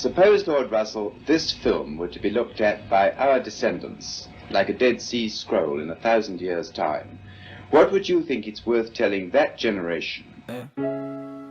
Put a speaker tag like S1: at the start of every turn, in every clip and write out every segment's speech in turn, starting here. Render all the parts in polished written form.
S1: Suppose, Lord Russell, this film were to be looked at by our descendants, like a Dead Sea Scroll in 1,000 years' time. What would you think it's worth telling that generation?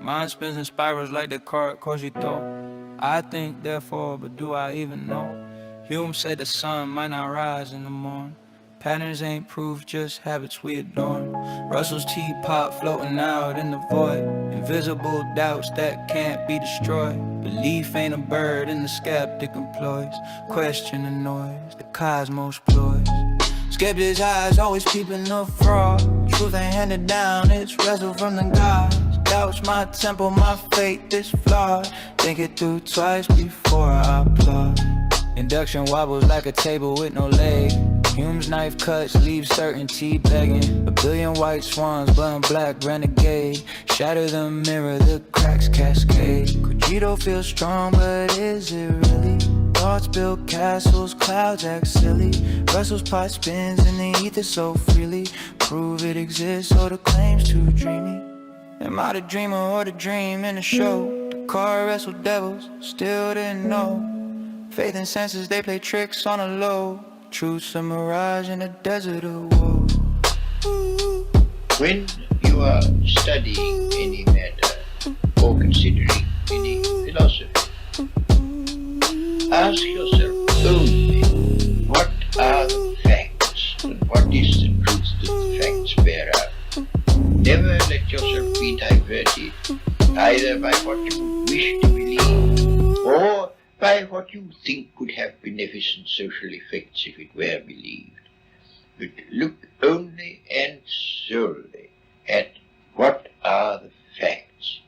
S2: Mind spins in spirals like the card Cogito. I think, therefore, but do I even know? Hume said the sun might not rise in the morning. Patterns ain't proof, just habits we adorn. Russell's teapot floating out in the void. Invisible doubts that can't be destroyed. Belief ain't a bird and the skeptic employs. Question the noise, the cosmos ploys. Skeptic's eyes always peeping the fraud. Truth ain't handed down, it's wrestled from the gods. Doubts my temple, my faith is flawed. Think it through twice before I applaud. Induction wobbles like a table with no leg. Hume's knife cuts leave certainty begging. A billion white swans, burn black renegade. Shatter the mirror, the cracks cascade. Cogito feels strong, but is it really? Thoughts build castles, clouds act silly. Russell's pot spins in the ether so freely. Prove it exists or the claim's too dreamy. Am I the dreamer or the dream in the show? The car wrestled devils, still didn't know. Faith and senses, they play tricks on a low. Truth's a mirage in a desert of woe.
S3: When you are studying any matter or considering any philosophy, ask yourself only what are the facts and what is the truth that the facts bear out. Never let yourself be diverted either by what you wish to believe or by what you think could have beneficent social effects if it were believed. But look only and solely at what are the facts.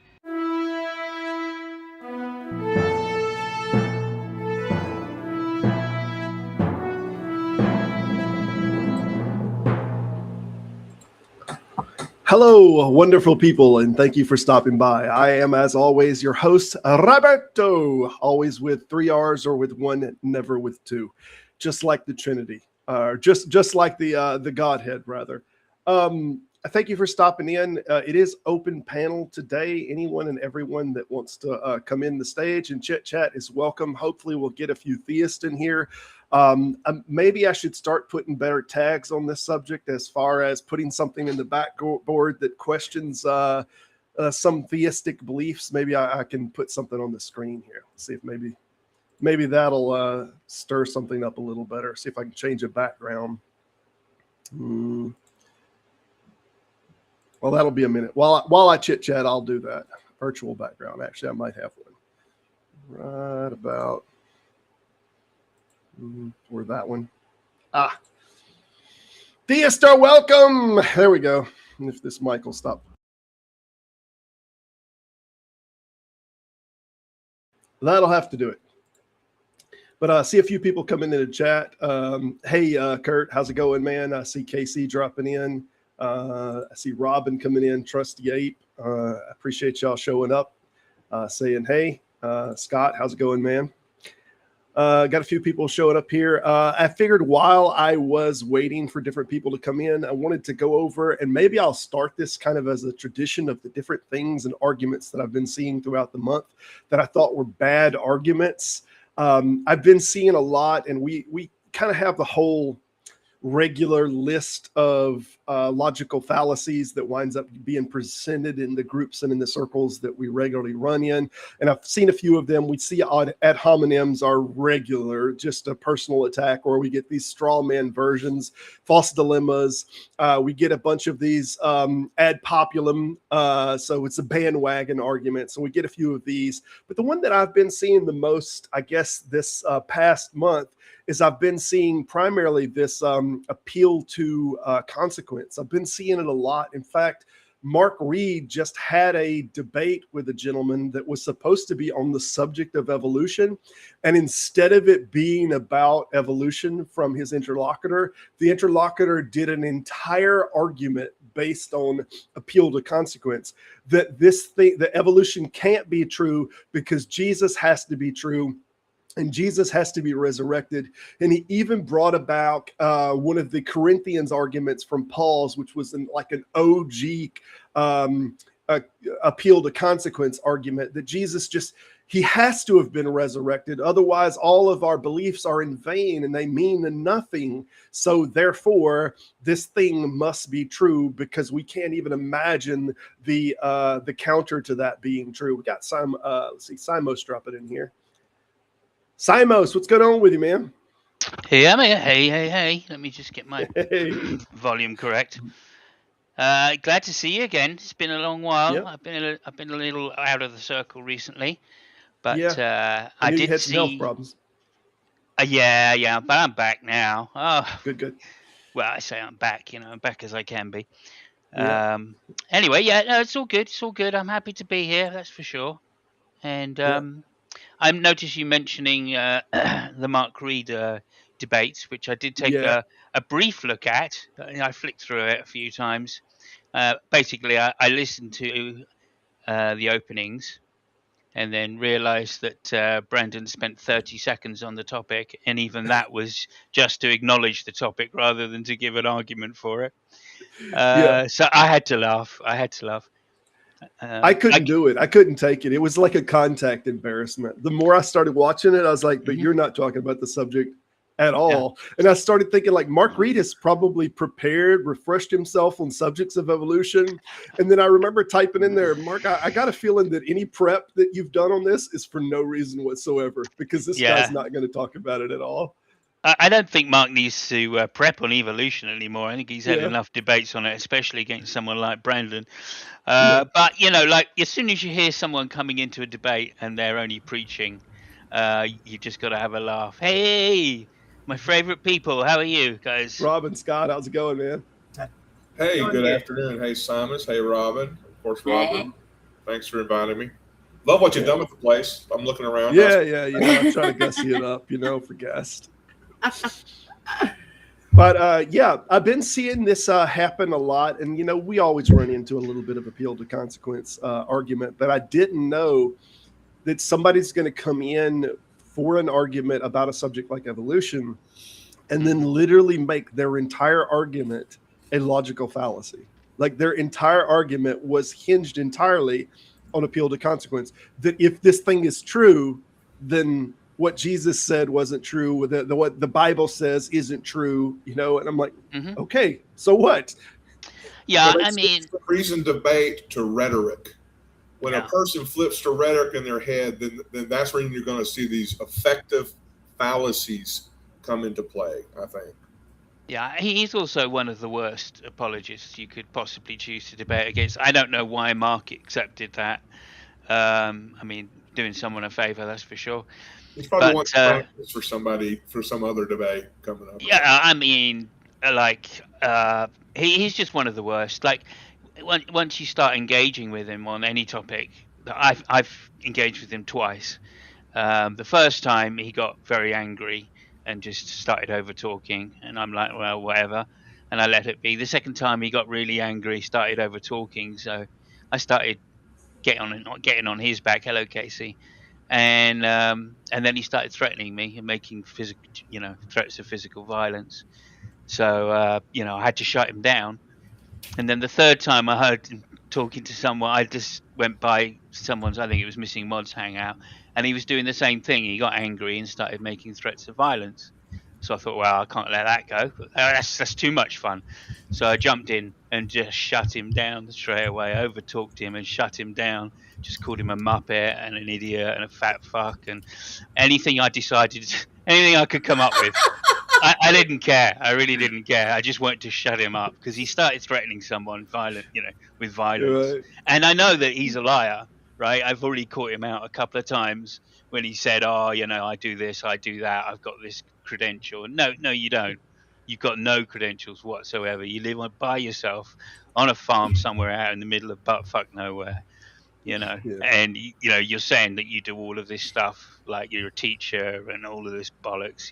S4: Hello, wonderful people, and thank you for stopping by. I am, as always, your host, Roberto, always with 3 R's or with one, never with two, just like the Trinity, just like the Godhead, rather. Thank you for stopping in. It is open panel today. Anyone and everyone that wants to come in the stage and chit chat is welcome. Hopefully, we'll get a few theists in here. Maybe I should start putting better tags on this subject, as far as putting something in the backboard that questions some theistic beliefs. Maybe I can put something on the screen here. See if maybe that'll stir something up a little better. See if I can change a background. Well, that'll be a minute. While I chit chat, I'll do that. Virtual background. Actually, I might have one right about. Or that one. Theists are welcome. There we go. If this mic will stop. That'll have to do it. But I see a few people coming in the chat. Hey, Kurt, how's it going, man? I see Casey dropping in. I see Robin coming in. Trusty Ape. I appreciate y'all showing up, saying hey. Scott, how's it going, man? Got a few people showing up here. I figured while I was waiting for different people to come in, I wanted to go over, and maybe I'll start this kind of as a tradition of the different things and arguments that I've been seeing throughout the month that I thought were bad arguments. I've been seeing a lot, and we kind of have the whole regular list of logical fallacies that winds up being presented in the groups and in the circles that we regularly run in. And I've seen a few of them. We see ad hominems are regular, just a personal attack, or we get these straw man versions, false dilemmas. We get a bunch of these ad populum. So it's a bandwagon argument. So we get a few of these. But the one that I've been seeing the most, I guess, this past month is I've been seeing primarily this appeal to consequence. I've been seeing it a lot. In fact, Mark Reed just had a debate with a gentleman that was supposed to be on the subject of evolution. And instead of it being about evolution from his interlocutor, the interlocutor did an entire argument based on appeal to consequence, that this thing, the evolution can't be true because Jesus has to be true. And Jesus has to be resurrected. And he even brought about one of the Corinthians arguments from Paul's, which was like an OG appeal to consequence argument, that Jesus just, he has to have been resurrected. Otherwise, all of our beliefs are in vain and they mean nothing. So therefore, this thing must be true, because we can't even imagine the counter to that being true. We got let's see, Simos dropping in here. Simos, what's going on with you, man?
S5: Hey, I'm here. Hey. Let me just get my volume correct. Glad to see you again. It's been a long while.
S4: Yep.
S5: I've been a little out of the circle recently, but
S4: I
S5: I
S4: knew you
S5: did
S4: had some health
S5: see.
S4: problems.
S5: Yeah, but I'm back now. Oh,
S4: Good.
S5: well, I say I'm back. I'm back as I can be.
S4: Yeah.
S5: Anyway, yeah, no, it's all good. It's all good. I'm happy to be here. That's for sure. And I noticed you mentioning the Mark Reed debates, which I did take a brief look at. I flicked through it a few times. Basically, I listened to the openings and then realized that Brandon spent 30 seconds on the topic, and even that was just to acknowledge the topic rather than to give an argument for it. So I had to laugh.
S4: I couldn't do it. I couldn't take it. It was like a contact embarrassment. The more I started watching it, I was like, but you're not talking about the subject at all. Yeah. And I started thinking, like, Mark Reed has probably prepared, refreshed himself on subjects of evolution. And then I remember typing in there, Mark, I got a feeling that any prep that you've done on this is for no reason whatsoever, because this guy's not going to talk about it at all.
S5: I don't think Mark needs to prep on evolution anymore. I think he's had enough debates on it, especially against someone like Brandon. But, like, as soon as you hear someone coming into a debate and they're only preaching, you just got to have a laugh. Hey, my favorite people. How are you guys?
S4: Robin, Scott, how's it going, man?
S6: Hey, good afternoon. Hey, Simus. Hey, Robin. Of course, Robin. Thanks for inviting me. Love what you've done with the place. I'm looking around.
S4: Yeah. I'm trying to gussy it up, for guests. But I've been seeing this happen a lot, and we always run into a little bit of appeal to consequence argument, but I didn't know that somebody's going to come in for an argument about a subject like evolution and then literally make their entire argument a logical fallacy. Like, their entire argument was hinged entirely on appeal to consequence, that if this thing is true, then what Jesus said wasn't true, what the Bible says isn't true, and I'm like, okay, so what?
S5: Yeah, I mean,
S6: reason debate to rhetoric. When a person flips to rhetoric in their head, then that's when you're going to see these effective fallacies come into play, I think.
S5: Yeah, he's also one of the worst apologists you could possibly choose to debate against. I don't know why Mark accepted that. I mean, doing someone a favor, that's for sure.
S6: He's probably one practice for some other debate coming up.
S5: Yeah, I mean, he's just one of the worst. Like, once you start engaging with him on any topic, I've engaged with him twice. The first time he got very angry and just started over talking, and I'm like, well, whatever, and I let it be. The second time he got really angry, started over talking, so I started getting on his back. Hello, Casey. And then he started threatening me and making threats of physical violence. So I had to shut him down. And then the third time I heard him talking to someone, I just went by someone's, I think it was Missing Mods hangout, and he was doing the same thing. He got angry and started making threats of violence. So I thought, well, I can't let that go. That's too much fun. So I jumped in and just shut him down straight away, overtalked him and shut him down. Just called him a muppet and an idiot and a fat fuck and anything I could come up with. I didn't care. I really didn't care. I just wanted to shut him up because he started threatening someone with violence. Right. And I know that he's a liar, right? I've already caught him out a couple of times when he said, I do this, I do that, I've got this credential. No, you don't. You've got no credentials whatsoever. You live by yourself on a farm somewhere out in the middle of buttfuck nowhere, and you're saying that you do all of this stuff like you're a teacher and all of this bollocks,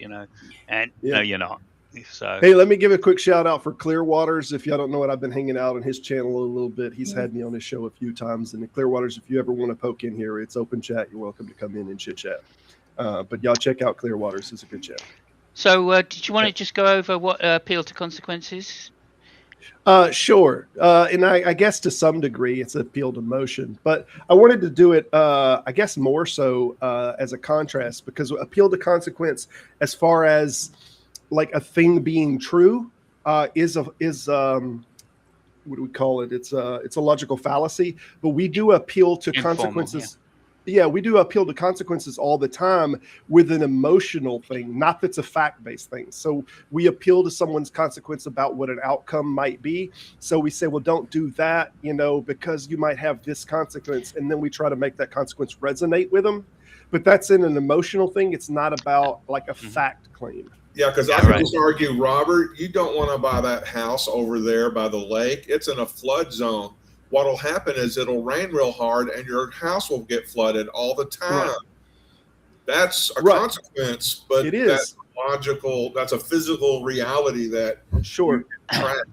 S5: and no, you're not. So
S4: hey, let me give a quick shout out for Clearwaters. If y'all don't know what, I've been hanging out on his channel a little bit. He's had me on his show a few times. And Clearwaters, if you ever want to poke in here, it's open chat. You're welcome to come in and chit chat. But y'all check out Clearwaters. It's a good chat.
S5: So did you want to just go over what appeal to consequences?
S4: Sure. And I guess to some degree it's appeal to motion, but I wanted to do it, I guess more so as a contrast, because appeal to consequence, as far as like a thing being true, is what do we call it? It's a logical fallacy, but we do appeal to
S5: Informal,
S4: consequences. Yeah, we do appeal to consequences all the time with an emotional thing, not that's a fact-based thing. So we appeal to someone's consequence about what an outcome might be. So we say, well, don't do that, because you might have this consequence. And then we try to make that consequence resonate with them. But that's in an emotional thing. It's not about like a fact claim.
S6: Yeah, because I can just argue, Robert, you don't want to buy that house over there by the lake. It's in a flood zone. What'll happen is it'll rain real hard and your house will get flooded all the time. Right. That's a consequence, but it is. That's logical. That's a physical reality that
S4: you can track.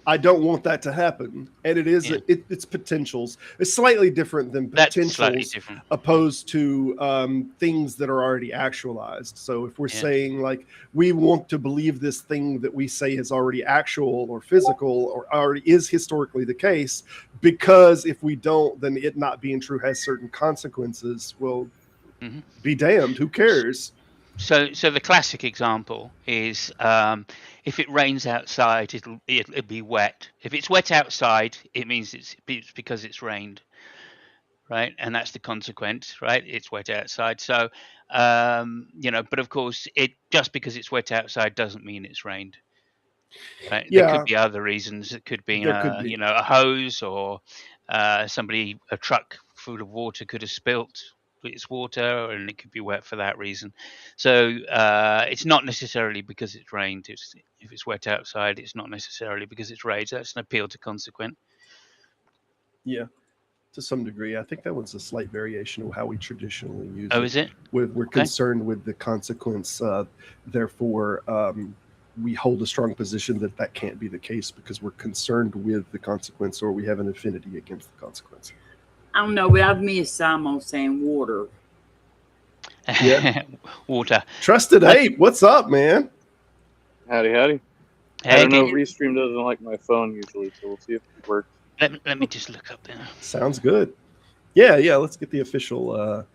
S4: I don't want that to happen, and it is it's potentials. It's slightly different than potentials, opposed to things that are already actualized. So if we're saying like we want to believe this thing that we say is already actual or physical or already is historically the case, because if we don't, then it not being true has certain consequences. Well, be damned. Who cares?
S5: So the classic example is if it rains outside, it'll be wet. If it's wet outside, it means it's because it's rained, right? And that's the consequence, right? It's wet outside. So but of course, just because it's wet outside doesn't mean it's rained, right? Yeah. There could be other reasons. It could be, a hose or a truck full of water could have spilt its water, and it could be wet for that reason. So it's not necessarily because it's rained. If it's wet outside, it's not necessarily because it's rained. That's an appeal to consequent.
S4: Yeah, to some degree. I think that was a slight variation of how we traditionally use it.
S5: Oh, is it?
S4: We're concerned with the consequence. Therefore, we hold a strong position that can't be the case because we're concerned with the consequence, or we have an affinity against the consequence.
S7: I don't know, but I've missed Simon saying water.
S4: Yeah.
S5: Water.
S4: Trusted Ape, what's up, man?
S8: Howdy.
S5: Hey,
S8: I don't know, Restream doesn't like my phone usually, so we'll see if it works.
S5: Let me just look up there.
S4: Sounds good. Yeah, let's get the official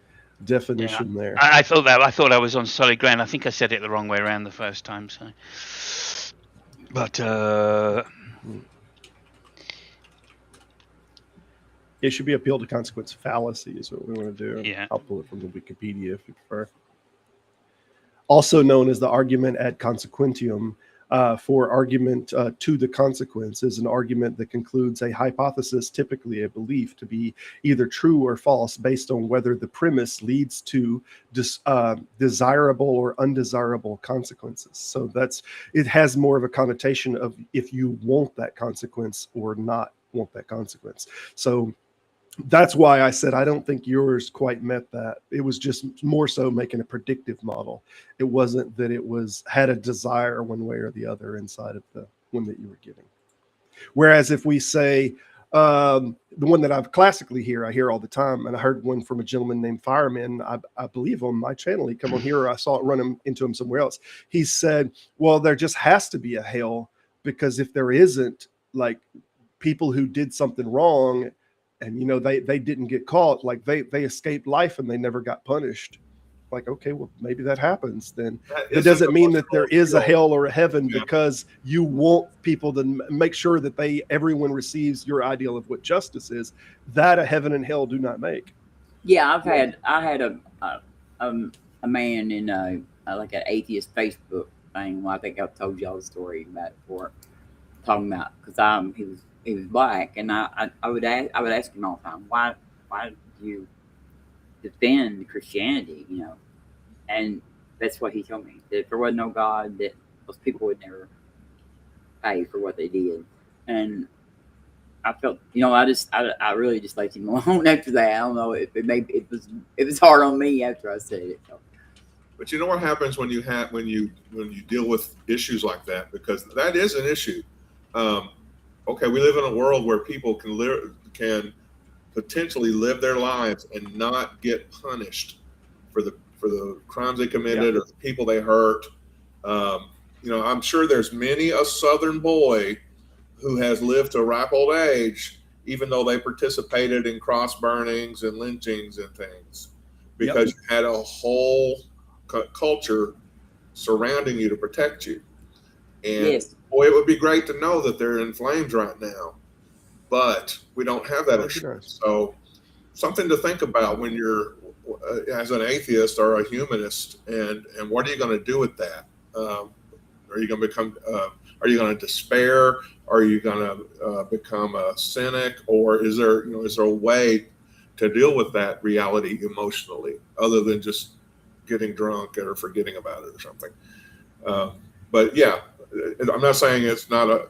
S4: definition there.
S5: I thought I was on solid ground. I think I said it the wrong way around the first time. So, but
S4: it should be appeal to consequence fallacy is what we want to do.
S5: Yeah.
S4: I'll pull it from the Wikipedia if you prefer. Also known as the argument ad consequentium, for argument to the consequence, is an argument that concludes a hypothesis, typically a belief, to be either true or false based on whether the premise leads to desirable or undesirable consequences. So it has more of a connotation of if you want that consequence or not want that consequence. So that's why I said I don't think yours quite met that. It was just more so making a predictive model. It wasn't that it had a desire one way or the other inside of the one that you were giving. Whereas if we say the one that I hear all the time, and I heard one from a gentleman named Fireman, I believe on my channel, he come on here, or I saw it run into him somewhere else. He said, well, there just has to be a hell, because if there isn't, like, people who did something wrong and they didn't get caught, like they escaped life and they never got punished. Like, okay, well, maybe that happens. Then it doesn't mean that there is a hell or a heaven, because you want people to make sure that everyone receives your ideal of what justice is. That a heaven and hell do not make.
S7: Yeah, I had a man in like an atheist Facebook thing. Well, I think I've told y'all the story about it before, talking about, because he was black, and I would ask him all the time, why do you defend Christianity, and that's what he told me, that if there was no God, that those people would never pay for what they did. And I felt, I really just left him alone after that. I don't know if it was hard on me after I said it. So.
S6: But you know what happens when you deal with issues like that, because that is an issue. Okay, we live in a world where people can potentially live their lives and not get punished for the crimes they committed or the people they hurt. I'm sure there's many a Southern boy who has lived to a ripe old age, even though they participated in cross burnings and lynchings and things, because you had a whole culture surrounding you to protect you. And boy, it would be great to know that they're in flames right now, but we don't have that assurance. So something to think about when you're as an atheist or a humanist, and what are you going to do with that? Are you going to become are you going to despair? Are you going to become a cynic? Or is there a way to deal with that reality emotionally, other than just getting drunk or forgetting about it or something? But yeah, I'm not saying it's not a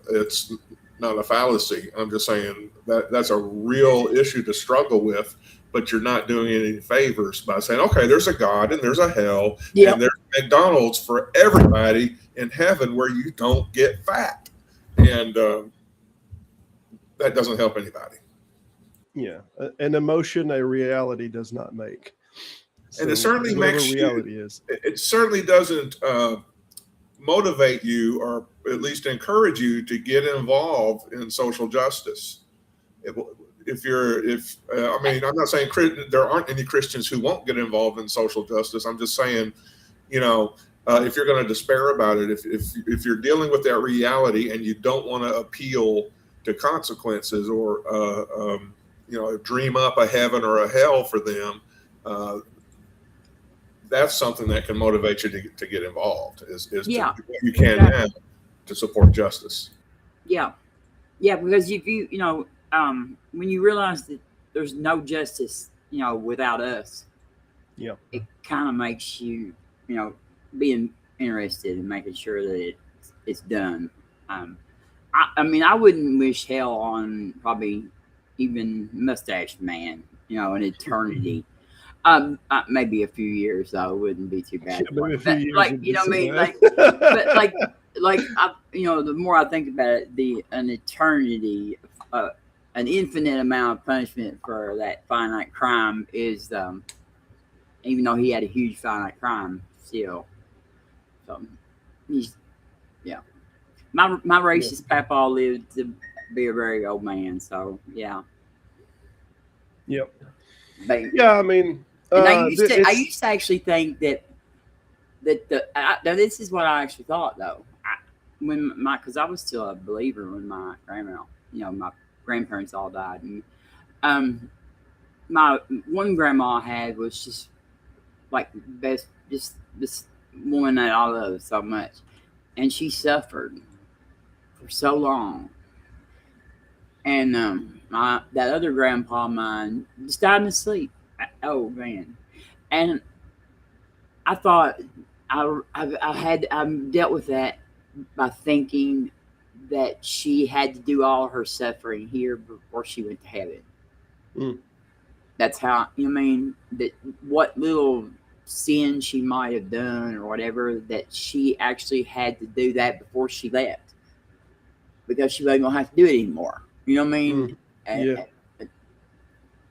S6: fallacy. I'm just saying that that's a real issue to struggle with. But you're not doing any favors by saying, okay, there's a God and there's a hell and there's McDonald's for everybody in heaven where you don't get fat. And that doesn't help anybody.
S4: Yeah. An emotion, a reality does not make. So
S6: and it certainly makes
S4: reality is.
S6: It certainly doesn't motivate you, or at least encourage you to get involved in social justice. I'm not saying there aren't any Christians who won't get involved in social justice. I'm just saying, if you're going to despair about it, if you're dealing with that reality and you don't want to appeal to consequences or dream up a heaven or a hell for them, that's something that can motivate you to get involved. Is to do what you can now to support justice.
S7: Yeah, because if you when you realize that there's no justice, without us, it kind of makes you, being interested in making sure that it's done. I mean, I wouldn't wish hell on probably even Mustache Man, an eternity. Maybe a few years though wouldn't be too bad.
S4: But,
S7: the more I think about it, an eternity, an infinite amount of punishment for that finite crime is, even though he had a huge finite crime, still. So my racist papa lived to be a very old man. So
S4: Yep.
S7: But,
S4: yeah, I mean,
S7: I used to actually think that now this is what I actually thought though. Because I was still a believer when my grandma, my grandparents all died, and my one grandma I had was just like best, just this woman that I love so much, and she suffered for so long, and that other grandpa of mine just died in his sleep. Oh man, and I thought I dealt with that by thinking that she had to do all her suffering here before she went to heaven. That's how, that what little sin she might have done or whatever, that she actually had to do that before she left, because she wasn't gonna have to do it anymore. You know what I mean?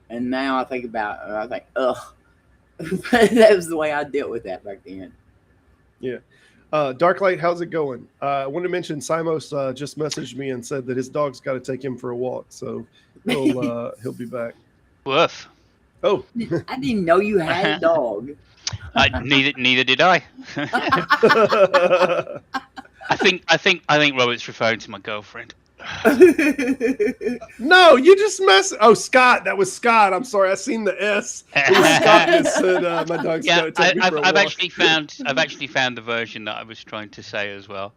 S7: And now I think about it, I think, ugh. That was the way I dealt with that back then.
S4: Yeah. Darklight, how's it going? I want to mention Simos just messaged me and said that his dog's got to take him for a walk, so he'll be back.
S5: Woof.
S4: Oh,
S7: I didn't know you had a dog.
S5: Neither did I. I think Robert's referring to my girlfriend.
S4: No, you just messed. Oh, Scott, that was Scott. I'm sorry, I seen the S. Scott just said my dog's got to take me for a walk.
S5: I've actually found the version that I was trying to say as well,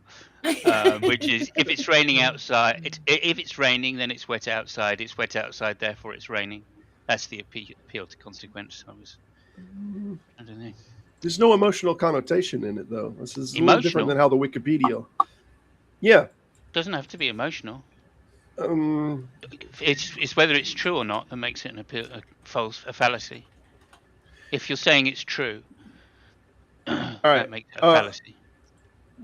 S5: which is if it's raining outside, if it's raining, then it's wet outside. It's wet outside, therefore it's raining. That's the appeal to consequence. I don't know.
S4: There's no emotional connotation in it, though. This is a little different than how the Wikipedia. Yeah.
S5: Doesn't have to be emotional. It's whether it's true or not that makes it a fallacy. If you're saying it's true, that makes it a fallacy.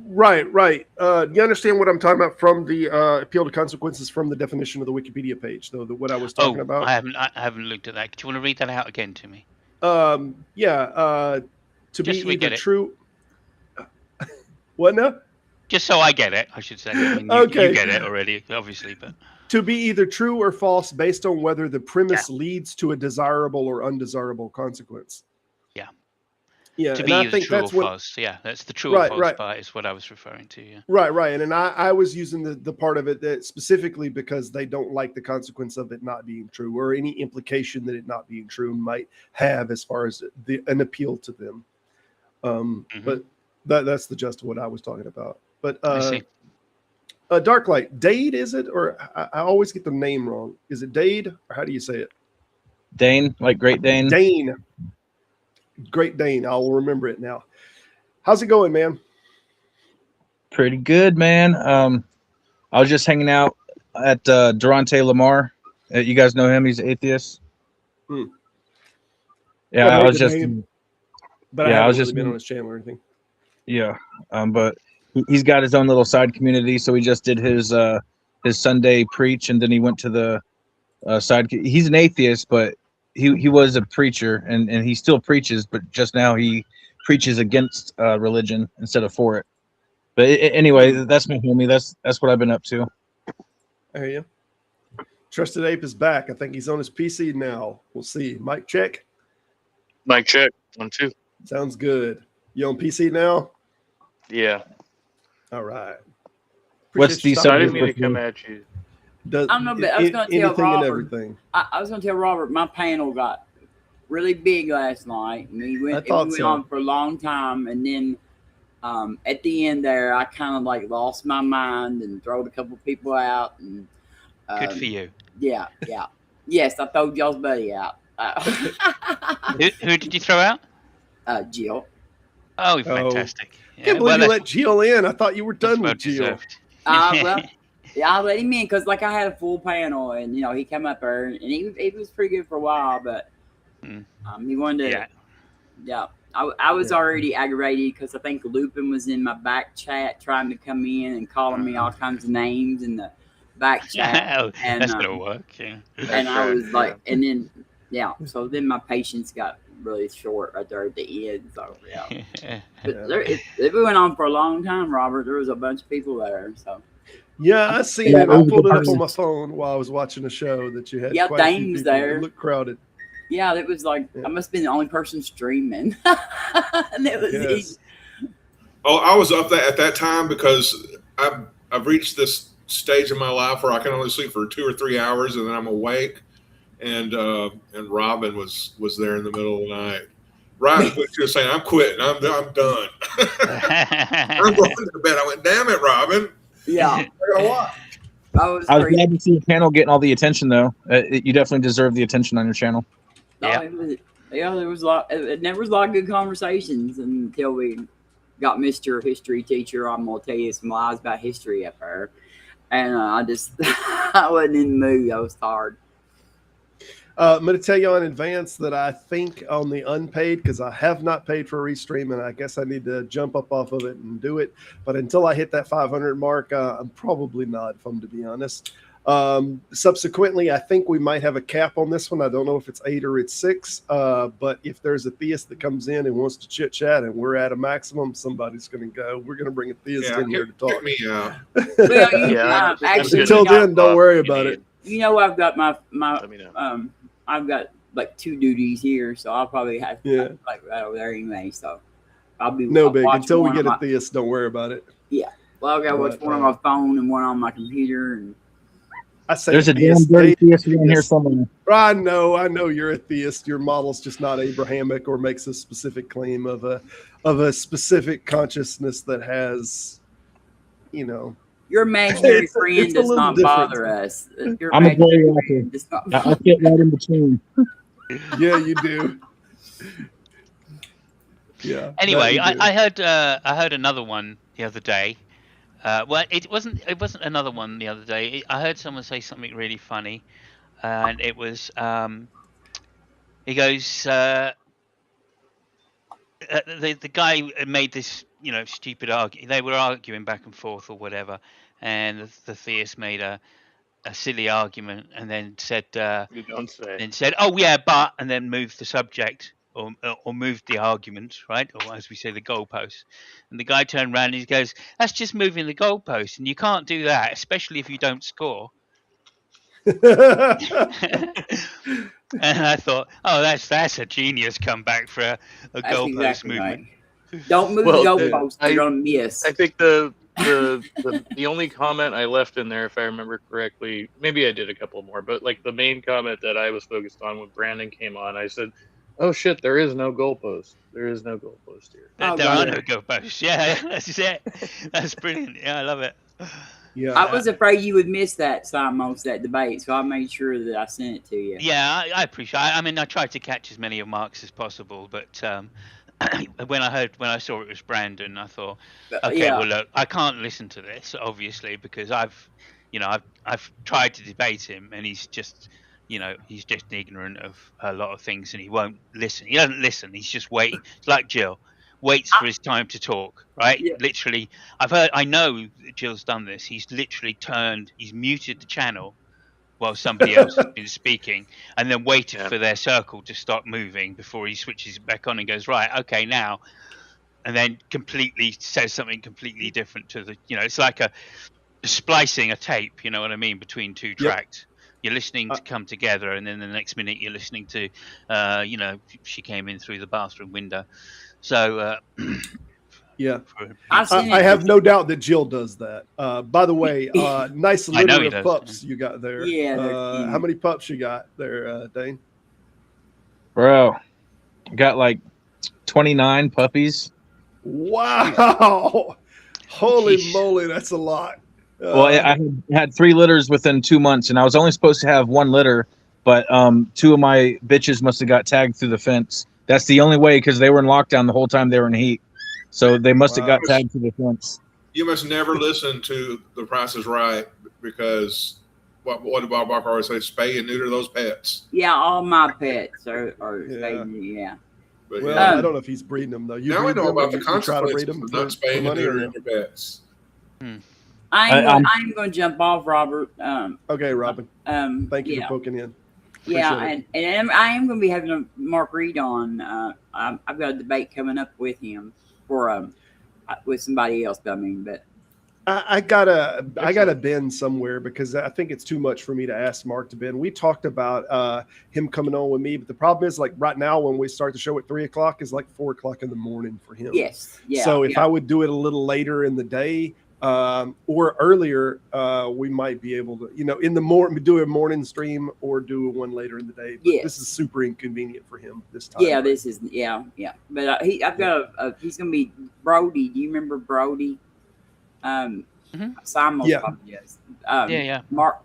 S4: Right. You understand what I'm talking about from the appeal to consequences from the definition of the Wikipedia page, though. What I was talking about.
S5: I haven't looked at that. Do you want to read that out again to me?
S4: To be either true. What now?
S5: just so I get it, I should say. I mean,
S4: Okay.
S5: you get it already, obviously, but
S4: To be either true or false based on whether the premise leads to a desirable or undesirable consequence.
S5: Yeah.
S4: Yeah,
S5: To
S4: and
S5: be
S4: I
S5: either
S4: think
S5: true
S4: that's
S5: or
S4: what.
S5: false. Yeah, that's the true or false part is what I was referring to. Yeah.
S4: Right. And I was using the part of it that specifically because they don't like the consequence of it not being true or any implication that it not being true might have as far as an appeal to them. But that's the gist of what I was talking about. But
S5: I see.
S4: Darklight, Dade, is it? Or I always get the name wrong. Is it Dade or how do you say it?
S9: Dane, like Great Dane.
S4: Dane. Great Dane. I'll remember it now. How's it going, man?
S9: Pretty good, man. I was just hanging out at Durante Lamar. You guys know him? He's an atheist. Yeah, I was just.
S4: But I haven't really been on his channel or anything.
S9: Yeah, but he's got his own little side community. So he just did his Sunday preach, and then he went to the side. He's an atheist, but he was a preacher, and he still preaches. But just now he preaches against religion instead of for it. But anyway, that's my homie. That's what I've been up to.
S4: I hear you. Trusted Ape is back. I think he's on his PC now. We'll see. Mic check.
S8: Mic check. 1, 2.
S4: Sounds good. You on PC now?
S8: Yeah.
S4: All right.
S9: What's the
S8: I didn't mean to come at you.
S4: I
S7: don't know, but I was going to tell Robert.
S4: Everything.
S7: I was going to tell Robert my panel got really big last night, and we went on for a long time, and then at the end there, I kind of like lost my mind and throwed a couple people out. And
S5: good for you.
S7: Yeah. Yes, I threw y'all's buddy out.
S5: Who did you throw out?
S7: Jill.
S5: Oh, fantastic!
S4: I can't believe you let Jill in. I thought you were done with Jill.
S7: Well, yeah, I let him in because like I had a full panel, and he came up there, and he was pretty good for a while, but he wanted to. Yeah. I was already aggravated because I think Lupin was in my back chat trying to come in and calling me all kinds of names in the back chat. And,
S5: that's gonna work. Yeah.
S7: And I was like, and then so then my patience got really short right there at the end. So but it went on for a long time, Robert. There was a bunch of people there. So
S4: yeah, I seen it. I pulled it up on my phone while I was watching a show that you had.
S7: Yeah, Dane was there.
S4: It looked crowded.
S7: Yeah, it was like I must have been the only person streaming. And it was easy.
S6: Oh, I was up at that time because I've reached this stage in my life where I can only sleep for 2 or 3 hours and then I'm awake. And Robin was there in the middle of the night. Robin was saying, "I'm quitting. I'm done. I'm going to bed." I went, "Damn it, Robin."
S7: Yeah.
S6: I gotta watch.
S7: I was
S9: glad to see your channel getting all the attention, though. You definitely deserve the attention on your channel.
S7: Yeah, there was a lot. There was a lot of good conversations until we got Mr. History Teacher. I'm gonna tell you some lies about history up there, and I just I wasn't in the mood. I was tired.
S4: I'm going to tell you in advance that I think on the unpaid, because I have not paid for a restream, and I guess I need to jump up off of it and do it. But until I hit that 500 mark, I'm probably not, if I'm to be honest. Subsequently, I think we might have a cap on this one. I don't know if it's 8 or it's 6. But if there's a theist that comes in and wants to chit chat and we're at a maximum, somebody's going to go. We're going to bring a theist in here to talk.
S6: Get me out.
S7: Well, actually,
S4: until then, don't worry about it.
S7: I've got I've got like 2 duties here, so I'll probably have to like right over there anyway. So I'll big
S4: until we get a theist. Don't worry about it.
S7: Yeah, well, I got one on my phone and one on my computer, and
S4: I say
S9: there's a damn dirty theist around here somewhere.
S4: I know you're a theist. Your model's just not Abrahamic or makes a specific claim of a specific consciousness that has,
S7: Your imaginary friend does not bother us.
S9: I'm a gray rocker. I fit right in between.
S4: Yeah, you do. Yeah.
S5: Anyway, I heard another one the other day. Well, it wasn't another one the other day. I heard someone say something really funny, and it was he goes the guy made this stupid argument. They were arguing back and forth or whatever, and the theist made a silly argument and then said
S8: You don't say.
S5: and said, "Oh yeah, but," and then moved the subject or moved the argument, right? Or as we say, the goalpost. And the guy turned around and he goes, "That's just moving the goalpost, and you can't do that, especially if you don't score." And I thought, oh, that's a genius comeback for a
S7: That's
S5: goalpost
S7: exactly
S5: movement.
S7: right. Don't move
S8: Well,
S7: the goalpost; you're gonna miss.
S8: I think the only comment I left in there, if I remember correctly, maybe I did a couple more, but like the main comment that I was focused on when Brandon came on, I said, "Oh shit, there is no goalpost. There is no goalpost here."
S7: Oh,
S5: There are
S7: right.
S5: no goalposts. Yeah, that's it. That's brilliant. Yeah, I love it.
S4: Yeah.
S7: I was afraid you would miss that, Simons, that debate, so I made sure that I sent it to you.
S5: Yeah, I appreciate. I mean, I tried to catch as many of Mark's as possible, but when I saw it was Brandon, I thought, okay,
S7: Yeah.
S5: well, look, I can't listen to this obviously because I've tried to debate him, and he's just ignorant of a lot of things, and he won't listen. He doesn't listen. He's just waiting. It's like Jill. Waits for his time to talk, right?
S7: Yeah.
S5: Literally, I know that Jill's done this. He's literally he's muted the channel while somebody else has been speaking, and then waited for their circle to stop moving before he switches it back on and goes, right, okay, now, and then completely says something completely different to the, it's like a splicing a tape, you know what I mean, between two tracks. You're listening to come together, and then the next minute you're listening to, she came in through the bathroom window. So,
S4: yeah,
S7: I
S4: have no doubt that Jill does that. By the way, nice litter of
S5: does,
S4: pups you got there.
S7: Yeah,
S4: how many pups you got there, Dane?
S9: Bro, got like 29 puppies.
S4: Wow! Holy moly, that's a lot.
S9: Well, I had 3 litters within 2 months, and I was only supposed to have 1 litter, but 2 of my bitches must have got tagged through the fence. That's the only way, because they were in lockdown the whole time they were in heat. So they must have got tagged through the fence.
S6: You must never listen to The Price is Right, because what did Bob Barker always say? Spay and neuter those pets.
S7: Yeah, all my pets are yeah.
S6: But,
S4: well, I don't know if he's breeding them though.
S6: Now we know about the consequences
S4: them
S6: of not spaying and neutering your pets.
S7: I'm going to jump off, Robert.
S4: Okay, Robin. Thank you for poking in. Appreciate
S7: and I am going to be having a Mark Reed on. I've got a debate coming up with him for with somebody else. But
S4: I gotta bend somewhere because I think it's too much for me to ask Mark to bend. We talked about him coming on with me, but the problem is like right now when we start the show at 3:00 is like 4:00 in the morning for him.
S7: Yes. Yeah.
S4: So if I would do it a little later in the day or earlier, we might be able to, in the morning, do a morning stream or do one later in the day. But this is super inconvenient for him this time.
S7: Yeah, this is But I've got he's gonna be Brody. Do you remember Brody? Simon probably does.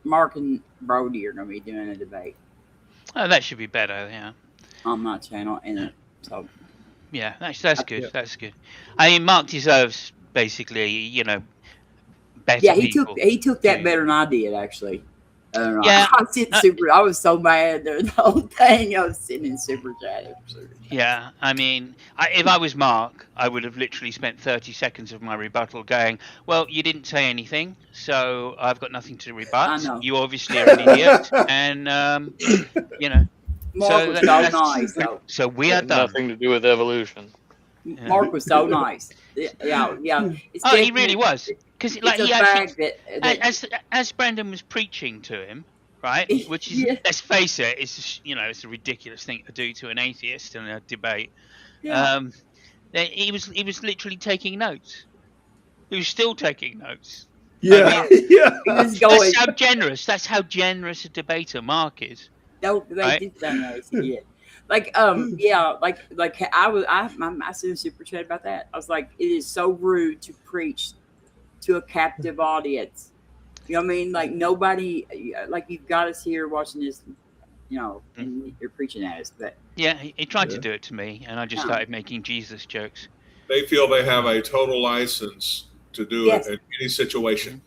S7: Mark and Brody are gonna be doing a debate.
S5: Oh, that should be better. Yeah.
S7: On my channel, and so.
S5: Yeah, that's good. That's good. I mean, Mark deserves basically, better.
S7: Yeah, he took that better than I did actually.
S5: Yeah,
S7: I was so mad there the whole thing. I was sitting in super chat.
S5: Yeah, I mean, if I was Mark, I would have literally spent 30 seconds of my rebuttal going, well, you didn't say anything, so I've got nothing to rebut.
S7: I know.
S5: You obviously are an idiot, and
S7: Mark was so nice.
S5: So we are done.
S8: Nothing to do with evolution.
S7: Mark was so nice. Yeah.
S5: Oh, he really was. Because like he actually,
S7: that
S5: as Brandon was preaching to him, right? Which is, let's face it, it's it's a ridiculous thing to do to an atheist in a debate.
S7: Yeah.
S5: He was literally taking notes. He was still taking notes.
S4: Yeah,
S5: That's how generous. That's how generous a debater Mark is.
S7: No, they did that nice. Yeah. Like I said in super chat about that. I was like, it is so rude to preach to a captive audience. You know what I mean? Like nobody, like you've got us here watching this, and you're preaching at us. But
S5: yeah, he tried to do it to me, and I just started making Jesus jokes.
S6: They feel they have a total license to do it in any situation.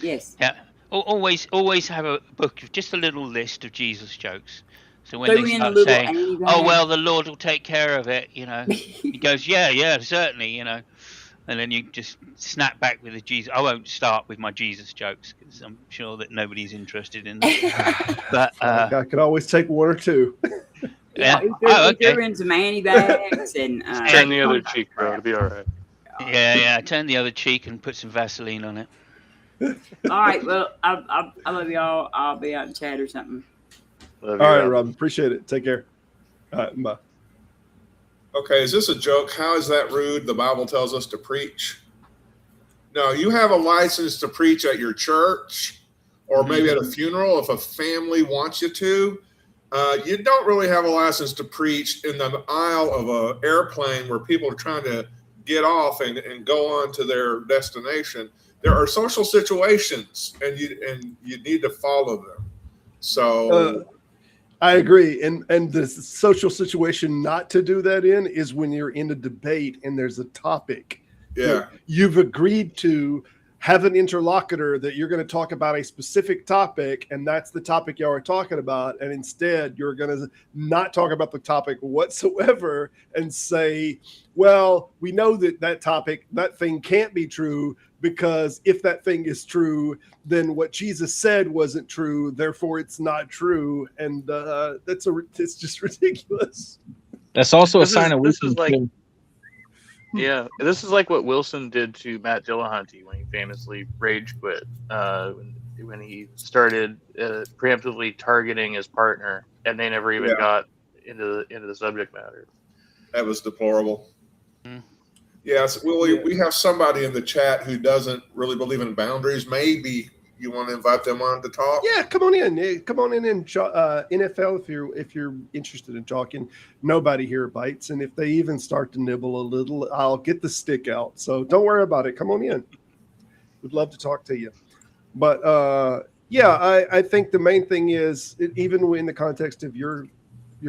S7: Yes.
S5: Yeah. Always have a book of just a little list of Jesus jokes. So when they start saying, "Oh well, the Lord will take care of it," he goes, "Yeah, certainly," and then you just snap back with a Jesus. I won't start with my Jesus jokes because I'm sure that nobody's interested in that. But
S4: I could always take one or two.
S5: Yeah.
S7: He
S5: Oh, okay.
S7: threw in some money bags and
S8: Turn the other cheek, bro. It'll be all right.
S5: Yeah. Turn the other cheek and put some Vaseline on it.
S7: All right. Well, I love y'all. I'll be out in chat or something.
S8: Love
S4: All
S8: you,
S4: right,
S8: Rob.
S4: Rob. Appreciate it. Take care. All right, bye.
S6: Okay, is this a joke? How is that rude? The Bible tells us to preach. No, you have a license to preach at your church or maybe at a funeral if a family wants you to. You don't really have a license to preach in the aisle of an airplane where people are trying to get off and go on to their destination. There are social situations, and you need to follow them. So
S4: I agree, and the social situation not to do that in is when you're in a debate and there's a topic.
S6: Yeah,
S4: you've agreed to have an interlocutor that you're going to talk about a specific topic, and that's the topic y'all are talking about, and instead you're going to not talk about the topic whatsoever and say, well, we know that thing can't be true, because if that thing is true, then what Jesus said wasn't true, therefore it's not true, and it's just ridiculous.
S9: That's also a sign of weakness.
S8: Yeah, this is like what Wilson did to Matt Dillahunty when he famously rage quit when he started preemptively targeting his partner, and they never even got into the subject matter.
S6: That was deplorable. Yes, we have somebody in the chat who doesn't really believe in boundaries. Maybe you want to invite them on to talk?
S4: Yeah, come on in. NFL if you're interested in talking. Nobody here bites, and if they even start to nibble a little, I'll get the stick out. So don't worry about it. Come on in. We'd love to talk to you. But I think the main thing is, even in the context of your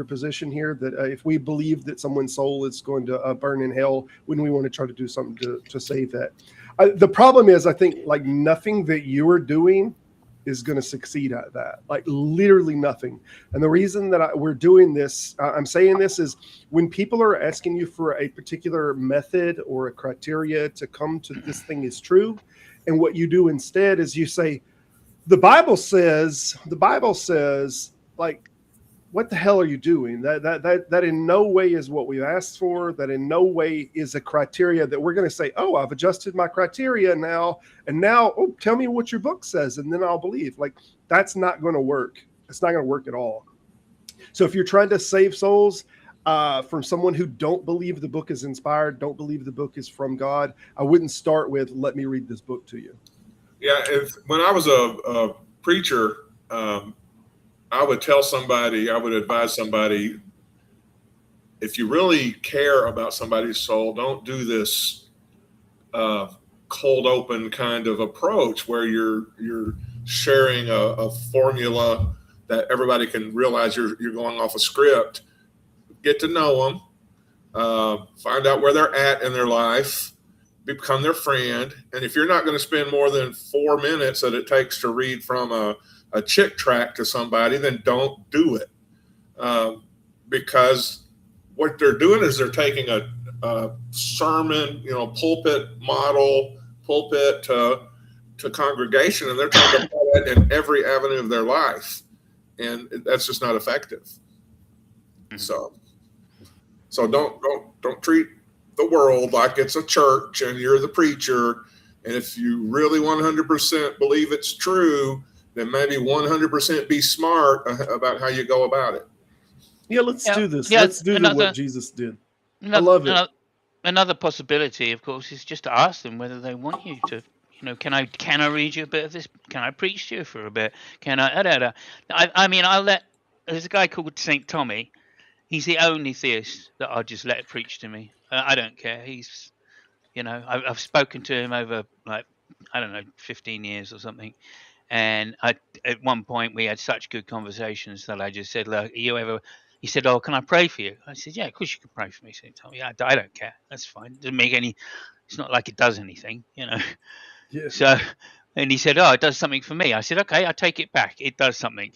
S4: position here, that if we believe that someone's soul is going to burn in hell, when we want to try to do something to save that. The problem is, I think, like, nothing that you are doing is going to succeed at that, like literally nothing. And the reason that we're doing this, I'm saying this, is when people are asking you for a particular method or a criteria to come to this thing is true. And what you do instead is you say, the Bible says, like, what the hell are you doing? That in no way is what we've asked for. That in no way is a criteria that we're going to say, oh, I've adjusted my criteria now. And now, oh, tell me what your book says, and then I'll believe. Like, that's not going to work. It's not going to work at all. So if you're trying to save souls from someone who don't believe the book is inspired, don't believe the book is from God, I wouldn't start with, let me read this book to you.
S6: Yeah, when I was a preacher, I would advise somebody, if you really care about somebody's soul, don't do this cold open kind of approach where you're sharing a formula that everybody can realize you're going off a script. Get to know them, find out where they're at in their life, become their friend. And if you're not going to spend more than 4 minutes that it takes to read from a chick tract to somebody, then don't do it. Because what they're doing is they're taking a sermon, pulpit model, pulpit to congregation, and they're trying to apply that in every avenue of their life. And that's just not effective. So don't treat the world like it's a church and you're the preacher. And if you really 100% believe it's true, then maybe 100% be smart about how you go about it.
S4: Yeah, let's do this. Let's do what Jesus did. I love it.
S5: Another possibility, of course, is just to ask them whether they want you to. Can I read you a bit of this? Can I preach to you for a bit? Can I? I mean, I'll let. There's a guy called St. Tommy. He's the only theist that I'll just let preach to me. I don't care. He's, I've spoken to him over 15 years or something. And at one point we had such good conversations that I just said, look, he said, oh, can I pray for you? I said, yeah, of course you can pray for me, St. Tommy. I don't care. That's fine. Doesn't make it's not like it does anything, Yeah. So, and he said, oh, it does something for me. I said, okay, I take it back. It does something.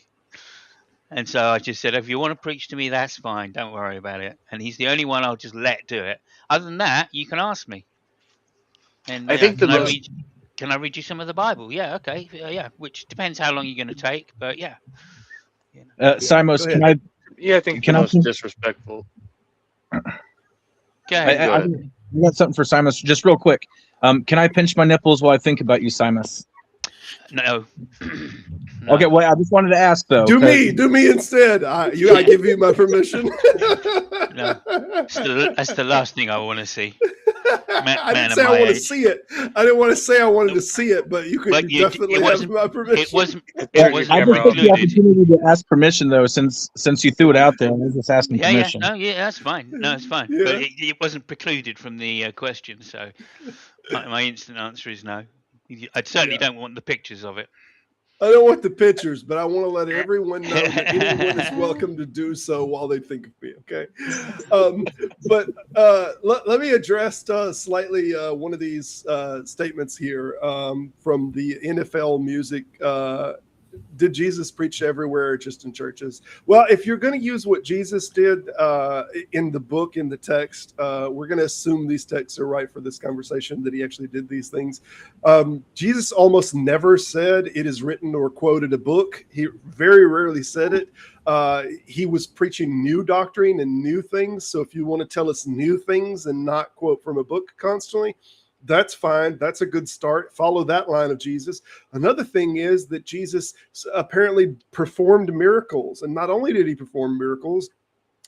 S5: And so I just said, if you want to preach to me, that's fine. Don't worry about it. And he's the only one I'll just let do it. Other than that, you can ask me. And
S8: I think
S5: can I read you some of the Bible? Yeah, okay. Yeah, which depends how long you're going to take, but yeah.
S9: Simos,
S8: Yeah, I think
S9: Can
S8: the
S9: I
S8: most
S9: think-
S8: disrespectful.
S5: Go ahead.
S8: Go
S9: I
S8: ahead.
S9: got something for Simus, just real quick. Can I pinch my nipples while I think about you, Simus?
S5: No. No.
S9: Okay, well, I just wanted to ask though.
S4: Do
S9: 'cause-
S4: me instead. I give you my permission.
S5: No. That's the last thing I want to see.
S4: I didn't
S5: of
S4: say I
S5: my
S4: want to
S5: age.
S4: see it. I didn't want to say I wanted to see it, but you could
S5: But
S4: definitely
S5: it
S4: have
S5: wasn't.
S4: my permission.
S5: It wasn't.
S8: Pictures
S5: It
S8: you
S5: wasn't
S9: I
S8: never
S9: just took the
S5: included.
S9: opportunity to ask permission though, since you threw it out there. I was just asking
S5: Yeah,
S9: permission.
S5: yeah, no, yeah, that's fine. No, it's fine.
S4: Yeah.
S5: But it wasn't precluded from the question, so my instant answer is no. I certainly don't want the pictures of it.
S4: I don't want the pictures, but I want to let everyone know that anyone is welcome to do so while they think of me. Okay. But let me address slightly one of these statements here from the NFL music. Did Jesus preach everywhere or just in churches? Well, if you're going to use what Jesus did in the book, in the text, we're going to assume these texts are right for this conversation, that he actually did these things. Jesus almost never said it is written or quoted a book. He very rarely said it. He was preaching new doctrine and new things. So if you want to tell us new things and not quote from a book constantly, that's fine. That's a good start. Follow that line of Jesus. Another thing is that Jesus apparently performed miracles. And not only did he perform miracles,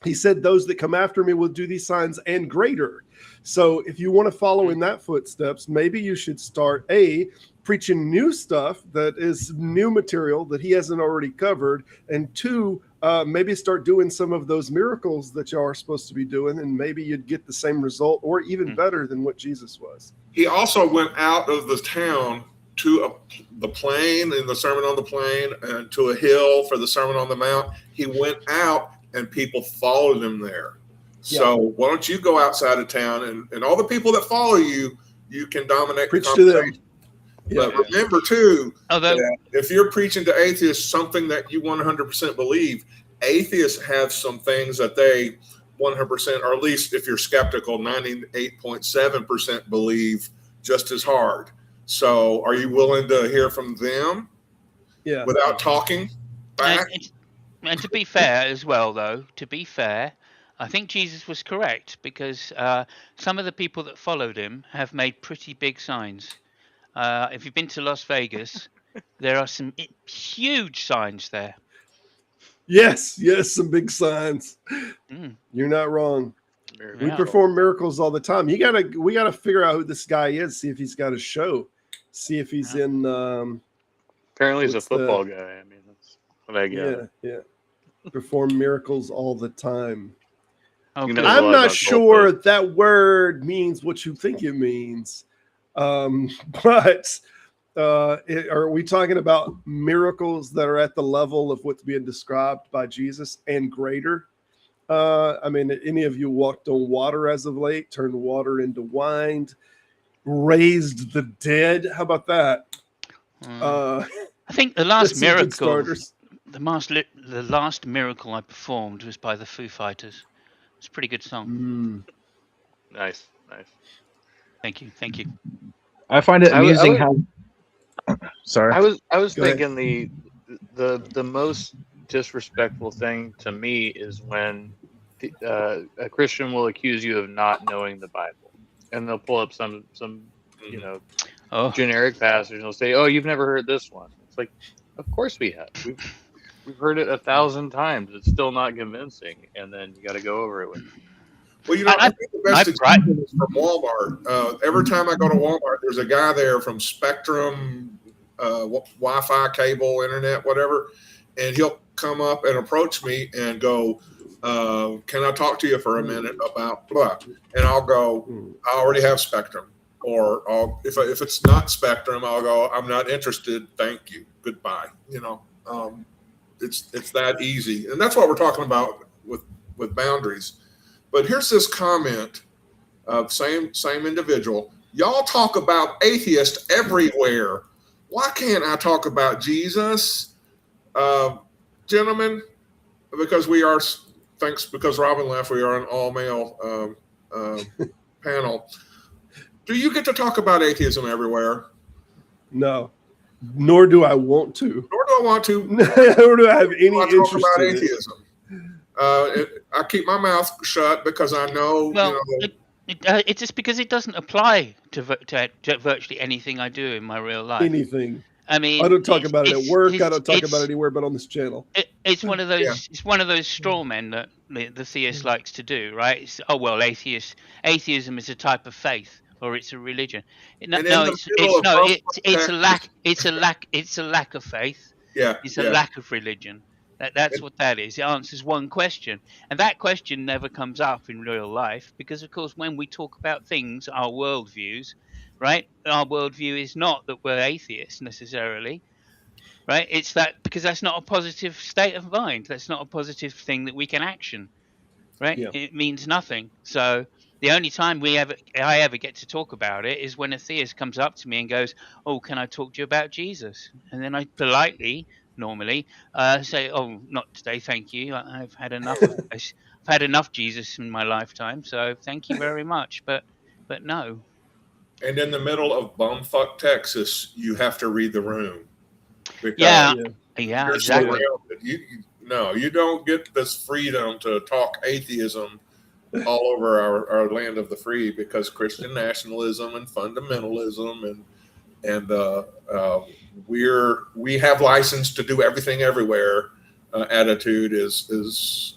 S4: he said, those that come after me will do these signs and greater. So if you want to follow in that footsteps, maybe you should start preaching new stuff that is new material that he hasn't already covered. And two, maybe start doing some of those miracles that y'all are supposed to be doing. And maybe you'd get the same result or even better than what Jesus was.
S6: He also went out of the town to the plain in the Sermon on the Plain and to a hill for the Sermon on the Mount. He went out and people followed him there. So why don't you go outside of town and all the people that follow you, you can dominate
S4: Preach
S6: the
S4: to them.
S6: conversation. But remember too,
S5: Although,
S6: if you're preaching to atheists something that you 100% believe, atheists have some things that they 100%, or at least if you're skeptical, 98.7% believe just as hard. So are you willing to hear from them without talking back?
S5: and to be fair as well, though, I think Jesus was correct because some of the people that followed him have made pretty big signs. If you've been to Las Vegas, there are some huge signs there.
S4: Yes, some big signs. You're not wrong. We perform miracles all the time. We gotta figure out who this guy is, see if he's got a show, see if he's in
S8: Apparently he's a football guy. I mean, that's what I get.
S4: Yeah. Perform miracles all the time.
S5: Okay.
S4: I'm not sure that word means what you think it means. But are we talking about miracles that are at the level of what's being described by Jesus and greater? I mean, any of you walked on water as of late, turned water into wine, raised the dead? How about that?
S5: I think the last miracle,
S4: the
S5: last miracle I performed was by the Foo Fighters. It's a pretty good song.
S8: Nice.
S5: Thank you.
S9: I find it amusing how. Sorry.
S8: I was
S4: Go
S8: thinking the most disrespectful thing to me is when a Christian will accuse you of not knowing the Bible, and they'll pull up some generic passage and they'll say, "Oh, you've never heard this one." It's like, of course we have. We've heard it 1,000 times. It's still not convincing, and then you got to go over it with.
S6: Well, I think the best example is from Walmart. Every time I go to Walmart, there's a guy there from Spectrum, Wi-Fi, cable, internet, whatever, and he'll come up and approach me and go, "Can I talk to you for a minute about blah?" And I'll go, "I already have Spectrum." Or if it's not Spectrum, I'll go, "I'm not interested. Thank you. Goodbye." It's that easy, and that's what we're talking about with boundaries. But here's this comment of same individual. Y'all talk about atheists everywhere. Why can't I talk about Jesus? Gentlemen, because because Robin left, we are an all-male panel. Do you get to talk about atheism everywhere?
S4: No, nor do I want to.
S6: Nor do I want to.
S4: Nor do I have any interest
S6: about
S4: in
S6: atheism. I keep my mouth shut because I know,
S5: Well, it's just because it doesn't apply to virtually anything I do in my real life.
S4: Anything.
S5: I mean,
S4: I don't talk about it at work. I don't talk about it
S5: it's
S4: anywhere but on this channel.
S5: it's one of those it's one of those straw men that the theist likes to do, right? It's, oh well, atheism is a type of faith or it's a religion. No,
S6: And in the middle of
S5: it's a lack of faith.
S6: Yeah,
S5: It's a lack of religion. That's what that is. It answers one question, and that question never comes up in real life because, of course, when we talk about things, our worldviews, right? Our worldview is not that we're atheists necessarily, right? It's that because that's not a positive state of mind. That's not a positive thing that we can action, right?
S4: Yeah.
S5: It means nothing. So the only time I ever get to talk about it is when a theist comes up to me and goes, "Oh, can I talk to you about Jesus?" And then I politely, normally, say, "Oh, not today, thank you. I've had enough of this. I've had enough Jesus in my lifetime, so thank you very much." But no.
S6: And in the middle of bumfuck Texas, you have to read the room.
S5: Yeah,
S6: you're
S5: exactly.
S6: surrounded. You don't get this freedom to talk atheism all over our land of the free because Christian nationalism and fundamentalism and we have license to do everything everywhere. Attitude is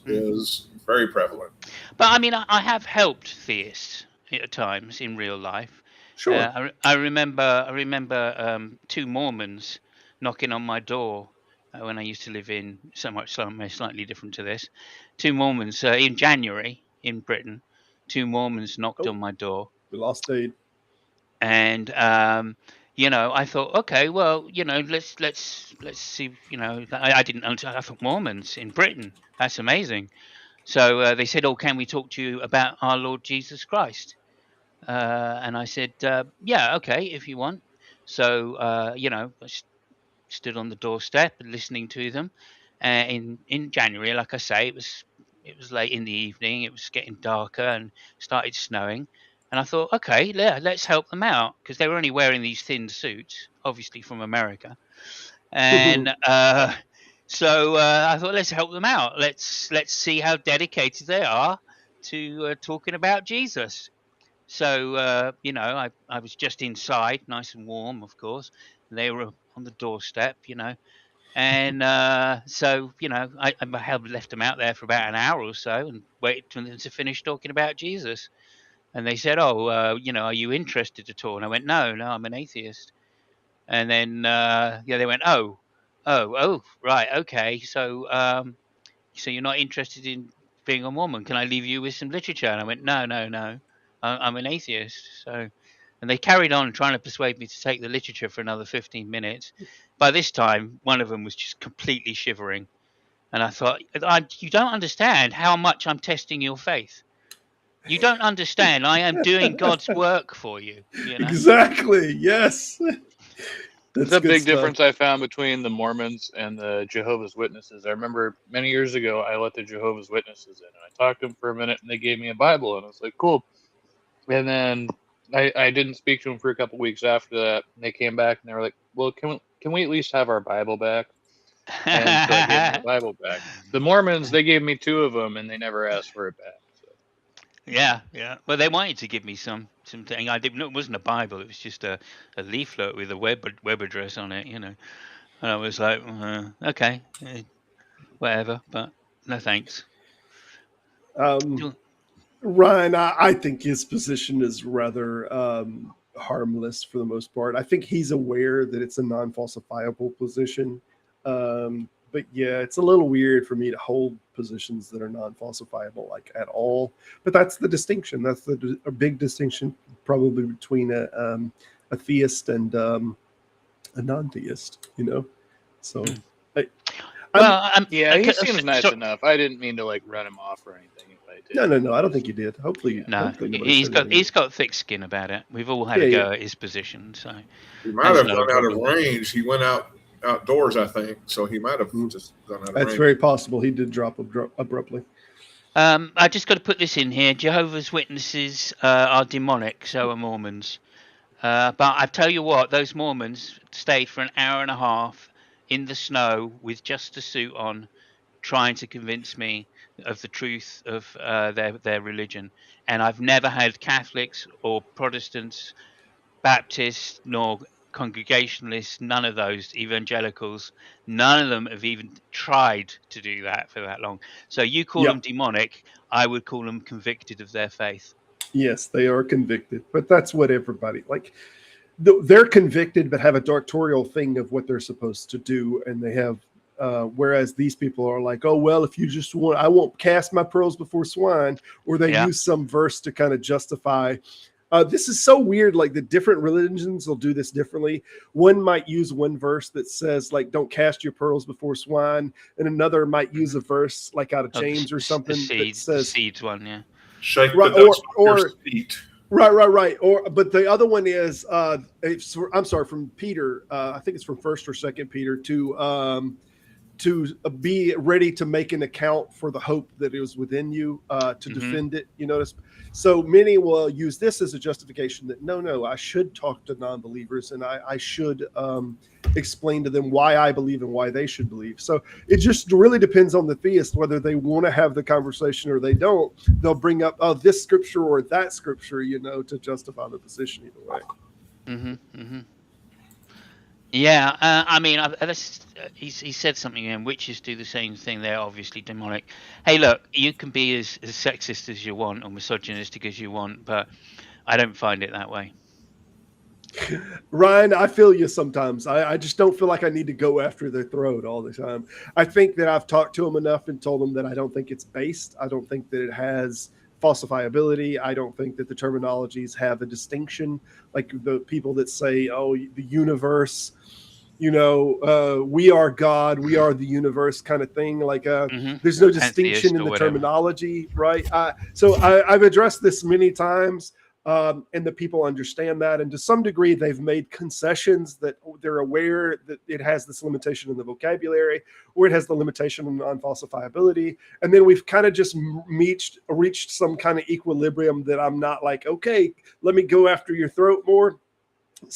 S6: very prevalent.
S5: But I mean, I have helped theists at times in real life.
S4: Sure.
S5: I remember 2 Mormons knocking on my door when I used to live in somewhere slightly different to this. 2 Mormons in January in Britain. 2 Mormons knocked on my door.
S4: We lost Dave.
S5: And I thought, okay, well, let's see. I didn't know. I thought Mormons in Britain. That's amazing. So they said, "Oh, can we talk to you about our Lord Jesus Christ?" And I said, "Yeah, okay, if you want." So I stood on the doorstep listening to them. In January, like I say, it was late in the evening. It was getting darker and started snowing. And I thought, okay, yeah, let's help them out because they were only wearing these thin suits, obviously from America. And so I thought, let's help them out. Let's see how dedicated they are to talking about Jesus. So I was just inside, nice and warm, of course. They were on the doorstep, and so I have left them out there for about an hour or so and waited for them to finish talking about Jesus. And they said, "Oh, are you interested at all?" And I went, "No, I'm an atheist." And then they went, "Oh, right, okay. So you're not interested in being a Mormon? Can I leave you with some literature?" And I went, "No. I'm an atheist." So, and they carried on trying to persuade me to take the literature for another 15 minutes. By this time, one of them was just completely shivering. And I thought, you don't understand how much I'm testing your faith. You don't understand. I am doing God's work for you.
S4: Exactly. Yes.
S8: That's a big difference I found between the Mormons and the Jehovah's Witnesses. I remember many years ago, I let the Jehovah's Witnesses in, and I talked to them for a minute, and they gave me a Bible, and I was like, cool. And then I didn't speak to them for a couple weeks after that. And they came back, and they were like, well, can we at least have our Bible back? And so I gave them the Bible back. The Mormons, they gave me 2 of them, and they never asked for it back. So.
S5: Yeah. Well, they wanted to give me something. It wasn't a Bible. It was just a leaflet with a web address on it, And I was like, okay, whatever, but no thanks.
S4: Ryan, I think his position is rather harmless for the most part. I think he's aware that it's a non-falsifiable position. But yeah, it's a little weird for me to hold positions that are non-falsifiable like at all. But that's the distinction. That's a big distinction probably between a theist and a non-theist, So
S8: yeah, he seems nice enough. I didn't mean to run him off or anything. If I did.
S4: No, I don't think you did. Hopefully,
S5: no. He's got thick skin about it. We've all had a go at his position, so
S6: he might have gone out of range. He went outdoors, I think, so he might have just gone out of range.
S4: That's very possible. He did drop abruptly.
S5: I just got to put this in here. Jehovah's Witnesses are demonic, so are Mormons. But I tell you what, those Mormons stayed for an hour and a half in the snow with just a suit on, trying to convince me of the truth of their religion. And I've never had Catholics or Protestants, Baptists, nor Congregationalists, none of those evangelicals, none of them have even tried to do that for that long. So you call them
S4: Yep.
S5: demonic, I would call them convicted of their faith.
S4: Yes, they are convicted, but that's what everybody like. They're convicted, but have a doctoral thing of what they're supposed to do, and they have. Whereas these people are like, oh well, if you just want, I won't cast my pearls before swine, or they
S5: Yeah.
S4: use some verse to kind of justify. This is so weird. Like the different religions will do this differently. One might use one verse that says like, "Don't cast your pearls before swine," and another might use a verse like out of James or something that says
S5: the seeds one, yeah.
S6: Shake
S4: right,
S6: the dust
S4: or
S6: off your feet.
S4: right. Or but the other one is I'm sorry, from Peter. I think it's from 1st or 2nd Peter to be ready to make an account for the hope that is within you, to defend it. You notice, so many will use this as a justification that no, I should talk to non-believers and I should explain to them why I believe and why they should believe. So it just really depends on the theist whether they want to have the conversation or they don't. They'll bring up this scripture or that scripture, to justify the position either way.
S5: Yeah, I mean, he said something, and witches do the same thing. They're obviously demonic. Hey, look, you can be as sexist as you want or misogynistic as you want, but I don't find it that way.
S4: Ryan, I feel you sometimes. I just don't feel like I need to go after their throat all the time. I think that I've talked to them enough and told them that I don't think it's based. I don't think that it has falsifiability. I don't think that the terminologies have a distinction. Like the people that say, oh, the universe, we are God, we are the universe kind of thing. Like there's no distinction in the terminology, right? So I've addressed this many times. And the people understand that, and to some degree they've made concessions that they're aware that it has this limitation in the vocabulary, or it has the limitation on non-falsifiability, and then we've kind of just reached some kind of equilibrium that I'm not like, okay, let me go after your throat more.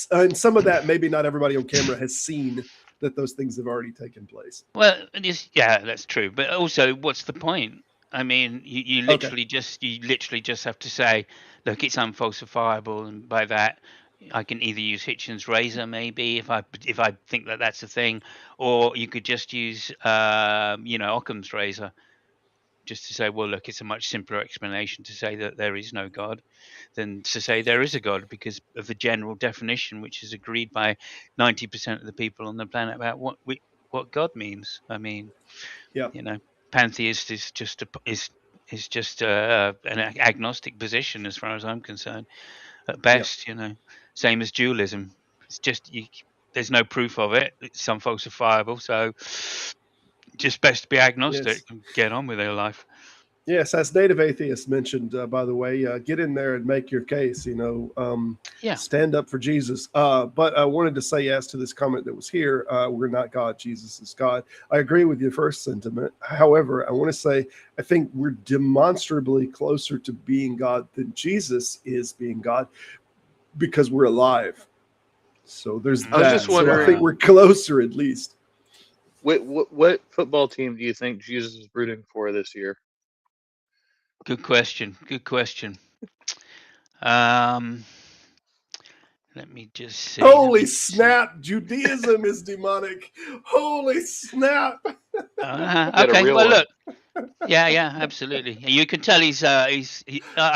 S4: And some of that maybe not everybody on camera has seen that those things have already taken place.
S5: Well, yeah, that's true, but also, what's the point? I mean, you literally just have to say, look, it's unfalsifiable, and by that, I can either use Hitchens' razor, maybe if I think that that's a thing, or you could just use Occam's razor, just to say, well, look, it's a much simpler explanation to say that there is no God than to say there is a God, because of the general definition, which is agreed by 90% of the people on the planet about what God means. I mean, pantheist is just an agnostic position as far as I'm concerned. At best, same as dualism. It's just there's no proof of it. It's unfalsifiable, so just best to be agnostic and get on with their life.
S4: Yes, as native atheists mentioned, by the way, get in there and make your case, stand up for Jesus. But I wanted to say yes to this comment that was here. We're not God, Jesus is God. I agree with your first sentiment. However, I want to say, I think we're demonstrably closer to being God than Jesus is being God because we're alive. So there's that.
S8: I was just wondering,
S4: so I think we're closer at least.
S8: What football team do you think Jesus is rooting for this year?
S5: Good question. Let me just see.
S4: Holy snap! Judaism is demonic. Holy snap!
S5: Okay, well, look. Yeah, absolutely. You can tell he's I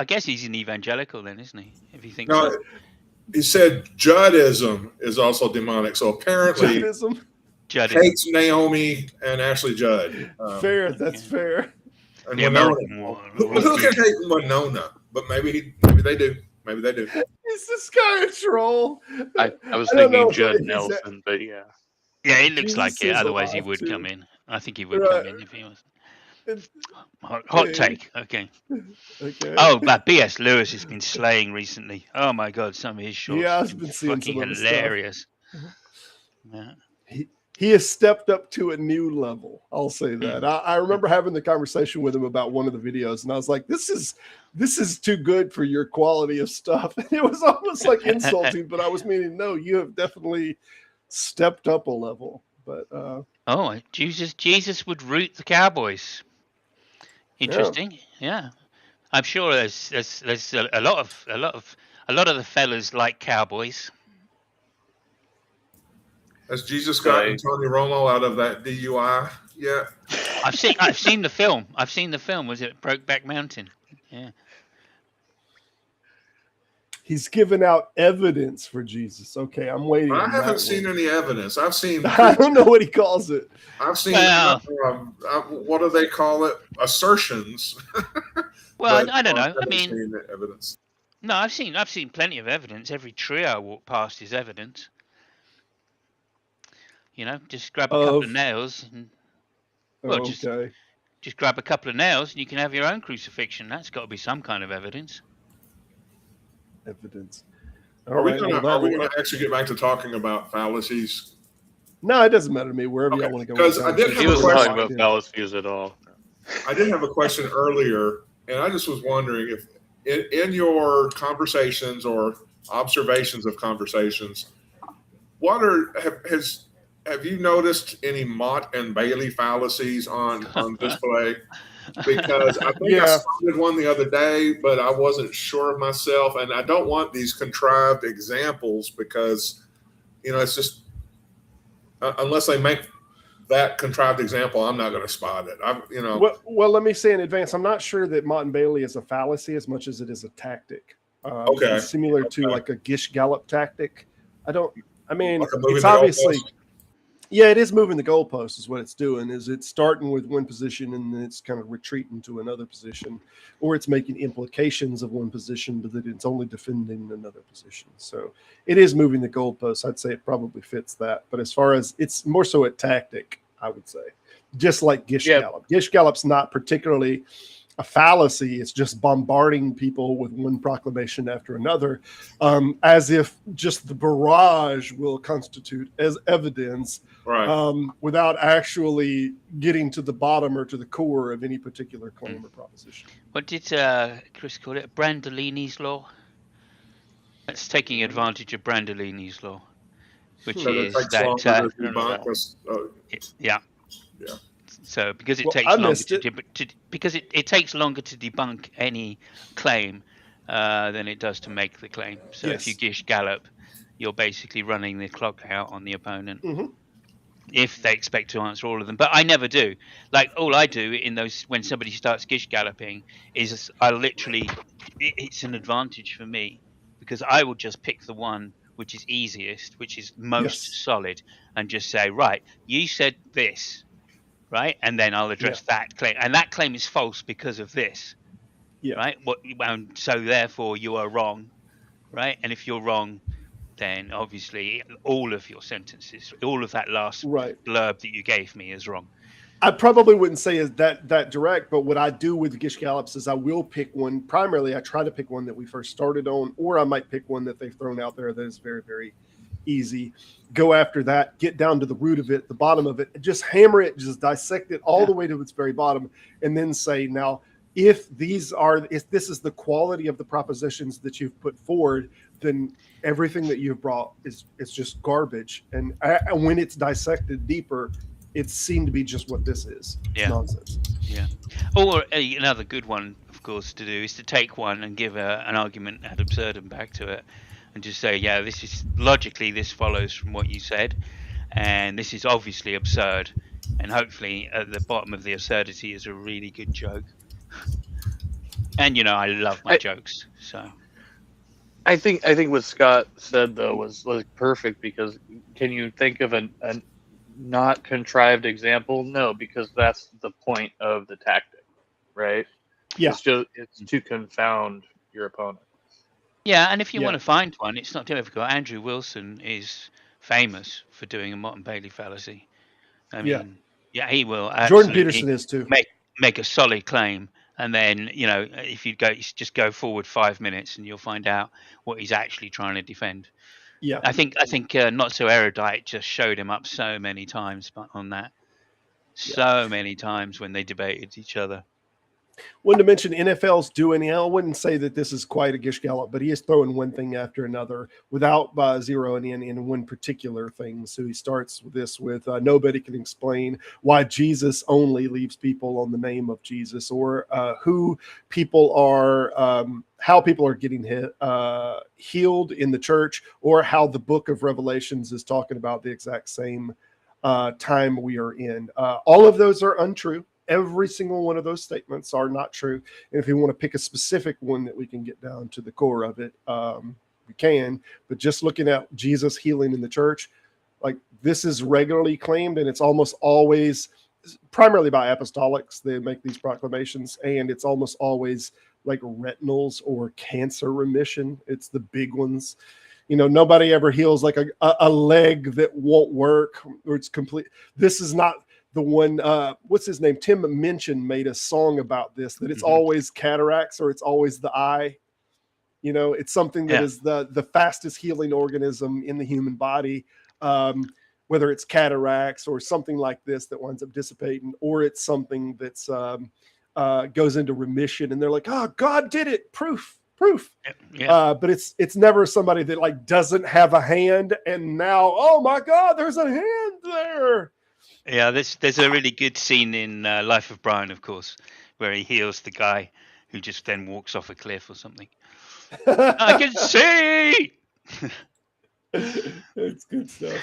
S5: guess he's an evangelical then, isn't he? If you think so.
S6: He said Judaism is also demonic. So apparently
S5: Judaism
S6: hates Naomi and Ashley Judd.
S4: Fair, that's fair.
S6: And who can hate Winona? But maybe they do. Maybe they do.
S4: Is this guy a troll?
S8: I was thinking Judd Nelson, but yeah.
S5: Yeah, it looks like it. Otherwise, he would come in. I think he would come in if he was. Hot take. Okay. Oh, but B.S. Lewis has been slaying recently. Oh my God, some of his shorts have been fucking hilarious.
S4: Yeah. He has stepped up to a new level. I'll say that. I remember having the conversation with him about one of the videos, and I was like, "This is too good for your quality of stuff." It was almost like insulting, but I was meaning, no, you have definitely stepped up a level. But
S5: Jesus would root the Cowboys. Interesting. Yeah. I'm sure there's a lot of the fellas like cowboys.
S6: Has Jesus gotten
S8: Right.
S6: Tony Romo out of that DUI yet?
S5: I've seen the film. I've seen the film. Was it Brokeback Mountain? Yeah.
S4: He's given out evidence for Jesus. Okay, I'm waiting.
S6: I
S4: on
S6: haven't
S4: that
S6: seen
S4: one.
S6: any evidence. I've seen.
S4: I don't know what he calls it.
S6: I've seen.
S5: Well-
S6: What do they call it? Assertions.
S5: Well,
S6: But
S5: I don't know. I
S6: haven't
S5: mean,
S6: seen the evidence.
S5: no, I've seen plenty of evidence. Every tree I walk past is evidence. You know, just grab a couple of nails and well,
S4: Okay.
S5: just grab a couple of nails and you can have your own crucifixion. That's got to be some kind of evidence.
S4: Evidence.
S6: Are we
S4: well,
S6: going to actually get back to talking about fallacies?
S4: No, it doesn't matter to me. Wherever
S6: Okay,
S4: y'all want to go.
S6: because
S4: with
S6: I did
S4: that.
S6: have
S8: He
S6: a
S8: wasn't
S6: question.
S8: talking about fallacies at all.
S6: I did have a question earlier, and I just was wondering if in your conversations or observations of conversations, have you noticed any Mott and Bailey fallacies on display? Because I think I spotted one the other day, but I wasn't sure of myself, and I don't want these contrived examples because, it's just unless they make that contrived example, I'm not going to spot it.
S4: Well, let me say in advance, I'm not sure that Mott and Bailey is a fallacy as much as it is a tactic.
S6: Okay.
S4: It's similar to like a Gish Gallop tactic.
S6: Like
S4: it's obviously, it is moving the goalpost is what it's doing. Is it's starting with one position and then it's kind of retreating to another position, or it's making implications of one position, but that it's only defending another position. So it is moving the goalpost. I'd say it probably fits that. But as far as it's more so a tactic, I would say, just like Gish Gallop. Gish Gallop's not particularly a fallacy. It's just bombarding people with one proclamation after another, as if just the barrage will constitute as evidence, without actually getting to the bottom or to the core of any particular claim or proposition.
S5: What did Chris call it? Brandolini's law? That's taking advantage of Brandolini's law, which is that yeah. So because it takes longer it takes longer to debunk any claim than it does to make the claim. So if you Gish Gallop, you're basically running the clock out on the opponent.
S4: Mm-hmm.
S5: If they expect to answer all of them, but I never do. Like all I do in those when somebody starts Gish Galloping is I literally it's an advantage for me because I will just pick the one which is easiest, which is most solid, and just say, right, you said this. Right, and then I'll address that claim, and that claim is false because of this. Right, so therefore you are wrong. Right, and if you're wrong, then obviously all of your sentences, all of that last blurb that you gave me is wrong.
S4: I probably wouldn't say is that direct, but what I do with Gish Gallops is I will pick one. Primarily, I try to pick one that we first started on, or I might pick one that they've thrown out there that is very, very easy. Go after that, get down to the root of it, the bottom of it, just hammer it, just dissect it all the way to its very bottom, and then say, now, if this is the quality of the propositions that you've put forward, then everything that you've brought is just garbage. And when it's dissected deeper, it's seen to be just what this is. Nonsense.
S5: Yeah. Or another good one, of course, to do is to take one and give an argument ad absurdum back to it. And just say, this is logically, this follows from what you said, and this is obviously absurd, and hopefully at the bottom of the absurdity is a really good joke. And I love my jokes, so.
S8: I think what Scott said though was perfect, because can you think of a not contrived example? No, because that's the point of the tactic, right?
S4: Yeah.
S8: It's to confound your opponent.
S5: Yeah, and if you want to find one, it's not difficult. Andrew Wilson is famous for doing a Mott and Bailey fallacy. I mean, he will.
S4: Jordan Peterson is too.
S5: Make a solid claim, and then if you just go forward 5 minutes, and you'll find out what he's actually trying to defend.
S4: Yeah,
S5: I think Not So Erudite just showed him up so many times on that. So many times when they debated each other.
S4: Wanted to mention NFL's doing. I wouldn't say that this is quite a Gish Gallop, but he is throwing one thing after another without zeroing in one particular thing. So he starts with this with nobody can explain why Jesus only leaves people on the name of Jesus, or who people are, how people are getting healed in the church, or how the book of Revelations is talking about the exact same time we are in. All of those are untrue. Every single one of those statements are not true. And if you want to pick a specific one that we can get down to the core of it, we can. But just looking at Jesus healing in the church, like this is regularly claimed, and it's almost always, primarily by apostolics, they make these proclamations, and it's almost always like retinals or cancer remission. It's the big ones. You know, nobody ever heals like a leg that won't work, or it's complete. This is not the one, what's his name? Tim Minchin made a song about this, that it's always cataracts or it's always the eye. You know, it's something that is the fastest healing organism in the human body, whether it's cataracts or something like this that winds up dissipating, or it's something that's goes into remission, and they're like, oh, God did it. Proof. But it's never somebody that like doesn't have a hand, and now, oh my God, there's a hand there.
S5: Yeah, there's a really good scene in Life of Brian, of course, where he heals the guy who just then walks off a cliff or something. I can see.
S4: It's good stuff.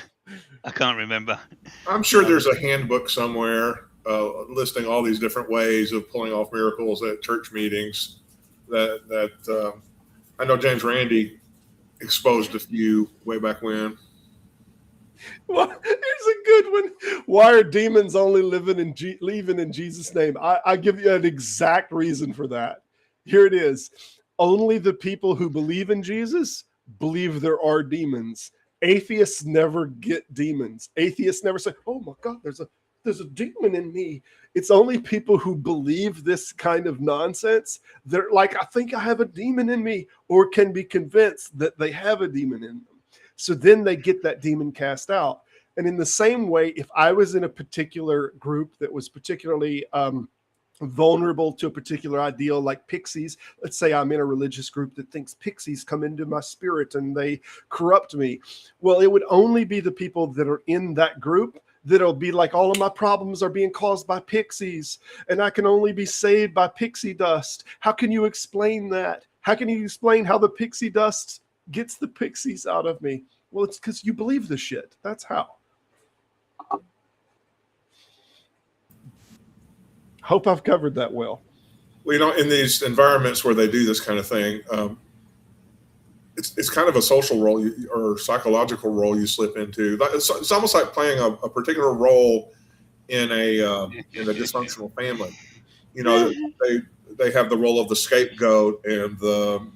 S5: I can't remember.
S6: I'm sure there's a handbook somewhere listing all these different ways of pulling off miracles at church meetings. That I know James Randi exposed a few way back when.
S4: Well, here's a good one. Why are demons only leaving in Jesus' name? I give you an exact reason for that. Here it is. Only the people who believe in Jesus believe there are demons. Atheists never get demons. Atheists never say, oh my God, there's a demon in me. It's only people who believe this kind of nonsense. They're like, I think I have a demon in me, or can be convinced that they have a demon in them. So then they get that demon cast out. And in the same way, if I was in a particular group that was particularly vulnerable to a particular ideal, like pixies, let's say I'm in a religious group that thinks pixies come into my spirit and they corrupt me. Well, it would only be the people that are in that group that'll be like, all of my problems are being caused by pixies, and I can only be saved by pixie dust. How can you explain that? How can you explain how the pixie dust gets the pixies out of me? Well, it's because you believe the shit. That's how. Hope I've covered that well.
S6: Well, you know, in these environments where they do this kind of thing, it's kind of a social role or psychological role you slip into. It's almost like playing a particular role in a dysfunctional family. You know, they have the role of the scapegoat and the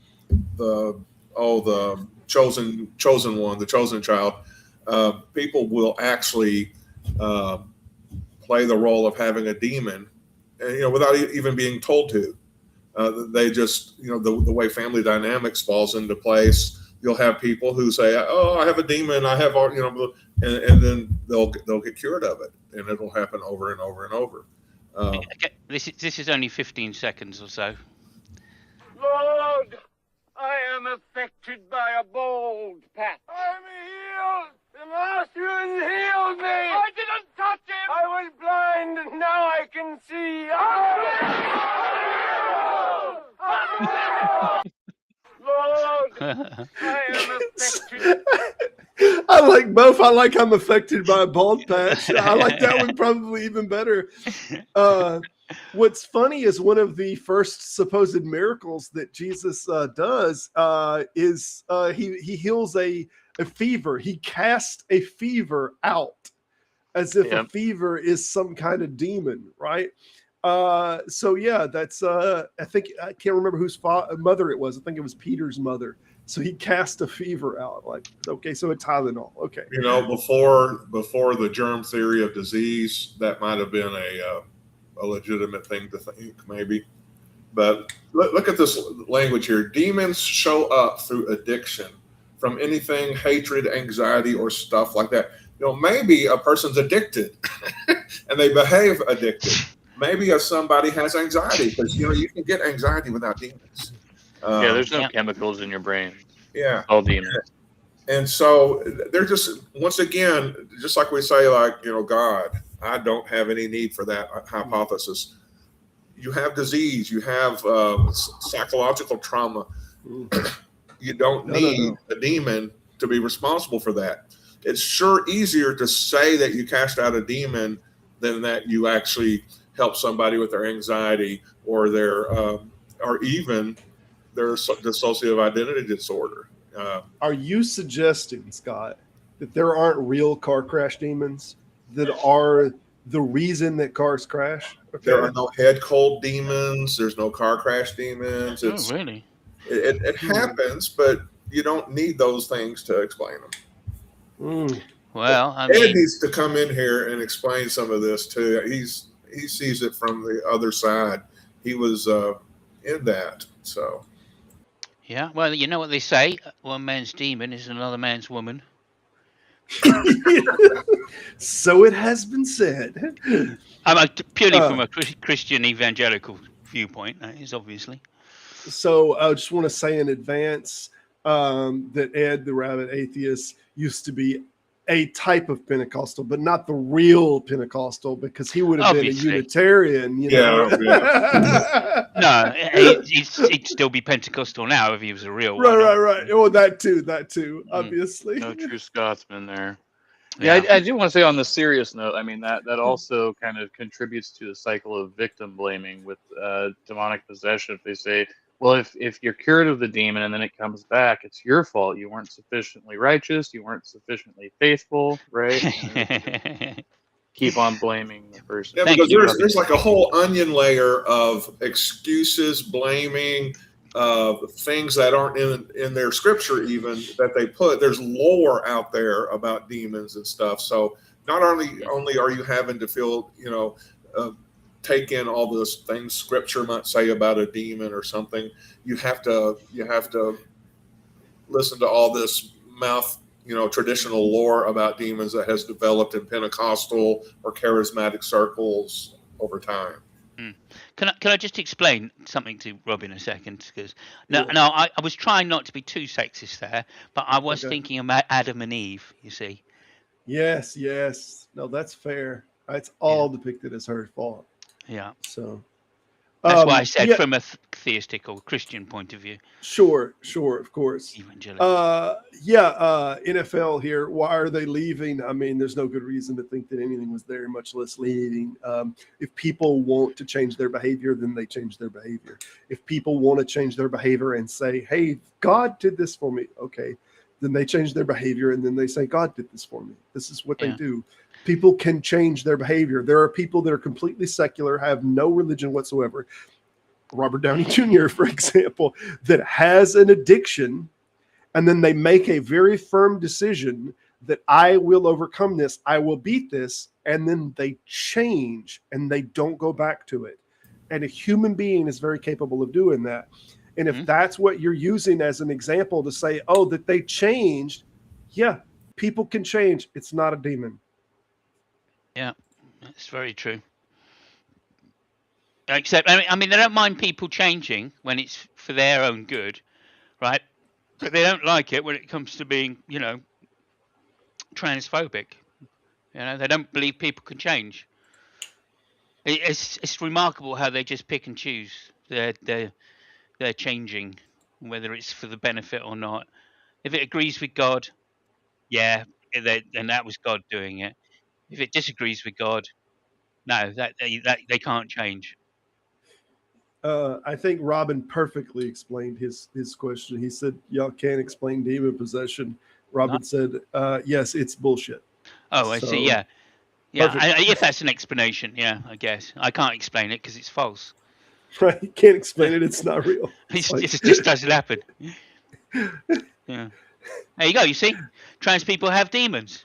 S6: chosen one, the chosen child. People will actually play the role of having a demon, and, you know, without even being told to. They just, you know, the way family dynamics falls into place, you'll have people who say, oh, I have a demon, I have, you know, and then they'll get cured of it, and it'll happen over and over and over.
S5: Okay, this is only 15 seconds or so.
S10: Lord, I am affected by a bald patch. I'm healed. The master has healed me. I didn't touch him. I was blind, and now I can see. Lord, I am affected.
S4: I like both. I like I'm affected by a bald patch. I like that one probably even better. What's funny is one of the first supposed miracles that Jesus does is he heals a fever. He casts a fever out as if a fever is some kind of demon, right? So yeah, that's I think I can't remember whose mother it was. I think it was Peter's mother. So he cast a fever out. Like, okay, so it's Tylenol. Okay,
S6: you know, before the germ theory of disease, that might have been a legitimate thing to think, maybe. But look at this language here. Demons show up through addiction from anything, hatred, anxiety, or stuff like that. You know, maybe a person's addicted and they behave addicted. maybe if somebody has anxiety, because you can get anxiety without demons.
S8: Yeah, there's no
S5: Yeah.
S8: chemicals in your brain.
S6: Yeah.
S8: All demons.
S6: And so they're just, once again, just like we say, like, God, I don't have any need for that hypothesis. You have disease, you have psychological trauma. You don't need a demon to be responsible for that. It's sure easier to say that you cast out a demon than that you actually help somebody with their anxiety or or even their dissociative identity disorder.
S4: Are you suggesting, Scott, that there aren't real car crash demons that are the reason that cars crash? Okay.
S6: There are no head cold demons. There's no car crash demons.
S5: Oh, really?
S6: It happens, but you don't need those things to explain them.
S5: Well, I
S6: Ed
S5: mean,
S6: needs to come in here and explain some of this too. He sees it from the other side. He was in that, so.
S5: yeah. Well, you know what they say: one man's demon is another man's woman.
S4: So it has been said.
S5: Purely from a Christian evangelical viewpoint, that is obviously.
S4: So I just want to say in advance that Ed, the Rabbit Atheist, used to be a type of Pentecostal, but not the real Pentecostal, because he would have been a Unitarian.
S5: No, he'd still be Pentecostal now if he was a real one.
S4: Right. Well, that too, obviously.
S8: No true Scotsman there. Yeah, I do want to say on the serious note, I mean, that also kind of contributes to the cycle of victim blaming with demonic possession. If they say, well, if you're cured of the demon and then it comes back, it's your fault. You weren't sufficiently righteous. You weren't sufficiently faithful, right? Keep on blaming the person.
S6: Yeah, because there's like a whole onion layer of excuses, blaming, things that aren't in their scripture even that they put. There's lore out there about demons and stuff. So not only are you having to feel, take in all those things scripture might say about a demon or something, you have to listen to all this traditional lore about demons that has developed in Pentecostal or charismatic circles over time.
S5: Can I just explain something to Rob in a second? Because I was trying not to be too sexist there, but I was thinking about Adam and Eve. You see?
S4: Yes. No, that's fair. It's all depicted as her fault.
S5: Yeah.
S4: So
S5: that's why I said from a theistic or Christian point of view.
S4: Sure, of course.
S5: Evangelical.
S4: NFL here. Why are they leaving? I mean, there's no good reason to think that anything was there, much less leaving. If people want to change their behavior, then they change their behavior. If people want to change their behavior and say, hey, God did this for me, okay, then they change their behavior and then they say, God did this for me. This is what they do. People can change their behavior. There are people that are completely secular, have no religion whatsoever. Robert Downey Jr., for example, that has an addiction, and then they make a very firm decision that I will overcome this, I will beat this, and then they change and they don't go back to it. And a human being is very capable of doing that. And if that's what you're using as an example to say, oh, that they changed, people can change. It's not a demon.
S5: Yeah, that's very true. Except, I mean, they don't mind people changing when it's for their own good, right? But they don't like it when it comes to being, transphobic. They don't believe people can change. It's remarkable how they just pick and choose. They're changing, whether it's for the benefit or not. If it agrees with God, then that was God doing it. If it disagrees with God, no, that they can't change.
S4: I think Robin perfectly explained his question. He said, y'all can't explain demon possession. Robin said, yes, it's bullshit.
S5: Oh, I see. Yeah. If that's an explanation, I guess. I can't explain it because it's false.
S4: Right. You can't explain it. It's not real.
S5: It just doesn't happen. Yeah. There you go. You see, trans people have demons.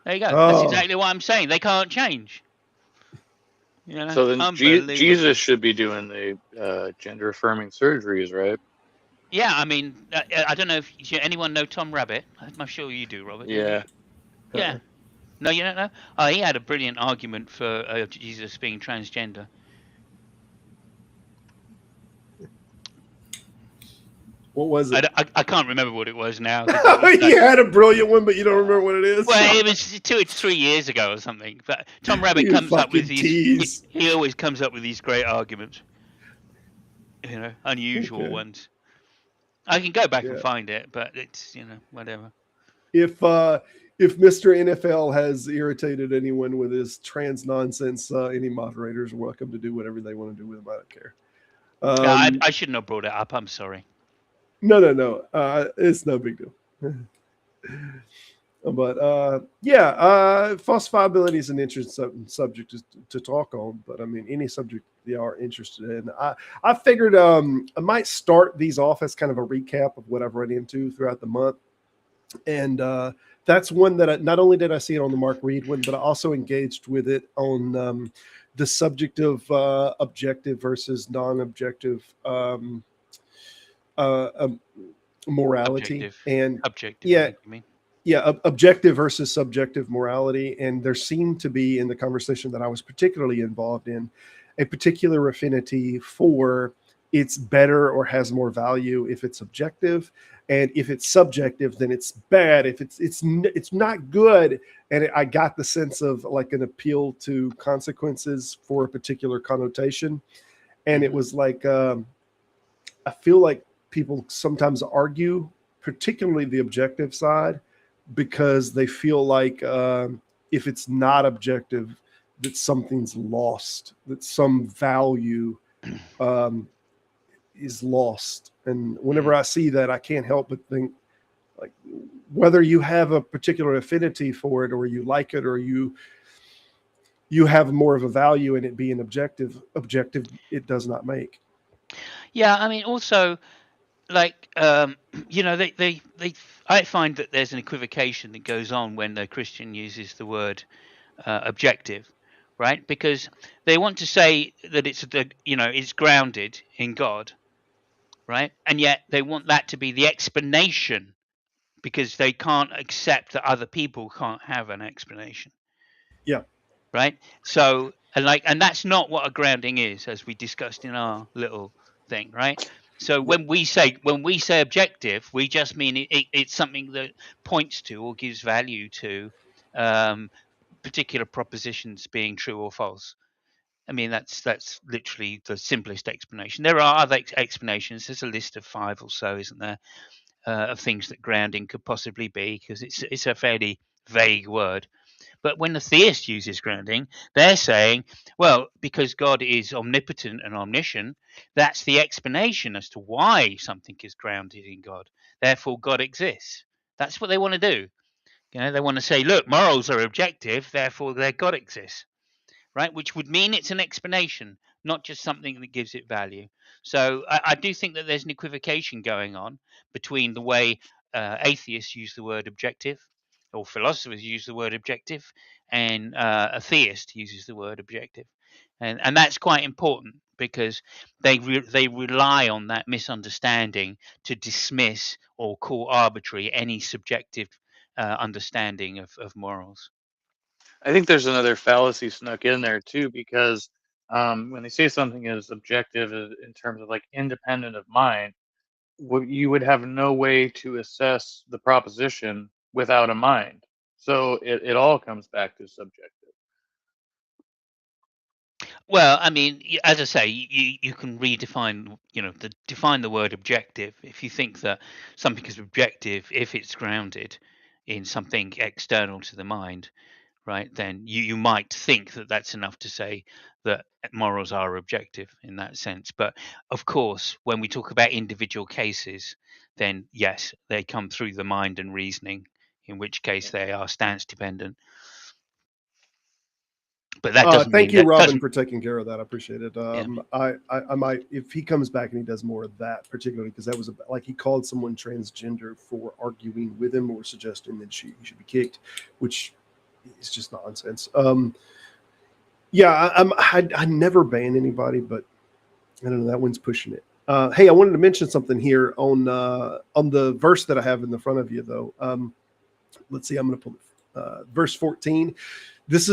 S5: There you go. That's exactly what I'm saying. They can't change.
S8: So then Jesus should be doing the gender affirming surgeries, right?
S5: Yeah, I mean, I don't know if anyone know Tom Rabbit. I'm sure you do, Robert.
S8: Yeah.
S5: Yeah. No, you don't know? Oh, he had a brilliant argument for Jesus being transgender.
S4: What was it?
S5: I can't remember what it was now.
S4: You had a brilliant one, but you don't remember what it is.
S5: Well, it was 2 or 3 years ago or something. But Tom Rabbit
S4: You
S5: comes up with
S4: fucking
S5: these.
S4: tease.
S5: He always comes up with these great arguments. You know, unusual
S4: Okay.
S5: ones. I can go back and
S4: Yeah.
S5: find it, but it's, you know, whatever.
S4: If Mr. NFL has irritated anyone with his trans nonsense, any moderators are welcome to do whatever they want to do with him. I don't care.
S5: Yeah, I shouldn't have brought it up. I'm sorry.
S4: No. It's no big deal. But falsifiability is an interesting subject to talk on. But I mean, any subject they are interested in. I figured I might start these off as kind of a recap of what I've run into throughout the month. And that's one that not only did I see it on the Mark Reed one, but I also engaged with it on the subject of objective versus non-objective morality.
S5: Objective.
S4: And
S5: Objective.
S4: yeah,
S5: I think you mean.
S4: yeah, objective versus subjective morality. And there seemed to be, in the conversation that I was particularly involved in, a particular affinity for it's better or has more value if it's objective, and if it's subjective, then it's bad. If it's not good. And I got the sense of like an appeal to consequences for a particular connotation. And it was like, I feel like people sometimes argue, particularly the objective side, because they feel like if it's not objective, that something's lost, that some value is lost. And whenever I see that, I can't help but think, like, whether you have a particular affinity for it, or you like it, or you have more of a value in it being objective, it does not make.
S5: Yeah, I mean, also, like, you know, I find that there's an equivocation that goes on when the Christian uses the word objective, right? Because they want to say that it's grounded in God, right? And yet they want that to be the explanation, because they can't accept that other people can't have an explanation.
S4: Yeah.
S5: Right. So, and that's not what a grounding is, as we discussed in our little thing, right? So when we say objective, we just mean it's something that points to or gives value to particular propositions being true or false. I mean, that's literally the simplest explanation. There are other explanations. There's a list of 5 or so, isn't there, of things that grounding could possibly be, because it's a fairly vague word. But when the theist uses grounding, they're saying, well, because God is omnipotent and omniscient, that's the explanation as to why something is grounded in God. Therefore, God exists. That's what they want to do. You know, they want to say, look, morals are objective, therefore their God exists. Right? Which would mean it's an explanation, not just something that gives it value. So I do think that there's an equivocation going on between the way atheists use the word objective, or philosophers use the word objective, and a theist uses the word objective. And that's quite important, because they rely on that misunderstanding to dismiss or call arbitrary any subjective understanding of morals.
S8: I think there's another fallacy snuck in there too, because when they say something is objective in terms of like independent of mind, you would have no way to assess the proposition without a mind. So it all comes back to subjective.
S5: Well, I mean, as I say, you can redefine, define the word objective. If you think that something is objective, if it's grounded in something external to the mind, right, then you might think that that's enough to say that morals are objective in that sense. But of course, when we talk about individual cases, then yes, they come through the mind and reasoning, in which case they are stance dependent. But that doesn't
S4: thank
S5: mean
S4: you,
S5: that
S4: Robin,
S5: doesn't.
S4: for taking care of that. I appreciate it.
S5: Yeah.
S4: I might, if he comes back and he does more of that, particularly because that was like he called someone transgender for arguing with him or suggesting that he should be kicked, which is just nonsense. Yeah, I never ban anybody, but I don't know, that one's pushing it. Hey, I wanted to mention something here on the verse that I have in the front of you, though. Let's see, I'm going to pull it verse 14. This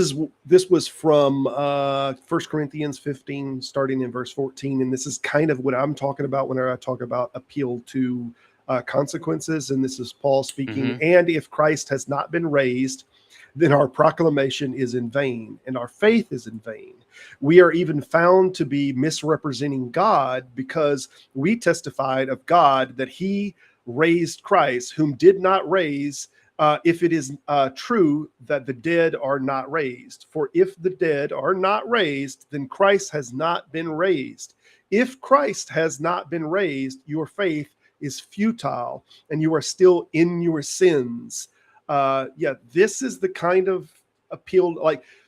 S4: was from 1 Corinthians 15, starting in verse 14. And this is kind of what I'm talking about whenever I talk about appeal to consequences. And this is Paul speaking. And if Christ has not been raised, then our proclamation is in vain and our faith is in vain. We are even found to be misrepresenting God, because we testified of God that he raised Christ, whom did not raise, if it is true that the dead are not raised. For if the dead are not raised, then Christ has not been raised. If Christ has not been raised, your faith is futile and you are still in your sins. This is the kind of appeal.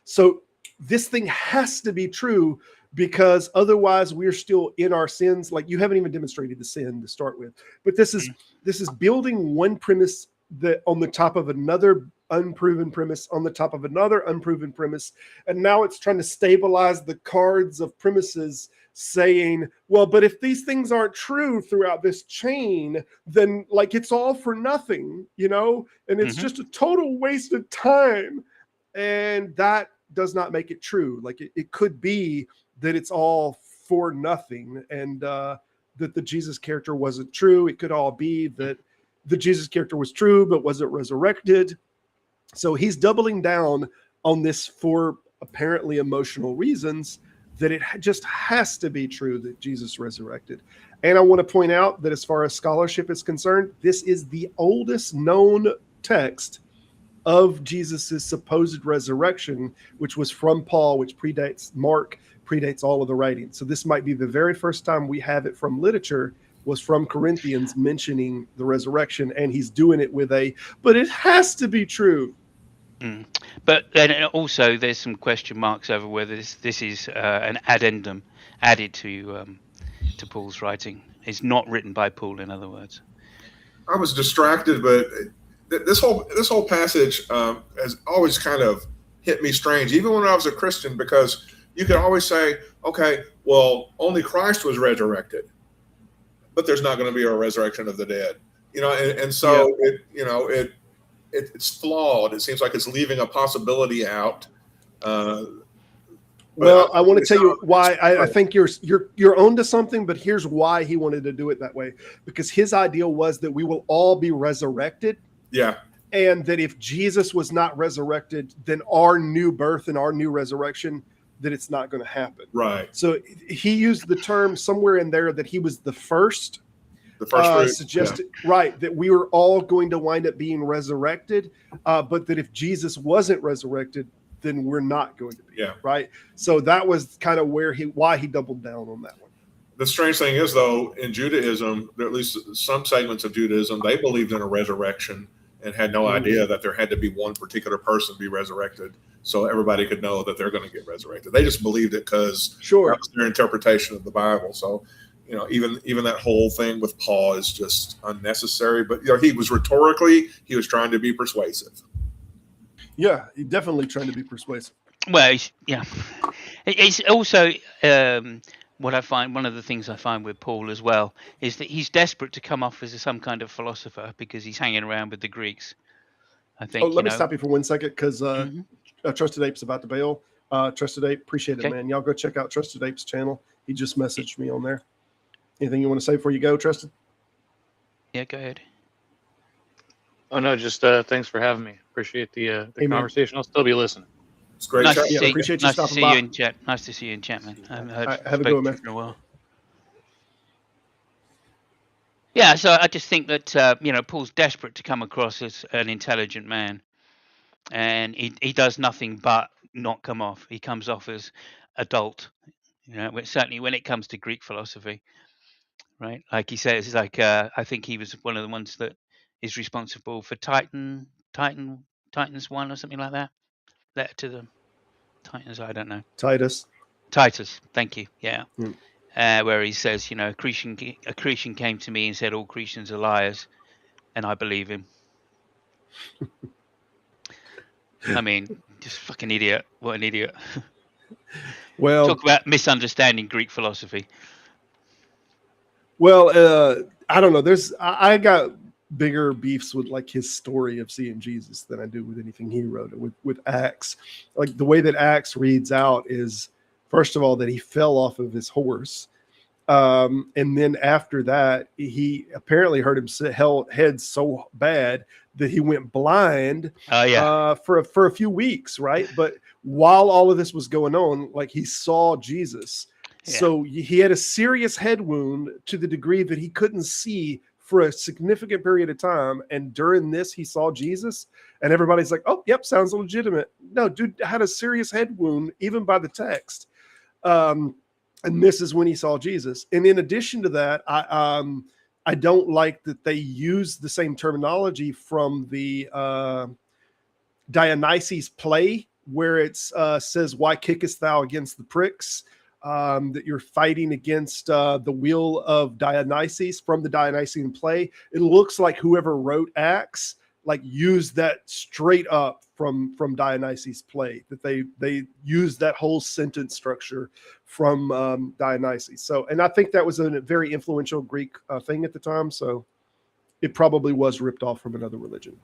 S4: So this thing has to be true, because otherwise we're still in our sins. Like, you haven't even demonstrated the sin to start with, but this is building one premise that on the top of another unproven premise, on the top of another unproven premise. And now it's trying to stabilize the cards of premises, saying, well, but if these things aren't true throughout this chain, then like it's all for nothing, and it's just a total waste of time. And that does not make it true. Like it could be that it's all for nothing, and that the Jesus character wasn't true. It could all be that the Jesus character was true, but wasn't resurrected. So he's doubling down on this for apparently emotional reasons, that it just has to be true that Jesus resurrected. And I want to point out that as far as scholarship is concerned, this is the oldest known text of Jesus's supposed resurrection, which was from Paul, which predates Mark, predates all of the writings. So this might be the very first time we have it from literature, was from Corinthians mentioning the resurrection, and he's doing it with but it has to be true.
S5: But then also there's some question marks over whether this is an addendum added to Paul's writing. It's not written by Paul, in other words.
S6: I was distracted, but this whole passage has always kind of hit me strange, even when I was a Christian, because you could always say, okay, well, only Christ was resurrected, but there's not going to be a resurrection of the dead, and so it's flawed. It seems like it's leaving a possibility out.
S4: Well, I want to tell you why I think you're onto something, but here's why he wanted to do it that way. Because his idea was that we will all be resurrected.
S6: Yeah.
S4: And that if Jesus was not resurrected, then our new birth and our new resurrection, that it's not going to happen.
S6: Right.
S4: So he used the term somewhere in there that he was the first.
S6: The first
S4: suggested, right, that we were all going to wind up being resurrected, but that if Jesus wasn't resurrected, then we're not going to be.
S6: Yeah.
S4: Right. So that was kind of why he doubled down on that one.
S6: The strange thing is, though, in Judaism, at least some segments of Judaism, they believed in a resurrection and had no idea that there had to be one particular person be resurrected, so everybody could know that they're going to get resurrected. They just believed it because that was their interpretation of the Bible. So, even that whole thing with Paul is just unnecessary. But he was trying to be persuasive.
S4: Yeah, he definitely trying to be persuasive.
S5: Well, yeah, it's also what I find. One of the things I find with Paul as well is that he's desperate to come off as some kind of philosopher because he's hanging around with the Greeks. I think.
S4: Let me stop you for 1 second, because Trusted Ape's about to bail. Trusted Ape, appreciate it, man. Y'all go check out Trusted Ape's channel. He just messaged me on there. Anything you want to say before you go, Trusted?
S5: Yeah, go ahead.
S8: Oh no, just thanks for having me. Appreciate the conversation. I'll still be listening.
S6: It's great.
S5: Nice
S4: appreciate you
S5: nice to
S4: stopping
S5: see
S4: by.
S5: you in chat. Nice to see you in chat, man. I haven't heard
S4: Have a good one, man.
S5: for a while. Yeah, so I just think that Paul's desperate to come across as an intelligent man, and he does nothing but not come off. He comes off as adult, certainly when it comes to Greek philosophy, right? Like he says, I think he was one of the ones that is responsible for Titans 1 or something like that. Letter to the Titans, I don't know.
S4: Titus,
S5: thank you. Yeah. Where he says, a Cretan came to me and said all Cretans are liars, and I believe him. I mean, just fucking idiot. What an idiot.
S4: Well,
S5: talk about misunderstanding Greek philosophy.
S4: Well, I don't know. I got bigger beefs with like his story of seeing Jesus than I do with anything he wrote. With Acts, like the way that Acts reads out is, first of all, that he fell off of his horse. And then after that, he apparently hurt his head so bad that he went blind for a few weeks, right? But while all of this was going on, like he saw Jesus.
S5: Yeah.
S4: So he had a serious head wound to the degree that he couldn't see for a significant period of time. And during this, he saw Jesus, and everybody's like, oh, yep, sounds legitimate. No, dude had a serious head wound, even by the text. And this is when he saw Jesus. And in addition to that, I don't like that they use the same terminology from the Dionysus play, where it says, why kickest thou against the pricks? That you're fighting against the will of Dionysus from the Dionysian play. It looks like whoever wrote Acts like used that straight up from Dionysus play, that they used that whole sentence structure from Dionysus. So, and I think that was a very influential Greek thing at the time. So it probably was ripped off from another religion.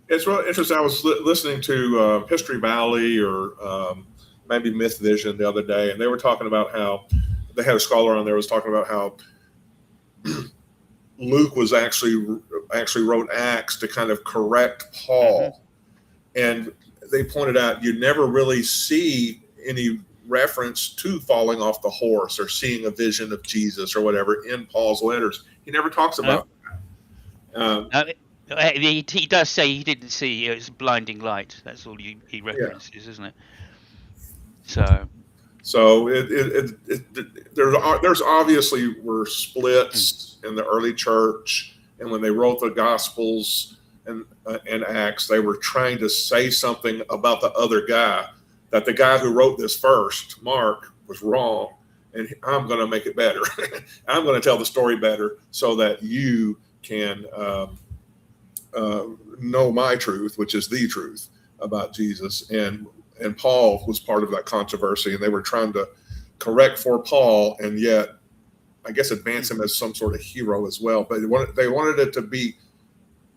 S6: It's really interesting. I was listening to History Valley or maybe Myth Vision the other day, and they were talking about how they had a scholar on there was talking about how Luke was actually wrote Acts to kind of correct Paul. And they pointed out you never really see any reference to falling off the horse or seeing a vision of Jesus or whatever in Paul's letters. He never talks about that.
S5: He does say he didn't see, it was blinding light. That's all he references, isn't it? So
S6: there's obviously were splits in the early church, and when they wrote the Gospels and Acts, they were trying to say something about the other guy, that the guy who wrote this first, Mark, was wrong, and I'm going to make it better. I'm going to tell the story better so that you can know my truth, which is the truth about Jesus. And Paul was part of that controversy, and they were trying to correct for Paul, and yet, I guess, advance him as some sort of hero as well. But they wanted it to be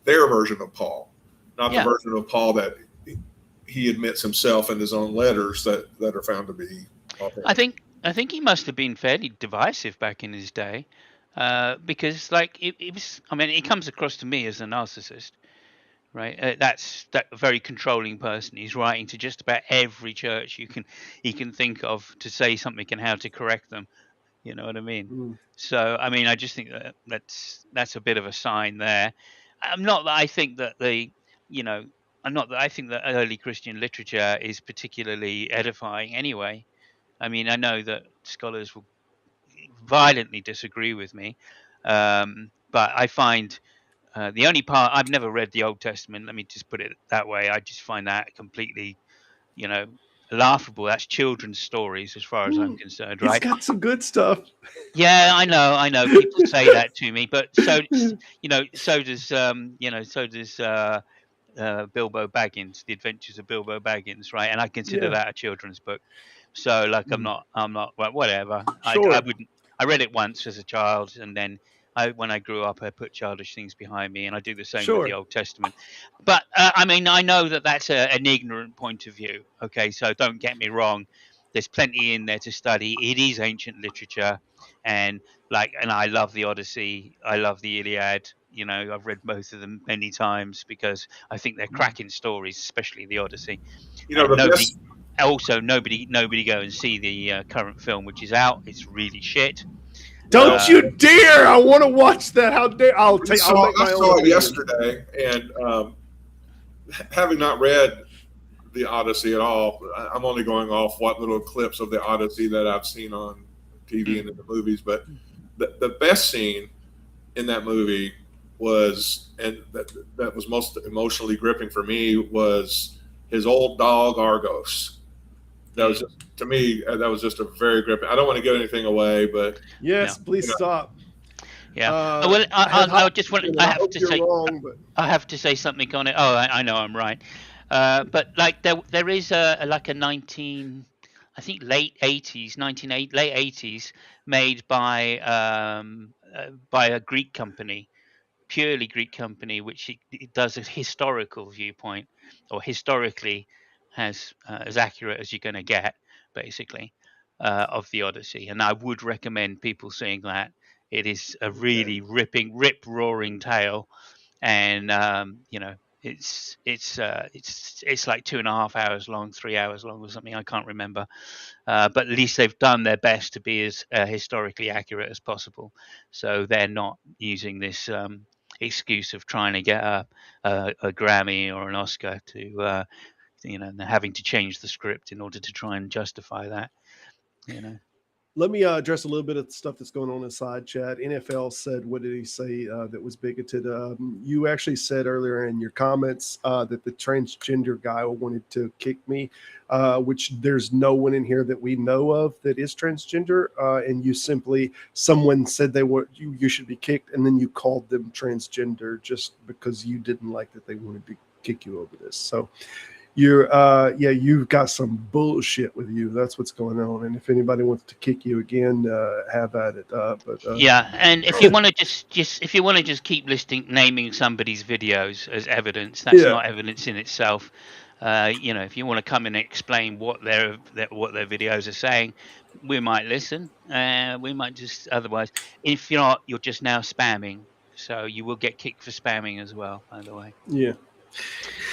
S6: their version of Paul, not the version of Paul that he admits himself in his own letters that are found to be authentic.
S5: I think he must have been fairly divisive back in his day, because like it was. I mean, it comes across to me as a narcissist. Right, that's that very controlling person. He's writing to just about every church he can think of to say something and how to correct them. You know what I mean? So I mean, I just think that's a bit of a sign there. I'm not that I think that I think that early Christian literature is particularly edifying anyway. I mean, I know that scholars will violently disagree with me, but I find. The only part I've never read the Old Testament. Let me just put it that way. I just find that completely, laughable. That's children's stories, as far as I'm concerned. Right?
S4: It's got some good stuff.
S5: Yeah, I know. People say that to me, but so does Bilbo Baggins, The Adventures of Bilbo Baggins, right? And I consider that a children's book. So like, I'm not. Well, whatever.
S4: Sure.
S5: I read it once as a child, and then. When I grew up, I put childish things behind me, and I do the same with the Old Testament. But I mean, I know that that's an ignorant point of view. Okay, so don't get me wrong. There's plenty in there to study. It is ancient literature, and I love the Odyssey. I love the Iliad. I've read both of them many times because I think they're cracking stories, especially the Odyssey. Nobody go and see the current film, which is out. It's really shit.
S4: Don't you dare! I want to watch that. How dare I saw
S6: it yesterday, and having not read the Odyssey at all, I'm only going off what little clips of the Odyssey that I've seen on TV and in the movies. But the best scene in that movie was, and that was most emotionally gripping for me, was his old dog Argos. That was just, to me, that was just a very gripping. I don't want to give anything away, but
S4: please stop.
S5: Yeah. Well, I just want. I have to say. I have to say something on it. Oh, I know I'm right. But like there is a 19, I think late 80s made by a Greek company purely Greek company, which it does a historical viewpoint, or historically has as accurate as you're going to get, basically, of the Odyssey. And I would recommend people seeing that. It is a really rip-roaring tale, and it's like 2.5 hours long, 3 hours long, or something. I can't remember. But at least they've done their best to be as historically accurate as possible. So they're not using this excuse of trying to get a Grammy or an Oscar to, having to change the script in order to try and justify that.
S4: Let me address a little bit of the stuff that's going on in side chat. NFL said, what did he say that was bigoted? You actually said earlier in your comments that the transgender guy wanted to kick me, which there's no one in here that we know of that is transgender. And you simply, someone said you should be kicked, and then you called them transgender just because you didn't like that they wanted to kick you over this. So you've got some bullshit with you. That's what's going on. And if anybody wants to kick you again, have at it.
S5: And if you want to just keep naming somebody's videos as evidence, that's not evidence in itself. If you want to come and explain what their videos are saying, we might listen. We might just otherwise. If you're not, you're just now spamming. So you will get kicked for spamming as well, by the way.
S4: Yeah.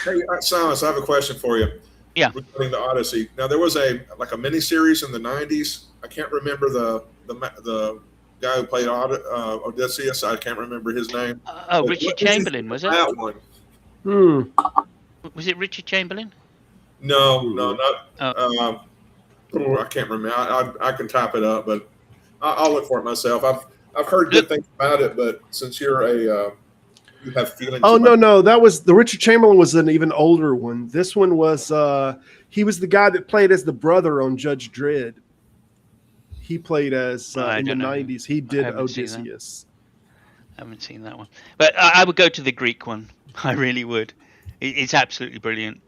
S6: Hey, Silas, I have a question for you.
S5: Yeah.
S6: Regarding the Odyssey. Now, there was a mini series in the 90s. I can't remember the guy who played Odysseus. I can't remember his name.
S5: Richard Chamberlain, was it?
S6: That one.
S5: Was it Richard Chamberlain?
S6: No, not. I can't remember. I can type it up, but I'll look for it myself. I've heard good things about it, but since you're you have feelings.
S4: Oh, no. That was the Richard Chamberlain was an even older one. This one was he was the guy that played as the brother on Judge Dredd. He played as in the 90s. He did Odysseus.
S5: I haven't seen that one. But I would go to the Greek one. I really would. It's absolutely brilliant.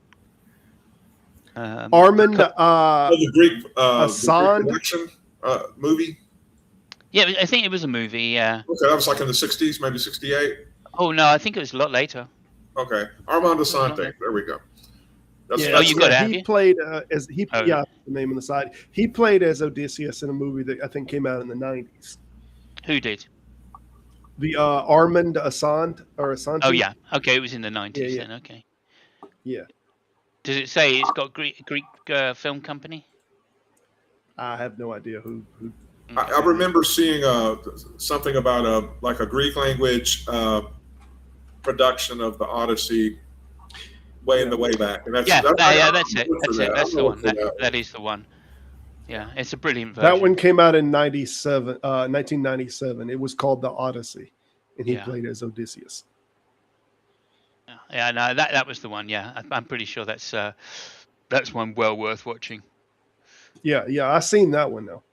S4: Armand
S6: the Greek
S4: Assad
S6: production movie.
S5: Yeah, I think it was a movie, yeah.
S6: Okay, that was like in the 60s, maybe 68.
S5: Oh, no, I think it was a lot later.
S6: Okay. Armand Assad. There we go.
S5: You got it.
S4: He played as the name on the side. He played as Odysseus in a movie that I think came out in the 90s.
S5: Who did?
S4: The Armand Assad or Asante.
S5: Oh yeah. Okay, it was in the 90s then. Okay.
S4: Yeah.
S5: Does it say it's got Greek film company?
S4: I have no idea who.
S6: I remember seeing something about a Greek language production of the Odyssey way back. And that's it.
S5: That's the one. That is the one. Yeah, it's a brilliant version.
S4: That one came out in 1997. It was called The Odyssey, and he played as Odysseus.
S5: Yeah, no, that was the one. Yeah, I'm pretty sure that's one well worth watching.
S4: Yeah, I've seen that one now,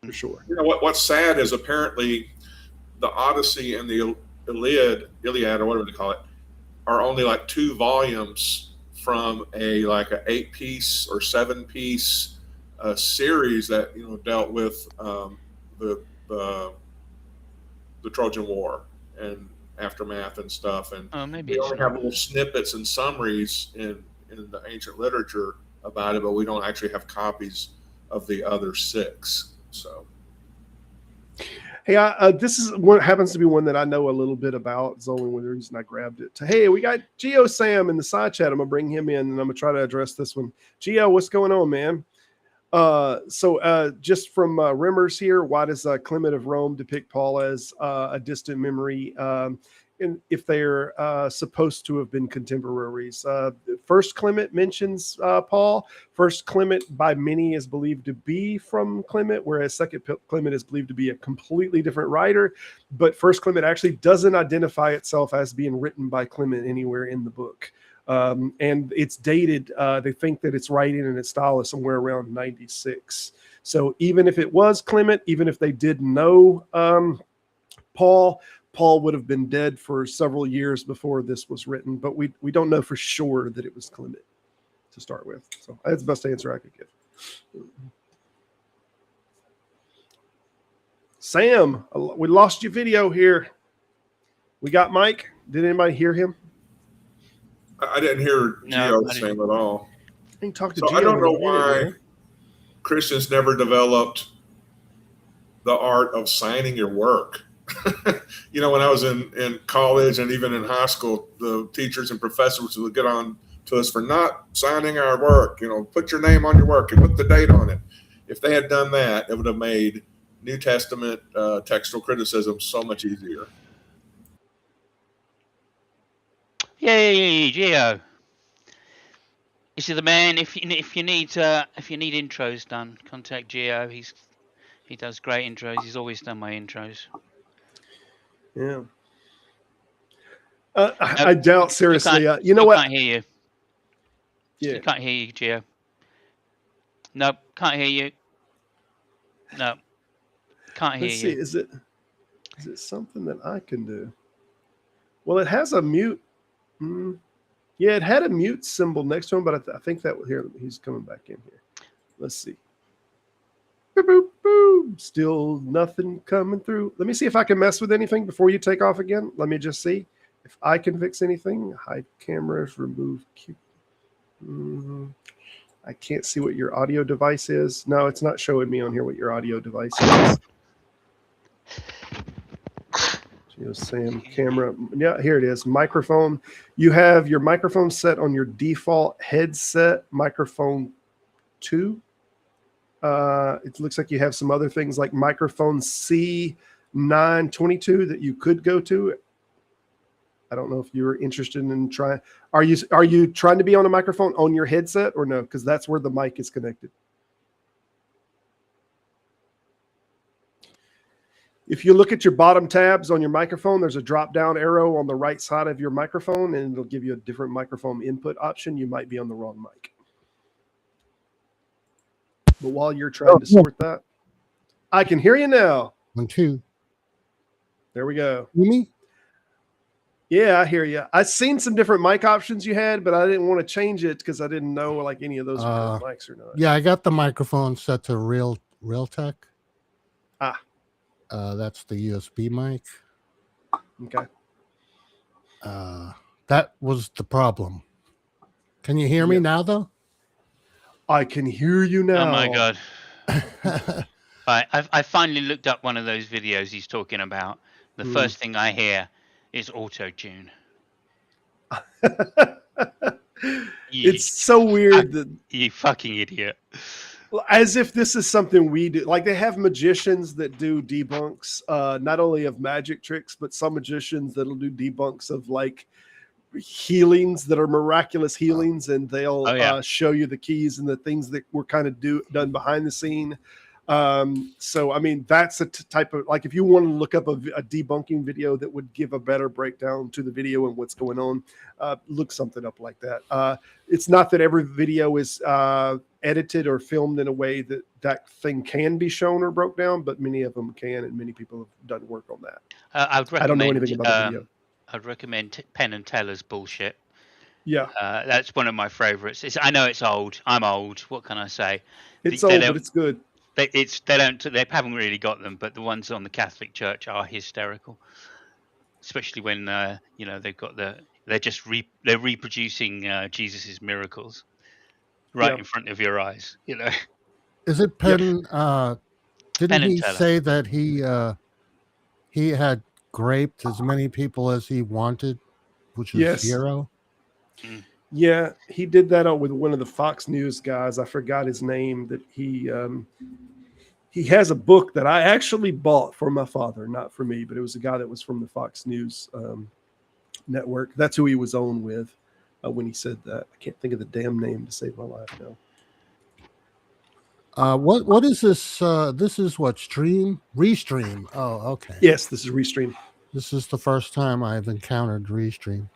S4: for sure.
S6: You know what's sad is apparently the Odyssey and the Iliad or whatever they call it are only like 2 volumes from a 8-piece or 7-piece series that dealt with the Trojan War and aftermath and stuff, and
S5: maybe
S6: we only have little snippets and summaries in the ancient literature about it, but we don't actually have copies of the other 6. So,
S4: hey, this is what happens to be one that I know a little bit about. It's the only one reason I grabbed it. Hey, we got Geo Sam in the side chat. I'm gonna bring him in, and I'm gonna try to address this one. Geo, what's going on, man? So just from Rimmers here, why does Clement of Rome depict Paul as a distant memory? And if they're supposed to have been contemporaries. First Clement mentions Paul. First Clement by many is believed to be from Clement, whereas Second Clement is believed to be a completely different writer. But First Clement actually doesn't identify itself as being written by Clement anywhere in the book. And it's dated. They think that its writing and its style is somewhere around 96. So even if it was Clement, even if they did know Paul would have been dead for several years before this was written. But we don't know for sure that it was Clement to start with. So that's the best answer I could give. Sam, we lost your video here. We got Mike. Did anybody hear him?
S6: I didn't hear
S5: No,
S6: Gio saying at all.
S4: I didn't talk to
S6: So
S4: Gio
S6: I don't
S4: in
S6: know
S4: a minute,
S6: why
S4: man.
S6: Christians never developed the art of signing your work. You know, when I was in college and even in high school, the teachers and professors would get on to us for not signing our work. You know, put your name on your work and put the date on it. If they had done that, it would have made New Testament textual criticism so much easier.
S5: Yay, Gio. You see the man. If you need intros done, contact Gio. He does great intros. He's always done my intros.
S4: Yeah. I doubt seriously. You know
S5: I
S4: what?
S5: Can't hear you.
S4: Yeah.
S5: I can't hear you, Gio. Nope, can't hear you. No, can't hear
S4: Let's see.
S5: you.
S4: Is it something that I can do? Well, it has a mute. Yeah, it had a mute symbol next to him, but I think that here he's coming back in here. Let's see. Boop, boop, boop. Still nothing coming through. Let me see if I can mess with anything before you take off again. Let me just see if I can fix anything. Hide cameras, remove. I can't see what your audio device is. No, it's not showing me on here what your audio device is. Sam camera. Yeah, here it is. Microphone. You have your microphone set on your default headset microphone 2. It looks like you have some other things like microphone C922 that you could go to. I don't know if you're interested in trying. Are you trying to be on a microphone on your headset or no? Because that's where the mic is connected. If you look at your bottom tabs on your microphone, there's a drop-down arrow on the right side of your microphone, and it'll give you a different microphone input option. You might be on the wrong mic. But while you're trying to sort that, I can hear you now.
S11: 1, 2.
S4: There we go.
S11: You me?
S4: Yeah, I hear you. I've seen some different mic options you had, but I didn't want to change it because I didn't know like any of those were mics or not.
S11: Yeah, I got the microphone set to Realtek. That's the USB mic.
S4: Okay.
S11: That was the problem. Can you hear me now, though?
S4: I can hear you now.
S5: Oh my God. Right, I finally looked up one of those videos he's talking about. The first thing I hear is auto-tune.
S4: It's so weird that
S5: you fucking idiot.
S4: As if this is something we do. Like they have magicians that do debunks, not only of magic tricks, but some magicians that'll do debunks of like healings that are miraculous healings, and they'll show you the keys and the things that were kind of done behind the scene. So, I mean, that's a type of, like, if you want to look up a debunking video that would give a better breakdown to the video and what's going on, look something up like that. It's not that every video is edited or filmed in a way that that thing can be shown or broke down, but many of them can, and many people have done work on that.
S5: I
S4: don't know anything about the video.
S5: I'd recommend Penn and Teller's bullshit.
S4: Yeah.
S5: That's one of my favorites. I know it's old. I'm old. What can I say?
S4: It's old, but it's good.
S5: They haven't really got them, but the ones on the Catholic Church are hysterical. Especially when they've got they're reproducing Jesus's miracles right in front of your eyes. You know.
S11: Is it Penn? Didn't
S5: Penn
S11: he
S5: Teller.
S11: say that he had raped as many people as he wanted, which is 0?
S4: Yeah, he did that with one of the Fox News guys. I forgot his name. That he has a book that I actually bought for my father, not for me, but it was a guy that was from the Fox News network. That's who he was on with when he said that. I can't think of the damn name to save my life now.
S11: What is this? This is what Restream. Oh, okay.
S4: Yes, this is Restream.
S11: This is the first time I've encountered Restream.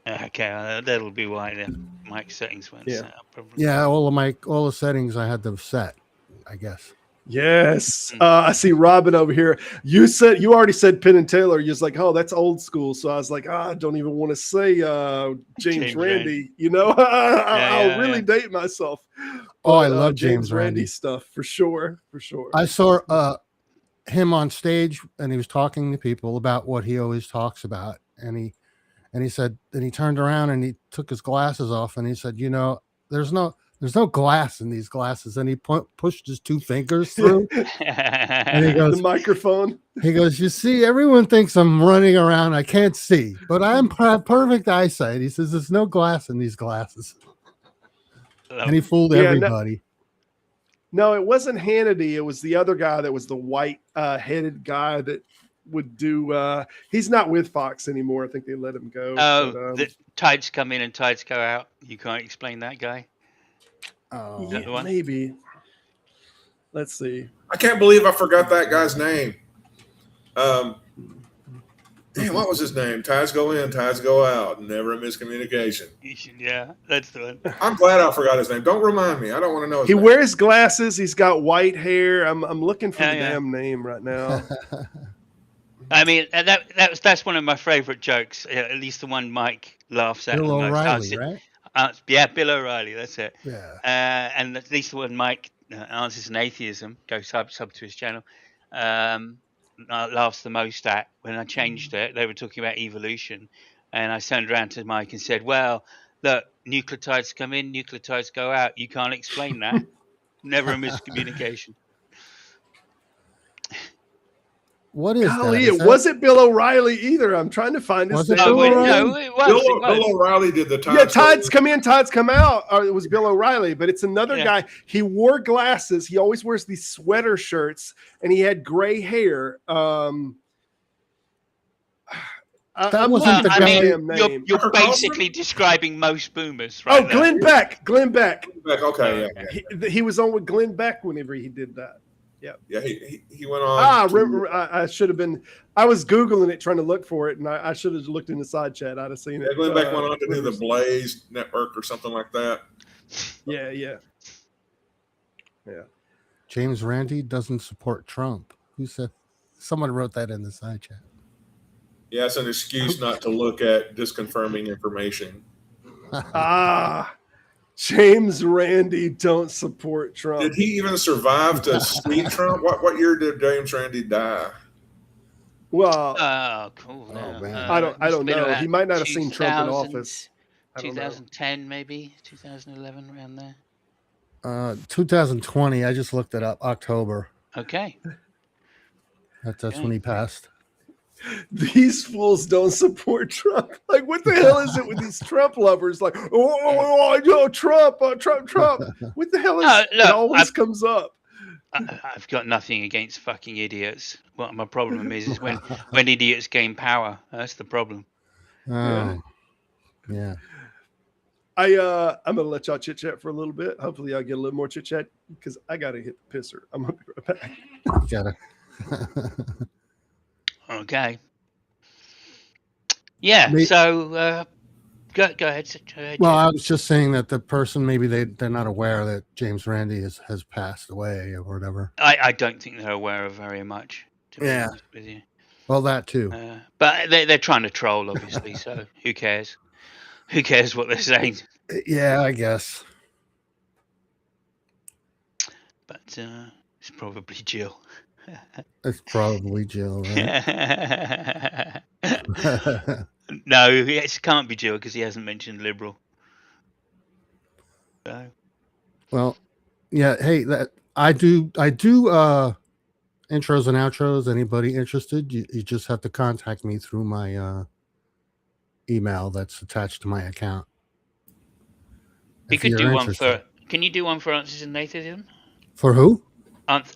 S5: Okay, that'll be why the mic settings weren't set up. Probably.
S11: Yeah, all the settings I had them set, I guess.
S4: Yes. I see Robin over here. You already said Penn and Teller. You're just like, oh, that's old school. So I was like, I don't even want to say James Randi. You know, I'll really date myself.
S11: Oh, I love James Randi
S4: stuff for sure. For sure.
S11: I saw him on stage and he was talking to people about what he always talks about. and he said, and he turned around and he took his glasses off and he said, there's no glass in these glasses. And he pushed his 2 fingers through. And he goes,
S4: the microphone.
S11: He goes, you see, everyone thinks I'm running around. I can't see, but I'm perfect eyesight. He says, there's no glass in these glasses. And he fooled everybody.
S4: No, it wasn't Hannity. It was the other guy that was the white headed guy that would do. He's not with Fox anymore. I think they let him go.
S5: Oh, the tides come in and tides go out. You can't explain that guy.
S11: Oh,
S4: yeah, maybe. Let's see.
S6: I can't believe I forgot that guy's name. Damn, what was his name? Tides go in, tides go out. Never a miscommunication.
S5: Yeah, that's the one.
S6: I'm glad I forgot his name. Don't remind me. I don't want to know his
S4: He
S6: name.
S4: wears glasses. He's got white hair. I'm looking for the damn name right now.
S5: I mean, that's one of my favorite jokes. At least the one Mike laughs at.
S11: Bill
S5: the most.
S11: O'Reilly, right?
S5: Yeah, Bill O'Reilly. That's it.
S11: Yeah.
S5: And at least the one Mike answers an atheism. Go sub to his channel. Laughs the most at when I changed it. They were talking about evolution, and I turned around to Mike and said, "Well, look, nucleotides come in, nucleotides go out. You can't explain that. Never a miscommunication."
S11: What is
S4: Golly,
S11: that?
S4: it wasn't Bill O'Reilly either. I'm trying to find his name.
S5: No, it was.
S6: Bill O'Reilly did the tides.
S4: Yeah, tides come in, tides come out. Or it was Bill O'Reilly, but it's another guy. He wore glasses. He always wears these sweater shirts, and he had gray hair.
S11: That wasn't the
S4: name.
S5: You're basically describing most boomers, right?
S4: Oh, Glenn Beck. Glenn Beck.
S6: Okay, yeah.
S4: He was on with Glenn Beck whenever he did that. Yeah.
S6: Yeah, he went on.
S4: I should have been. I was Googling it trying to look for it, and I should have looked in the side chat. I'd have seen it.
S6: Glenn Beck went on to do the Blaze Network or something like that.
S4: Yeah.
S11: James Randi doesn't support Trump. Who said? Someone wrote that in the side chat.
S6: Yeah, it's an excuse not to look at disconfirming information.
S4: James Randi don't support Trump.
S6: Did he even survive to see Trump? What year did James Randi die?
S4: Well,
S5: cool.
S11: Oh, man.
S4: I don't know. He might not have seen Trump in office.
S5: 2010, maybe 2011, around there.
S11: 2020. I just looked it up. October.
S5: Okay.
S11: That's when he passed.
S4: These fools don't support Trump. Like, what the hell is it with these Trump lovers? Like, Trump. What the hell is it? It always comes up.
S5: I've got nothing against fucking idiots. What my problem is when idiots gain power. That's the problem.
S11: Oh, yeah.
S4: I'm gonna let y'all chit chat for a little bit. Hopefully, I'll get a little more chit chat because I gotta hit the pisser. I'm gonna be right back.
S11: You gotta.
S5: Okay. Yeah. So go ahead.
S11: Well, I was just saying that the person maybe they're not aware that James Randi has passed away or whatever.
S5: I don't think they're aware of very much. To be honest with you.
S11: Well, that too.
S5: But they're trying to troll, obviously. So who cares? Who cares what they're saying?
S11: Yeah, I guess.
S5: But it's probably Jill.
S11: It's probably Jill, right?
S5: No, it can't be Jill because he hasn't mentioned liberal. So.
S11: Well, yeah. Hey, I do intros and outros. Anybody interested? You just have to contact me through my email that's attached to my account.
S5: You could do one for. Can you do one for Answers in Atheism?
S11: For who?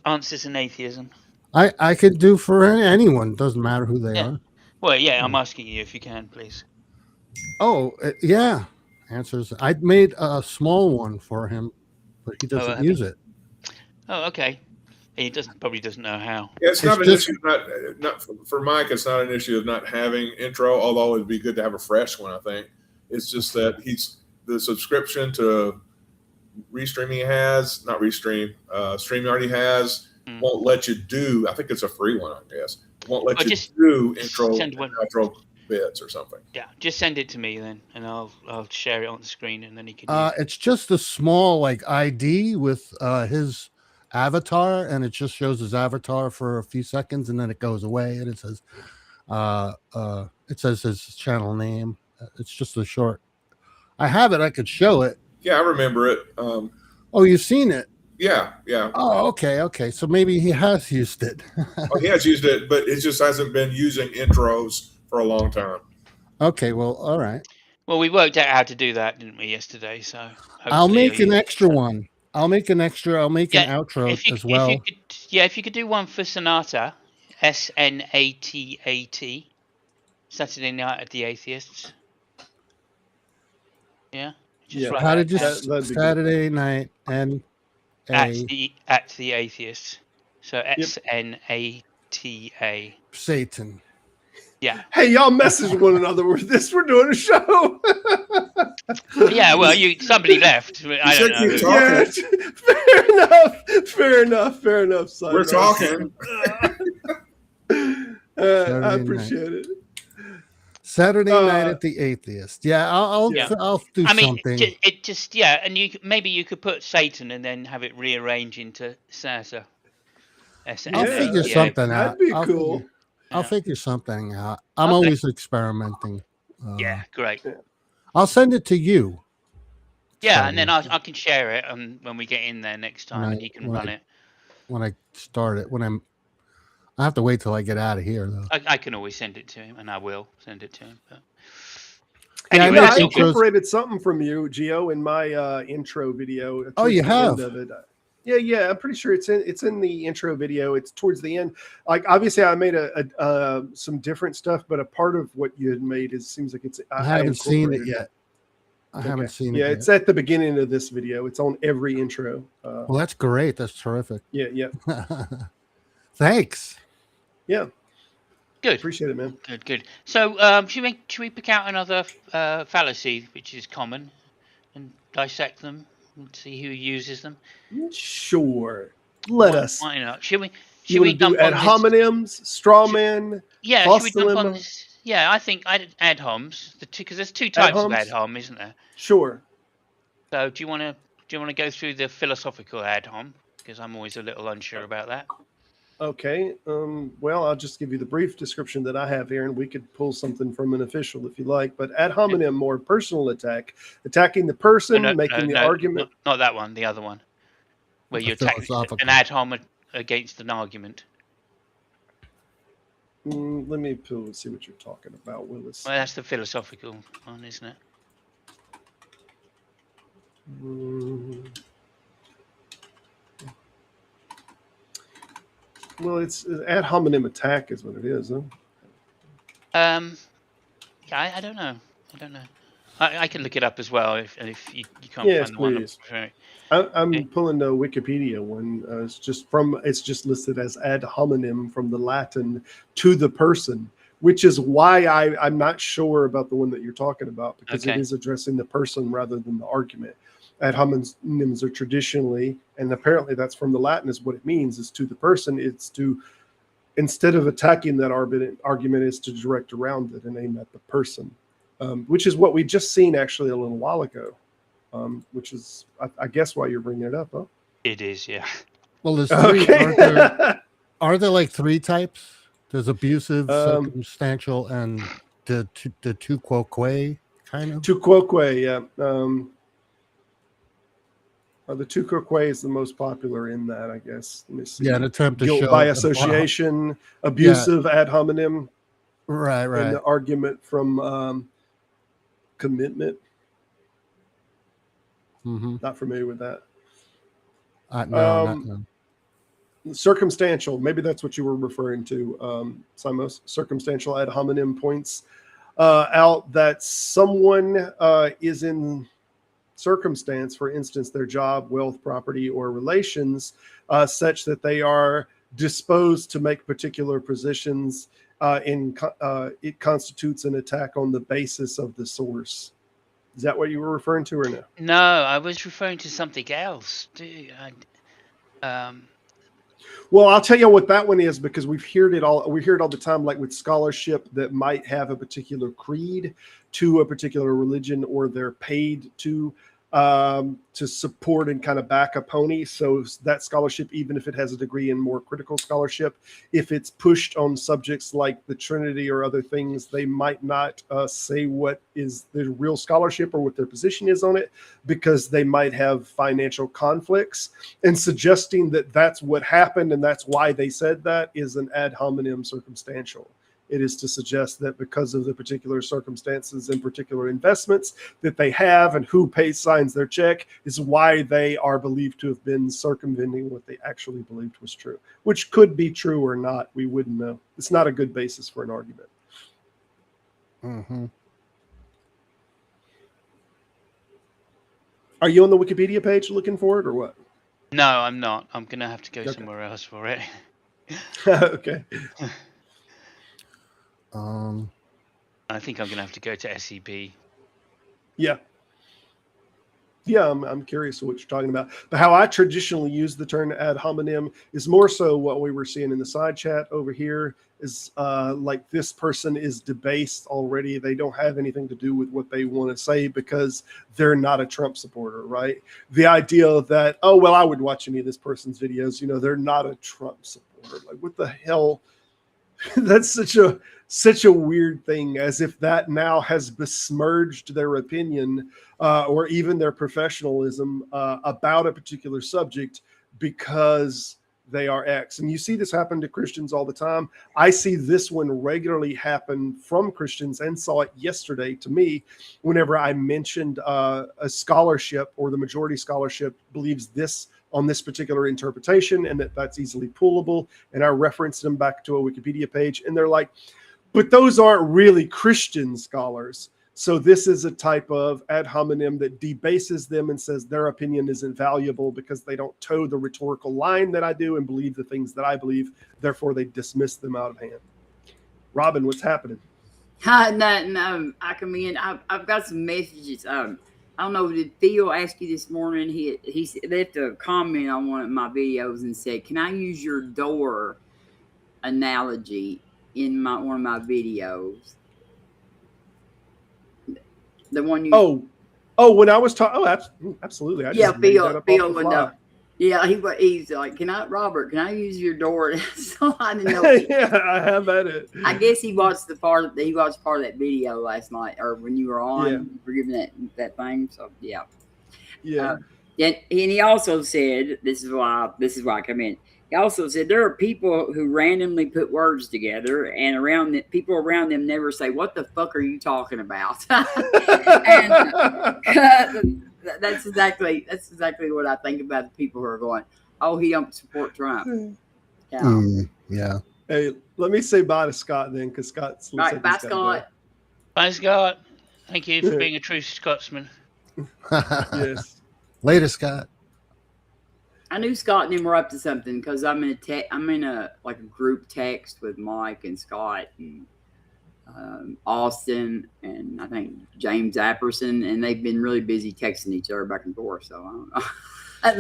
S5: Answers in Atheism.
S11: I could do for anyone. Doesn't matter who they are.
S5: Well, yeah, I'm asking you if you can, please.
S11: Oh, yeah. Answers. I made a small one for him, but he doesn't use it.
S5: Oh, okay. He probably doesn't know how.
S6: Yeah, it's not an issue. Not for Mike. It's not an issue of not having intro. Although it'd be good to have a fresh one. I think it's just that the subscription to Restream he has, not Restream, StreamYard he has. Won't let you do. I think it's a free one. I guess won't let you do intro and outro bits or something.
S5: Yeah, just send it to me then, and I'll share it on the screen, and then he can.
S11: It's just a small ID with his avatar, and it just shows his avatar for a few seconds, and then it goes away, and it says, It says his channel name. It's just a short. I have it. I could show it.
S6: Yeah, I remember it.
S11: Oh, you've seen it?
S6: Yeah.
S11: Oh, okay. So maybe he has used it.
S6: Oh, he has used it, but it just hasn't been using intros for a long time.
S11: Okay, well, all right.
S5: Well, we worked out how to do that, didn't we, yesterday? So
S11: I'll make
S5: you'll
S11: an
S5: use
S11: extra
S5: it.
S11: one. I'll make an outro as well.
S5: If you could do one for Sonata, SNATAT, Saturday Night at the Atheists. Yeah. Just
S11: How did you
S4: Saturday
S11: night and
S5: at the Atheists? So SNATA.
S11: Satan.
S5: Yeah.
S4: Hey, y'all message one another with this. We're doing a show.
S5: Yeah, well, somebody left. I don't know.
S4: Yeah, fair enough. Simon.
S6: We're talking.
S4: I appreciate it.
S11: Saturday night at the Atheist. Yeah, I'll do something.
S5: And maybe you could put Satan and then have it rearrange into Sasa.
S11: I'll figure something out.
S4: That'd be cool.
S11: I'll figure something out. I'm always experimenting.
S5: Yeah, great.
S11: I'll send it to you.
S5: Yeah, and then I can share it when we get in there next time, and you can run it.
S11: When I start it, I have to wait till I get out of here, though.
S5: I can always send it to him, and I will send it to him. But...
S4: Anyway, I incorporated something from you, Gio, in my intro video.
S11: Oh, you have?
S4: Yeah. I'm pretty sure it's in the intro video. It's towards the end. Like, obviously, I made some different stuff, but a part of what you had made seems like it's.
S11: I haven't seen it yet. I haven't seen it.
S4: Yeah, it's at the beginning of this video. It's on every intro.
S11: Well, that's great. That's terrific.
S4: Yeah.
S11: Thanks.
S4: Yeah.
S5: Good.
S4: Appreciate it, man.
S5: Good. So, should we pick out another fallacy which is common and dissect them and see who uses them?
S4: Sure. Let us.
S5: Why not? Should we
S4: do ad hominems, straw man?
S5: Yeah. Should we jump on this? Yeah, I think ad homs. Because there's two types of ad hom, isn't there?
S4: Sure.
S5: So, do you want to go through the philosophical ad hom? Because I'm always a little unsure about that.
S4: Okay. Well, I'll just give you the brief description that I have here, and we could pull something from an official if you like. But ad hominem, more personal attack, attacking the person, making the argument.
S5: Not that one. The other one, where you attack an ad hom against an argument.
S4: Let me see what you're talking about, Willis.
S5: Well, that's the philosophical one, isn't it?
S4: Well, it's ad hominem attack is what it is, huh?
S5: Yeah, I don't know. I can look it up as well if you can't find the one.
S4: I'm pulling the Wikipedia one. It's just listed as ad hominem from the Latin to the person, which is why I'm not sure about the one that you're talking about, because it is addressing the person rather than the argument. Ad hominems are traditionally, and apparently that's from the Latin, is what it means, is to the person. It's to, instead of attacking that argument, is to direct around it and aim at the person, which is what we just seen actually a little while ago, which is, I guess, why you're bringing it up, huh?
S5: It is, yeah.
S11: Well, there's three. Are there like three types? There's abusive, circumstantial, and the tu quoque kind of?
S4: Tu quoque, yeah. The tu quoque is the most popular in that, I guess. Let me see.
S11: Yeah, an attempt to
S4: guilt
S11: show
S4: by association, abusive ad hominem.
S11: Right.
S4: And the argument from commitment.
S11: Mm-hmm.
S4: Not familiar with that.
S11: No.
S4: Circumstantial, maybe that's what you were referring to, Simos. Circumstantial ad hominem points out that someone is in circumstance, for instance, their job, wealth, property, or relations, such that they are disposed to make particular positions. It constitutes an attack on the basis of the source. Is that what you were referring to, or no?
S5: No, I was referring to something else.
S4: Well, I'll tell you what that one is, because we hear it all the time, like with scholarship that might have a particular creed to a particular religion, or they're paid to to support and kind of back a pony. So that scholarship, even if it has a degree in more critical scholarship, if it's pushed on subjects like the Trinity or other things, they might not say what is the real scholarship or what their position is on it, because they might have financial conflicts. And suggesting that that's what happened and that's why they said that is an ad hominem circumstantial. It is to suggest that because of the particular circumstances and particular investments that they have and who signs their check is why they are believed to have been circumventing what they actually believed was true, which could be true or not. We wouldn't know. It's not a good basis for an argument.
S11: Mm-hmm.
S4: Are you on the Wikipedia page looking for it or what?
S5: No, I'm not. I'm going to have to go somewhere else for it.
S4: Okay.
S5: I think I'm going to have to go to SEB.
S4: Yeah. Yeah, I'm curious what you're talking about. But how I traditionally use the term ad hominem is more so what we were seeing in the side chat over here is like this person is debased already. They don't have anything to do with what they want to say because they're not a Trump supporter, right? The idea that, oh, well, I would watch any of this person's videos. You know, they're not a Trump supporter. Like, what the hell? That's such a weird thing, as if that now has besmirched their opinion or even their professionalism about a particular subject because they are X. And you see this happen to Christians all the time. I see this one regularly happen from Christians and saw it yesterday to me whenever I mentioned a scholarship or the majority scholarship believes this on this particular interpretation and that's easily pullable. And I referenced them back to a Wikipedia page and they're like, but those aren't really Christian scholars. So this is a type of ad hominem that debases them and says their opinion isn't valuable because they don't toe the rhetorical line that I do and believe the things that I believe. Therefore, they dismiss them out of hand. Robin, what's happening?
S7: No, I come in. I've got some messages. I don't know, did Theo ask you this morning? He left a comment on one of my videos and said, can I use your door analogy in one of my videos? The one you...
S4: Oh, when I was talking... Oh, absolutely. I
S7: yeah, Theo would know. Yeah, he's like, Robert, can I use your door? So I didn't know.
S4: Yeah, I have at it.
S7: I guess he watched part of that video last night, or when you were on, for giving that thing. So yeah. And he also said, this is why I come in. He also said there are people who randomly put words together, and people around them never say, "What the fuck are you talking about?" And that's exactly what I think about the people who are going, "Oh, he don't support Trump."
S11: Yeah.
S4: Hey, let me say bye to Scott then, because Scott's
S7: right. Bye, Scott.
S5: Bye, Scott. Thank you for being a true Scotsman.
S4: Yes.
S11: Later, Scott.
S7: I knew Scott and him were up to something because I'm in a group text with Mike and Scott and Austin and I think James Apperson, and they've been really busy texting each other back and forth. So I don't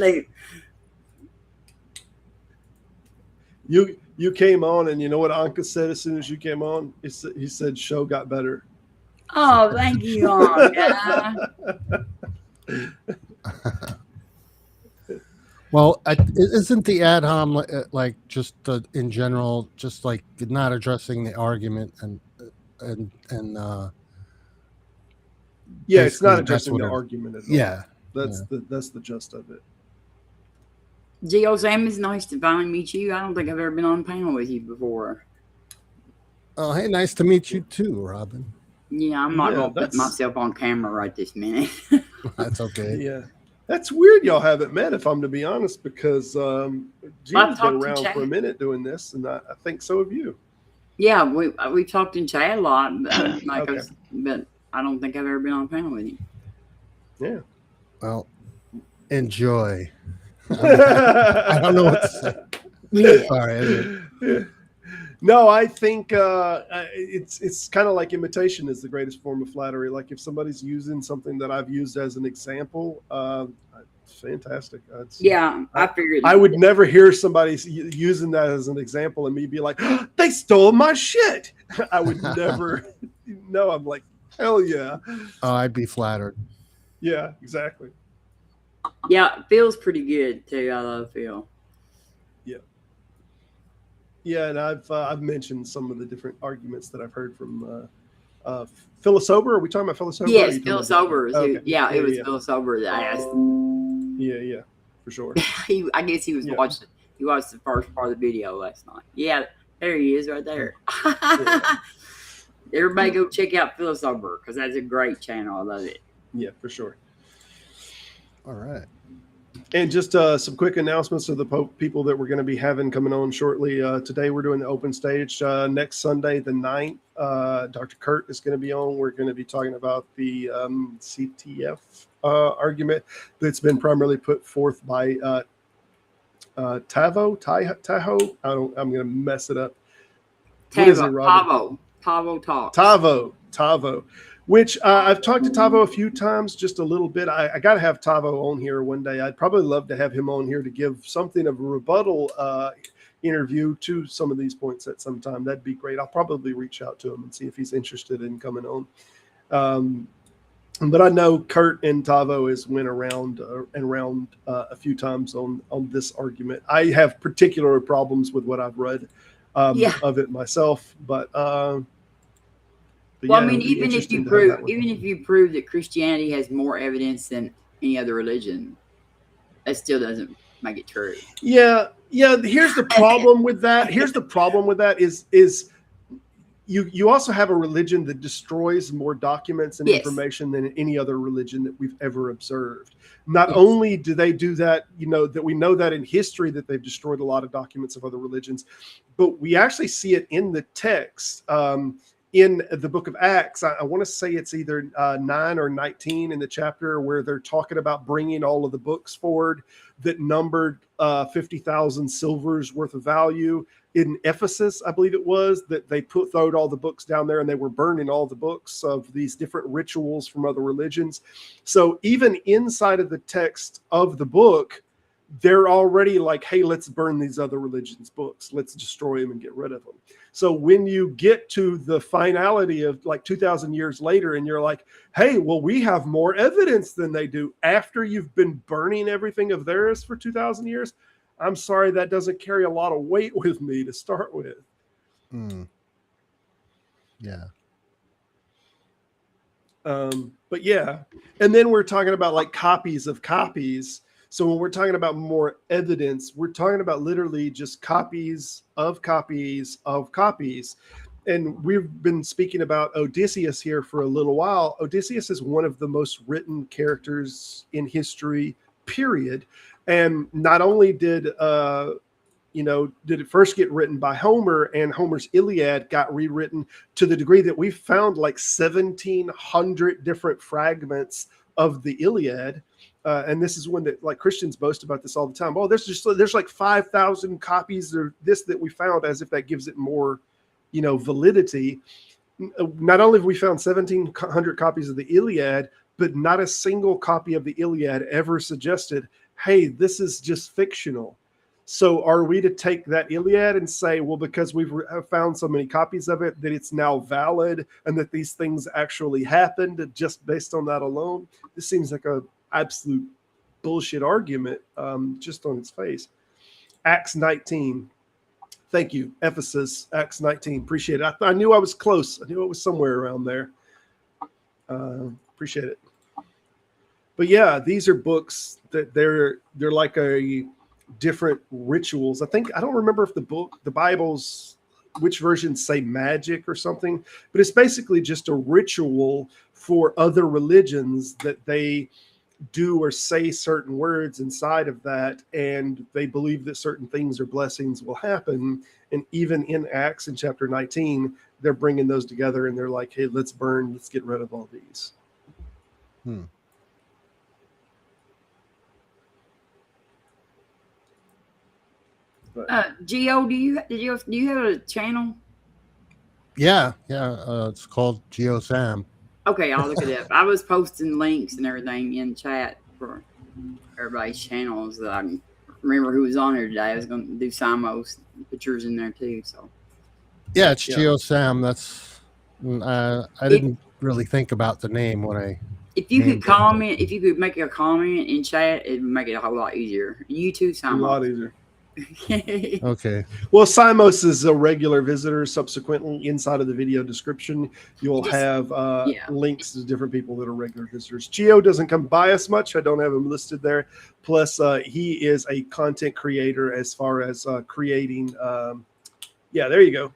S7: know.
S4: You came on, and you know what Anka said as soon as you came on? He said show got better.
S7: Oh, thank you, Anka.
S11: Well, isn't the ad hom like just in general, just like not addressing the argument and
S4: yeah, it's not addressing the argument at all.
S11: Yeah,
S4: that's the gist of it.
S7: Gio Sam, it's nice to finally meet you. I don't think I've ever been on a panel with you before.
S11: Oh, hey, nice to meet you too, Robin.
S7: Yeah, I'm not gonna put myself on camera right this minute.
S11: That's okay.
S4: Yeah. That's weird y'all haven't met, if I'm to be honest, because Gio's been around for a minute doing this, and I think so have you.
S7: Yeah, we talked in chat a lot, but I don't think I've ever been on a panel with you.
S4: Yeah.
S11: Well, enjoy. I don't know what to say.
S7: Yeah.
S11: Sorry.
S4: No, I think it's kind of like imitation is the greatest form of flattery. Like if somebody's using something that I've used as an example, fantastic.
S7: I figured.
S4: I would never hear somebody using that as an example and me be like, oh, they stole my shit. I would never. No, I'm like, hell yeah.
S11: Oh, I'd be flattered.
S4: Yeah, exactly.
S7: Yeah, Phil's pretty good too. I love Phil.
S4: Yeah, and I've mentioned some of the different arguments that I've heard from Phyllis Sober. Are we talking about Phyllis Sober?
S7: Yes, Phil Sober.
S4: Okay.
S7: Yeah, it was Phil Sober that I asked him.
S4: Yeah, for sure.
S7: I guess he was watching. He watched the first part of the video last night. Yeah, there he is, right there. Everybody go check out Phil Sober because that's a great channel. I love it.
S4: Yeah, for sure.
S11: All right.
S4: And just some quick announcements of the people that we're going to be having coming on shortly. Today we're doing the open stage. Next Sunday, the 9th, Dr. Kurt is going to be on. We're going to be talking about the CTF argument that's been primarily put forth by Tahoe. I'm going to mess it up.
S7: Tavo
S4: Tavo. Which I've talked to Tavo a few times, just a little bit. I got to have Tavo on here one day. I'd probably love to have him on here to give something of a rebuttal interview to some of these points at some time. That'd be great. I'll probably reach out to him and see if he's interested in coming on. But I know Kurt and Tavo has went around a few times on this argument. I have particular problems with what I've read of it myself, but
S7: well, I mean, even if you prove that Christianity has more evidence than any other religion, that still doesn't make it true.
S4: Yeah. Here's the problem with that. Is you also have a religion that destroys more documents and information than any other religion that we've ever observed. Not only do they do that, that we know that in history that they've destroyed a lot of documents of other religions, but we actually see it in the text. In the book of Acts, I want to say it's either 9 or 19 in the chapter where they're talking about bringing all of the books forward that numbered 50,000 silvers worth of value. In Ephesus, I believe it was, that they throwed all the books down there and they were burning all the books of these different rituals from other religions. So even inside of the text of the book, they're already like, hey, let's burn these other religions' books. Let's destroy them and get rid of them. So when you get to the finality of like 2,000 years later and you're like, hey, well, we have more evidence than they do after you've been burning everything of theirs for 2,000 years, I'm sorry, that doesn't carry a lot of weight with me to start with.
S11: Yeah.
S4: But yeah. And then we're talking about like copies of copies. So when we're talking about more evidence, we're talking about literally just copies of copies of copies. And we've been speaking about Odysseus here for a little while. Odysseus is one of the most written characters in history, period. And not only did it first get written by Homer, and Homer's Iliad got rewritten to the degree that we found like 1,700 different fragments of the Iliad. And this is one that like Christians boast about this all the time. Oh, there's like 5,000 copies of this that we found, as if that gives it more, validity. Not only have we found 1,700 copies of the Iliad, but not a single copy of the Iliad ever suggested, hey, this is just fictional. So are we to take that Iliad and say, well, because we've found so many copies of it, that it's now valid and that these things actually happened just based on that alone? This seems like a absolute bullshit argument, just on its face. Acts 19. Thank you, Ephesus, Acts 19. Appreciate it. I knew I was close. I knew it was somewhere around there. Appreciate it. But yeah, these are books that they're like a different rituals. I don't remember if the Bible's, which versions say magic or something, but it's basically just a ritual for other religions that they do or say certain words inside of that, and they believe that certain things or blessings will happen. And even in Acts in chapter 19, they're bringing those together and they're like, hey, let's get rid of all these.
S7: Gio, do you have a channel?
S11: Yeah. It's called Geo Sam.
S7: Okay, I'll look it up. I was posting links and everything in chat for everybody's channels that I can remember who was on here today. I was going to do Simo's pictures in there too. So
S11: yeah, it's Geo Sam. That's I didn't really think about the name when I
S7: If you
S11: Name
S7: could comment, if you could make a comment in chat, it'd make it a whole lot easier. You too,
S4: A lot
S7: Simon.
S4: easier.
S11: Okay.
S4: Well, Simos is a regular visitor. Subsequently, inside of the video description, you'll
S7: Just-
S4: have
S7: yeah.
S4: links to different people that are regular visitors. Gio doesn't come by us much. I don't have him listed there. Plus, he is a content creator as far as creating. Yeah, there you go.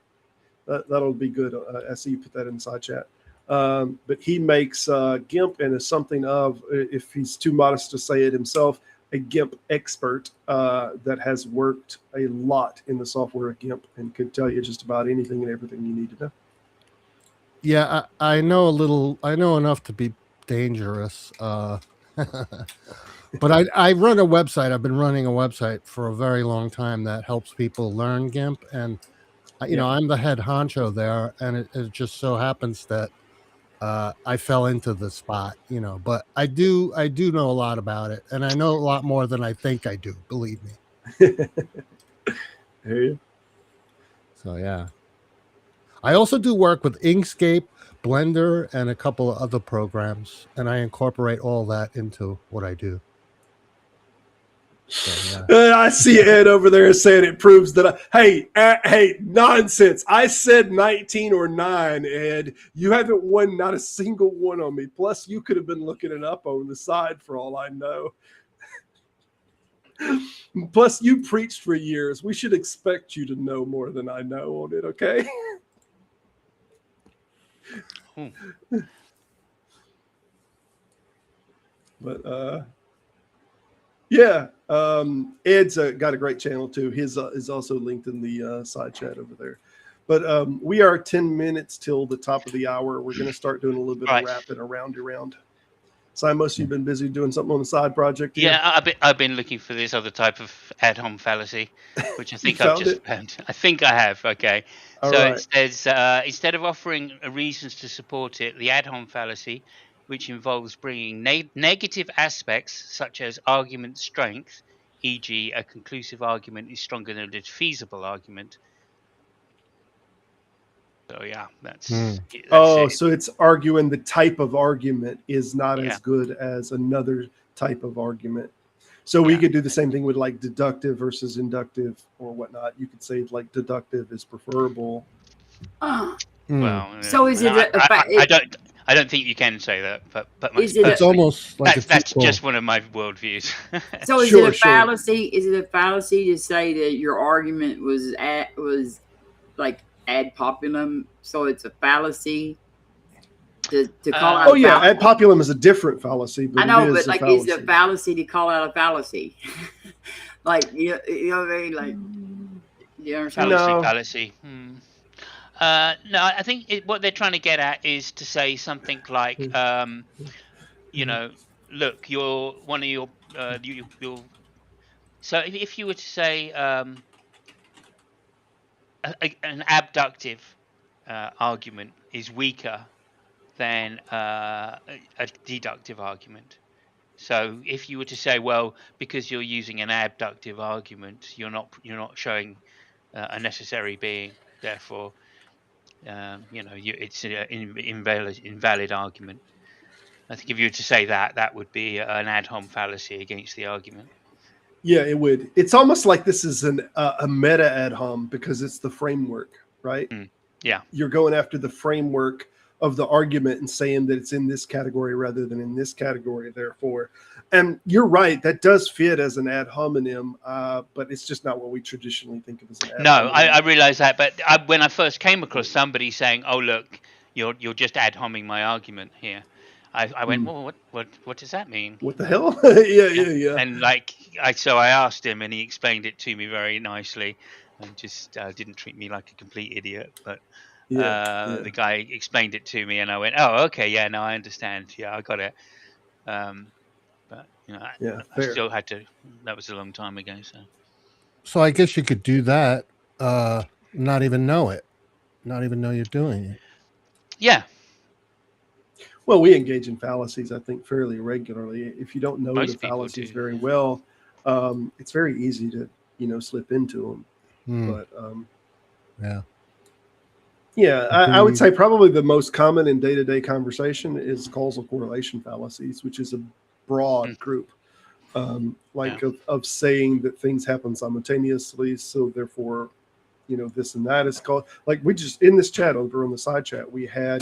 S4: That'll be good. I see you put that in the side chat. But he makes GIMP and is something of, if he's too modest to say it himself, a GIMP expert that has worked a lot in the software of GIMP and could tell you just about anything and everything you need to know.
S11: Yeah, I know a little. I know enough to be dangerous. But I run a website. I've been running a website for a very long time that helps people learn GIMP, and you know, I'm the head honcho there, and it just so happens that I fell into the spot, you know. But I do know a lot about it, and I know a lot more than I think I do. Believe me.
S4: Hear you.
S11: So yeah. I also do work with Inkscape, Blender, and a couple of other programs, and I incorporate all that into what I do. So, yeah.
S4: I see Ed over there saying it proves that hey, nonsense. I said 19 or 9, Ed. You haven't won not a single one on me. Plus, you could have been looking it up on the side for all I know. Plus, you preached for years. We should expect you to know more than I know on it, okay? But yeah, Ed's got a great channel too. His is also linked in the side chat over there. But we are 10 minutes till the top of the hour. We're going to start doing a little bit of rapping around. Simos, you've been busy doing something on the side project here?
S5: Yeah, I've been looking for this other type of ad hom fallacy, which I think I've just found. I think I have. Okay, it says instead of offering reasons to support it, the ad hom fallacy, which involves bringing negative aspects such as argument strength, e.g., a conclusive argument is stronger than a defeasible argument. So yeah, that's it.
S4: So it's arguing the type of argument is not as good as another type of argument. So we could do the same thing with like deductive versus inductive or whatnot. You could say like deductive is preferable.
S5: Well,
S7: so is it?
S5: I don't think you can say that, but
S11: it's almost like
S5: that's just one of my worldviews.
S7: So is it a fallacy? Is it a fallacy to say that your argument was like ad populum? So it's a fallacy to call out.
S4: Oh yeah, ad populum is a different fallacy. But
S7: I know,
S4: but
S7: like, is it a fallacy to call out a fallacy? Like you know what I mean? Like you understand?
S5: Fallacy. No, I think what they're trying to get at is to say something like, you know, look, you're one of your So if you were to say an abductive argument is weaker than a deductive argument. So if you were to say, well, because you're using an abductive argument, you're not showing a necessary being, therefore, you know, it's an invalid argument. I think if you were to say that would be an ad hom fallacy against the argument.
S4: Yeah, it would. It's almost like this is a meta ad hom because it's the framework, right?
S5: Yeah.
S4: You're going after the framework of the argument and saying that it's in this category rather than in this category, therefore. And you're right, that does fit as an ad hominem, but it's just not what we traditionally think of as an ad hominem.
S5: I realize that, but when I first came across somebody saying, oh, look, you're just ad homing my argument here, I went, well, what does that mean?
S4: What the hell? Yeah.
S5: And like, so I asked him, and he explained it to me very nicely, and just didn't treat me like a complete idiot. But the guy explained it to me, and I went, oh, okay, yeah, no, I understand. Yeah, I got it. But you know, I still had to. That was a long time ago.
S11: So I guess you could do that, not even know it, not even know you're doing it.
S5: Yeah.
S4: Well, we engage in fallacies, I think, fairly regularly. If you don't know the fallacies very well, it's very easy to, slip into them. But
S11: yeah.
S4: Yeah, I would say probably the most common in day-to-day conversation is causal correlation fallacies, which is a broad group, of saying that things happen simultaneously. So therefore, this and that is called, like, we just in this chat over on the side chat, we had,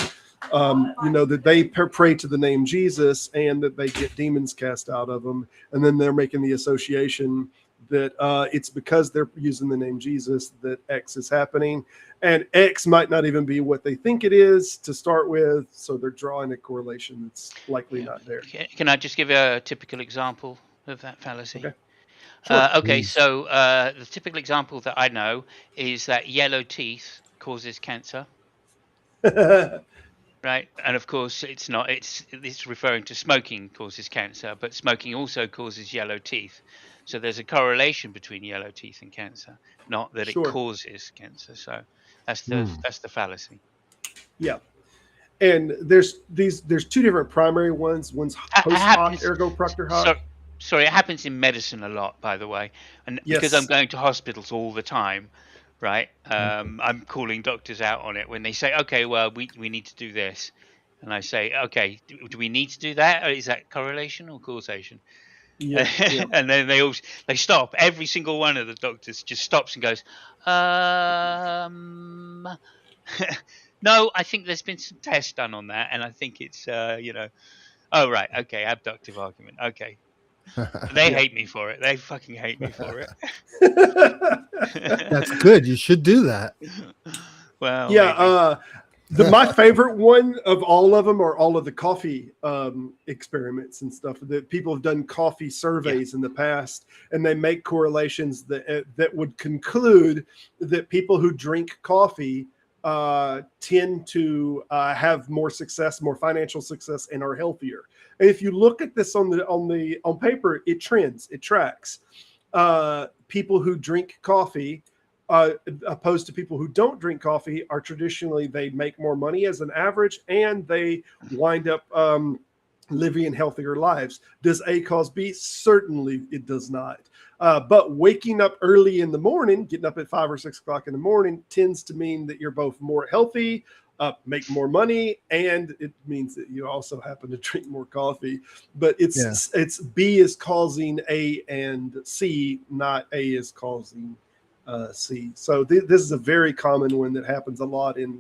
S4: that they pray to the name Jesus and that they get demons cast out of them. And then they're making the association that it's because they're using the name Jesus that X is happening, and X might not even be what they think it is to start with. So they're drawing a correlation that's likely not there.
S5: Can I just give a typical example of that fallacy?
S4: Okay. Sure.
S5: Okay, so the typical example that I know is that yellow teeth causes cancer. Right, and of course it's not. It's referring to smoking causes cancer, but smoking also causes yellow teeth. So there's a correlation between yellow teeth and cancer, not that it causes cancer. So that's the fallacy.
S4: Yeah, and there's two different primary ones. One's post hoc ergo propter hoc.
S5: Sorry, it happens in medicine a lot, by the way, and because I'm going to hospitals all the time. Right, I'm calling doctors out on it when they say, "Okay, well, we need to do this," and I say, "Okay, do we need to do that? Or is that correlation or causation?"
S4: Yeah.
S5: And then they stop. Every single one of the doctors just stops and goes, "No, I think there's been some tests done on that, and I think it's oh right, okay, abductive argument, okay." They hate me for it. They fucking hate me for it.
S11: That's good. You should do that.
S5: Well,
S4: yeah. My favorite one of all of them are all of the coffee experiments and stuff that people have done coffee surveys in the past, and they make correlations that would conclude that people who drink coffee tend to have more success, more financial success, and are healthier. And if you look at this on paper, it trends, it tracks. People who drink coffee, opposed to people who don't drink coffee, are traditionally, they make more money as an average, and they wind up living healthier lives. Does A cause B? Certainly it does not. But waking up early in the morning, getting up at 5 or 6 o'clock in the morning, tends to mean that you're both more healthy, make more money, and it means that you also happen to drink more coffee. But it's B is causing A and C, not A is causing C. So this is a very common one that happens a lot in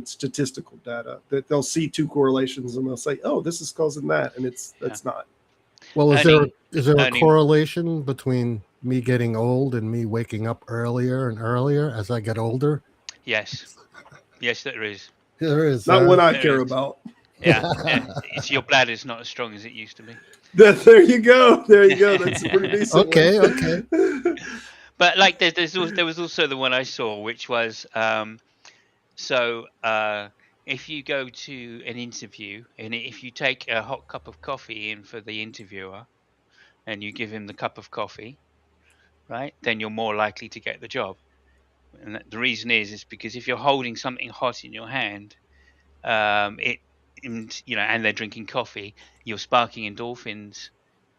S4: statistical data, that they'll see two correlations and they'll say, "Oh, this is causing that," and it's not.
S11: Well, is there a correlation between me getting old and me waking up earlier and earlier as I get older?
S5: Yes, there is.
S11: There is.
S4: Not one I care about.
S5: Yeah, it's your bladder's not as strong as it used to be.
S4: There you go. That's a pretty decent.
S11: Okay.
S5: But there was also the one I saw, which was if you go to an interview and if you take a hot cup of coffee in for the interviewer and you give him the cup of coffee, right, then you're more likely to get the job. And the reason is because if you're holding something hot in your hand, and they're drinking coffee, you're sparking endorphins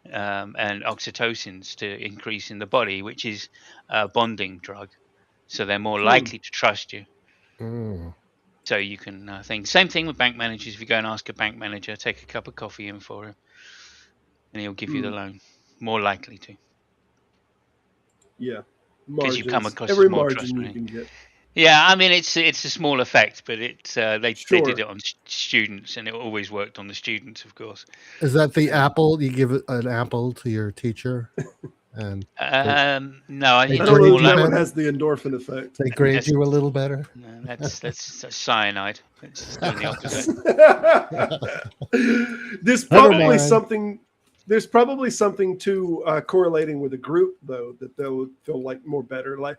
S5: and oxytocins to increase in the body, which is a bonding drug. So they're more likely to trust you. So you can think. Same thing with bank managers. If you go and ask a bank manager, take a cup of coffee in for him, and he'll give you the loan. More likely to.
S4: Yeah.
S5: Because you come across
S4: every
S5: more
S4: margin
S5: trustworthy.
S4: you can get.
S5: Yeah, I mean it's a small effect, but they did it on students, and it always worked on the students, of course.
S11: Is that the apple? You give an apple to your teacher, and
S5: no, I think
S4: I don't know if that one has the endorphin effect.
S11: They grade you a little better.
S5: No, that's cyanide. It's doing the opposite.
S4: There's probably something to correlating with a group, though, that they'll feel like more better. Like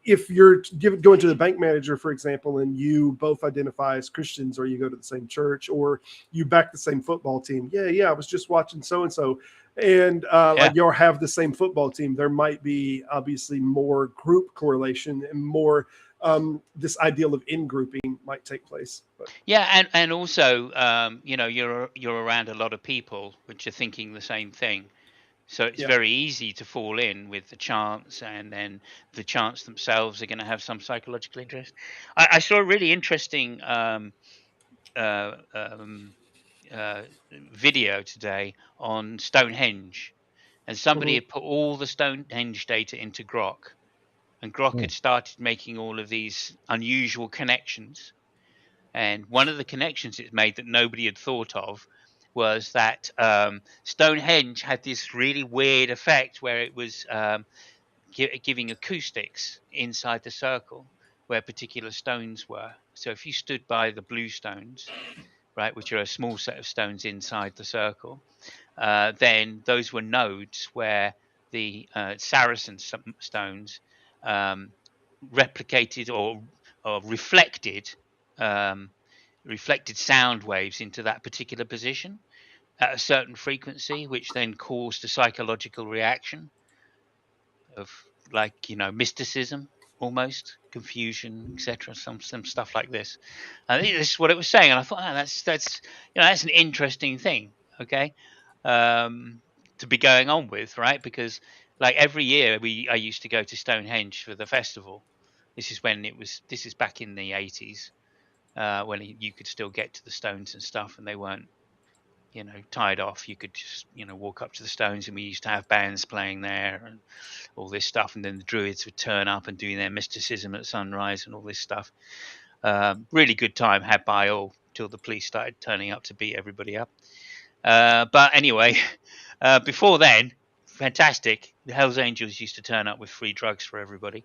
S4: if you're going to the bank manager, for example, and you both identify as Christians, or you go to the same church, or you back the same football team. Yeah, I was just watching so-and-so. And like you'll have the same football team. There might be obviously more group correlation and more this ideal of in-grouping might take place. But.
S5: Yeah, and also you're around a lot of people which are thinking the same thing, So it's very easy to fall in with the chants, and then the chants themselves are going to have some psychological interest. I saw a really interesting video today on Stonehenge, and somebody had put all the Stonehenge data into Grok, and Grok had started making all of these unusual connections. And one of the connections it made that nobody had thought of was that Stonehenge had this really weird effect where it was giving acoustics inside the circle where particular stones were. So if you stood by the blue stones, right, which are a small set of stones inside the circle, then those were nodes where the Saracen stones replicated or reflected sound waves into that particular position at a certain frequency, which then caused a psychological reaction of, like, mysticism, almost confusion, etc. Some stuff like this. I think this is what it was saying, and I thought, that's an interesting thing. Okay, to be going on with, right? Because like every year I used to go to Stonehenge for the festival. This is back in the 80s, when you could still get to the stones and stuff, and they weren't tied off. You could just walk up to the stones, and we used to have bands playing there and all this stuff, and then the druids would turn up and do their mysticism at sunrise and all this stuff. Really good time had by all, till the police started turning up to beat everybody up. But anyway, before then, fantastic. The Hells Angels used to turn up with free drugs for everybody.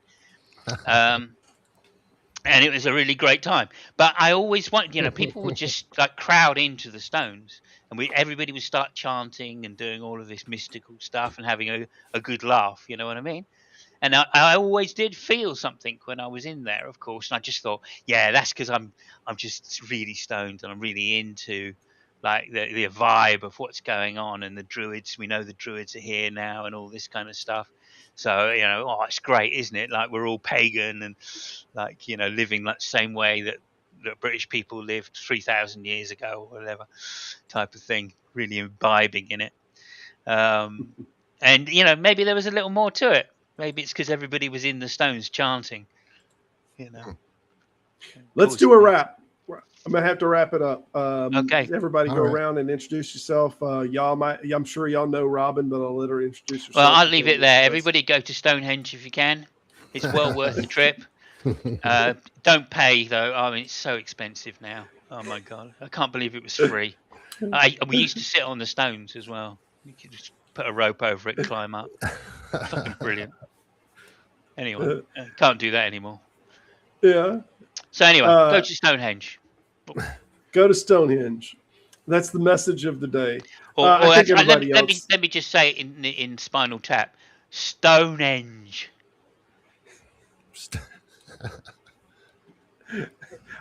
S5: And it was a really great time. But I always want, people would just like crowd into the stones, and everybody would start chanting and doing all of this mystical stuff and having a good laugh. You know what I mean? And I always did feel something when I was in there, of course. And I just thought, yeah, that's because I'm just really stoned, and I'm really into like the vibe of what's going on, and the druids. We know the druids are here now, and all this kind of stuff. So it's great, isn't it? Like we're all pagan and like living like the same way that British people lived 3,000 years ago or whatever type of thing. Really imbibing in it. And maybe there was a little more to it. Maybe it's because everybody was in the stones chanting.
S4: Let's do a wrap. I'm gonna have to wrap it up.
S5: Okay.
S4: Everybody, go around and introduce yourself. I'm sure y'all know Robin, but I'll let her introduce herself.
S5: Well, I'll leave it there. Everybody, go to Stonehenge if you can. It's well worth the trip. Don't pay though. I mean, it's so expensive now. Oh my god, I can't believe it was free. We used to sit on the stones as well. You could just put a rope over it and climb up. Fucking brilliant. Anyway, can't do that anymore.
S4: Yeah.
S5: So anyway, go to Stonehenge.
S4: Go to Stonehenge. That's the message of the day.
S5: Let me just say it in Spinal Tap. Stonehenge.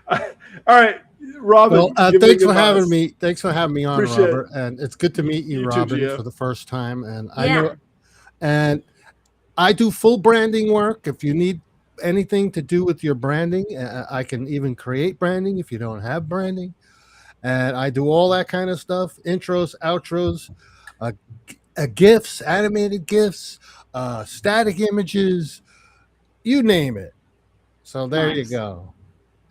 S4: All right, Robin.
S11: Well, thanks for having me. Thanks for having me on,
S4: Appreciate
S11: Robert. And it's good to meet you, Robin,
S4: too,
S11: for the first time. And I know, and I do full branding work. If you need anything to do with your branding, I can even create branding if you don't have branding. And I do all that kind of stuff: intros, outros, GIFs, animated GIFs, static images, you name it. So there you go.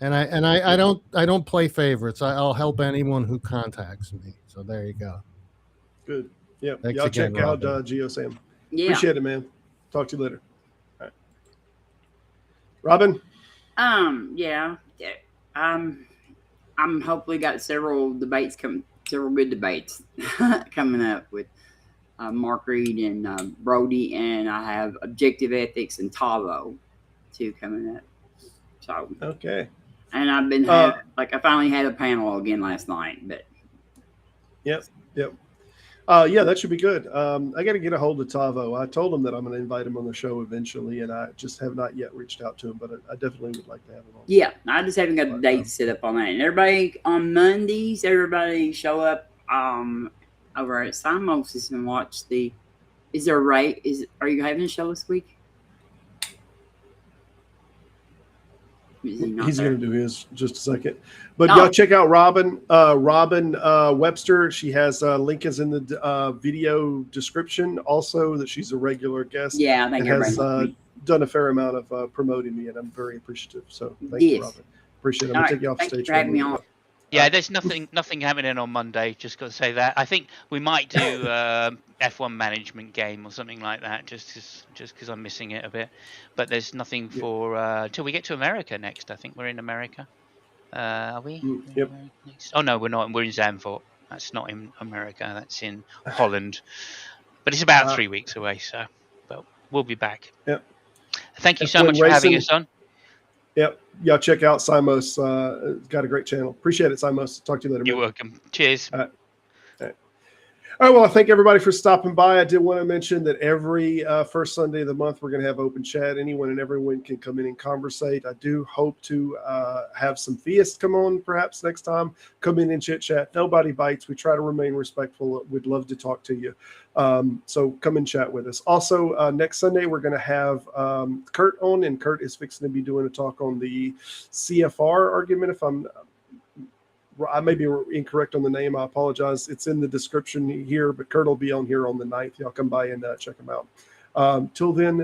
S11: And I don't play favorites. I'll help anyone who contacts me. So there you go.
S4: Good. Yeah.
S11: Thanks
S4: Y'all
S11: again,
S4: check out
S11: Robin.
S4: GeoSam.
S7: Yeah.
S4: Appreciate it, man. Talk to you later. All right. Robin.
S7: Yeah. I'm hopefully got several good debates coming up with Mark Reed and Brody, and I have Objective Ethics and Tavo too coming up. So
S4: okay.
S7: And I've been I finally had a panel again last night, but
S4: yep. Yeah, that should be good. I got to get a hold of Tavo. I told him that I'm going to invite him on the show eventually, and I just have not yet reached out to him, but I definitely would like to have him on.
S7: Yeah, I just haven't got the date set up on that. And everybody on Mondays, everybody show up over at Simosis and watch the. Is there a rate? Are you having a show this week? Is he not
S4: He's
S7: there?
S4: going to do his just a second. But
S7: No.
S4: y'all check out Robin. Robin Webster. She has link is in the video description. Also, that she's a regular guest.
S7: Yeah, I think
S4: and
S7: everybody
S4: has
S7: knows me.
S4: done a fair amount of promoting me, and I'm very appreciative. So thank you,
S7: Yes.
S4: Robin. Appreciate it. I'm
S7: All
S4: going to
S7: right.
S4: take you off
S7: Thank you
S4: stage
S7: for having me on.
S5: Yeah, there's nothing happening on Monday. Just got to say that. I think we might do F1 management game or something like that, just because I'm missing it a bit. But there's nothing for until we get to America next. I think we're in America. Are we? We're in
S4: Yep.
S5: America next? Oh no, we're not. We're in Zandvoort. That's not in America. That's in Holland. But it's about 3 weeks away. So, but we'll be back.
S4: Yep.
S5: Thank you so
S4: F1
S5: much for having us
S4: Racing.
S5: on.
S4: Yep. Y'all check out Simos. Got a great channel. Appreciate it, Simos. Talk to you later.
S5: You're
S4: man.
S5: welcome. Cheers.
S4: All right. All right, well, I thank everybody for stopping by. I did want to mention that every first Sunday of the month, we're going to have open chat. Anyone and everyone can come in and conversate. I do hope to have some theists come on perhaps next time. Come in and chit chat. Nobody bites. We try to remain respectful. We'd love to talk to you. So come and chat with us. Also, next Sunday, we're going to have Kurt on, and Kurt is fixing to be doing a talk on the CFR argument. If I may be incorrect on the name. I apologize. It's in the description here, but Kurt will be on here on the 9th. Y'all come by and check him out. Till then,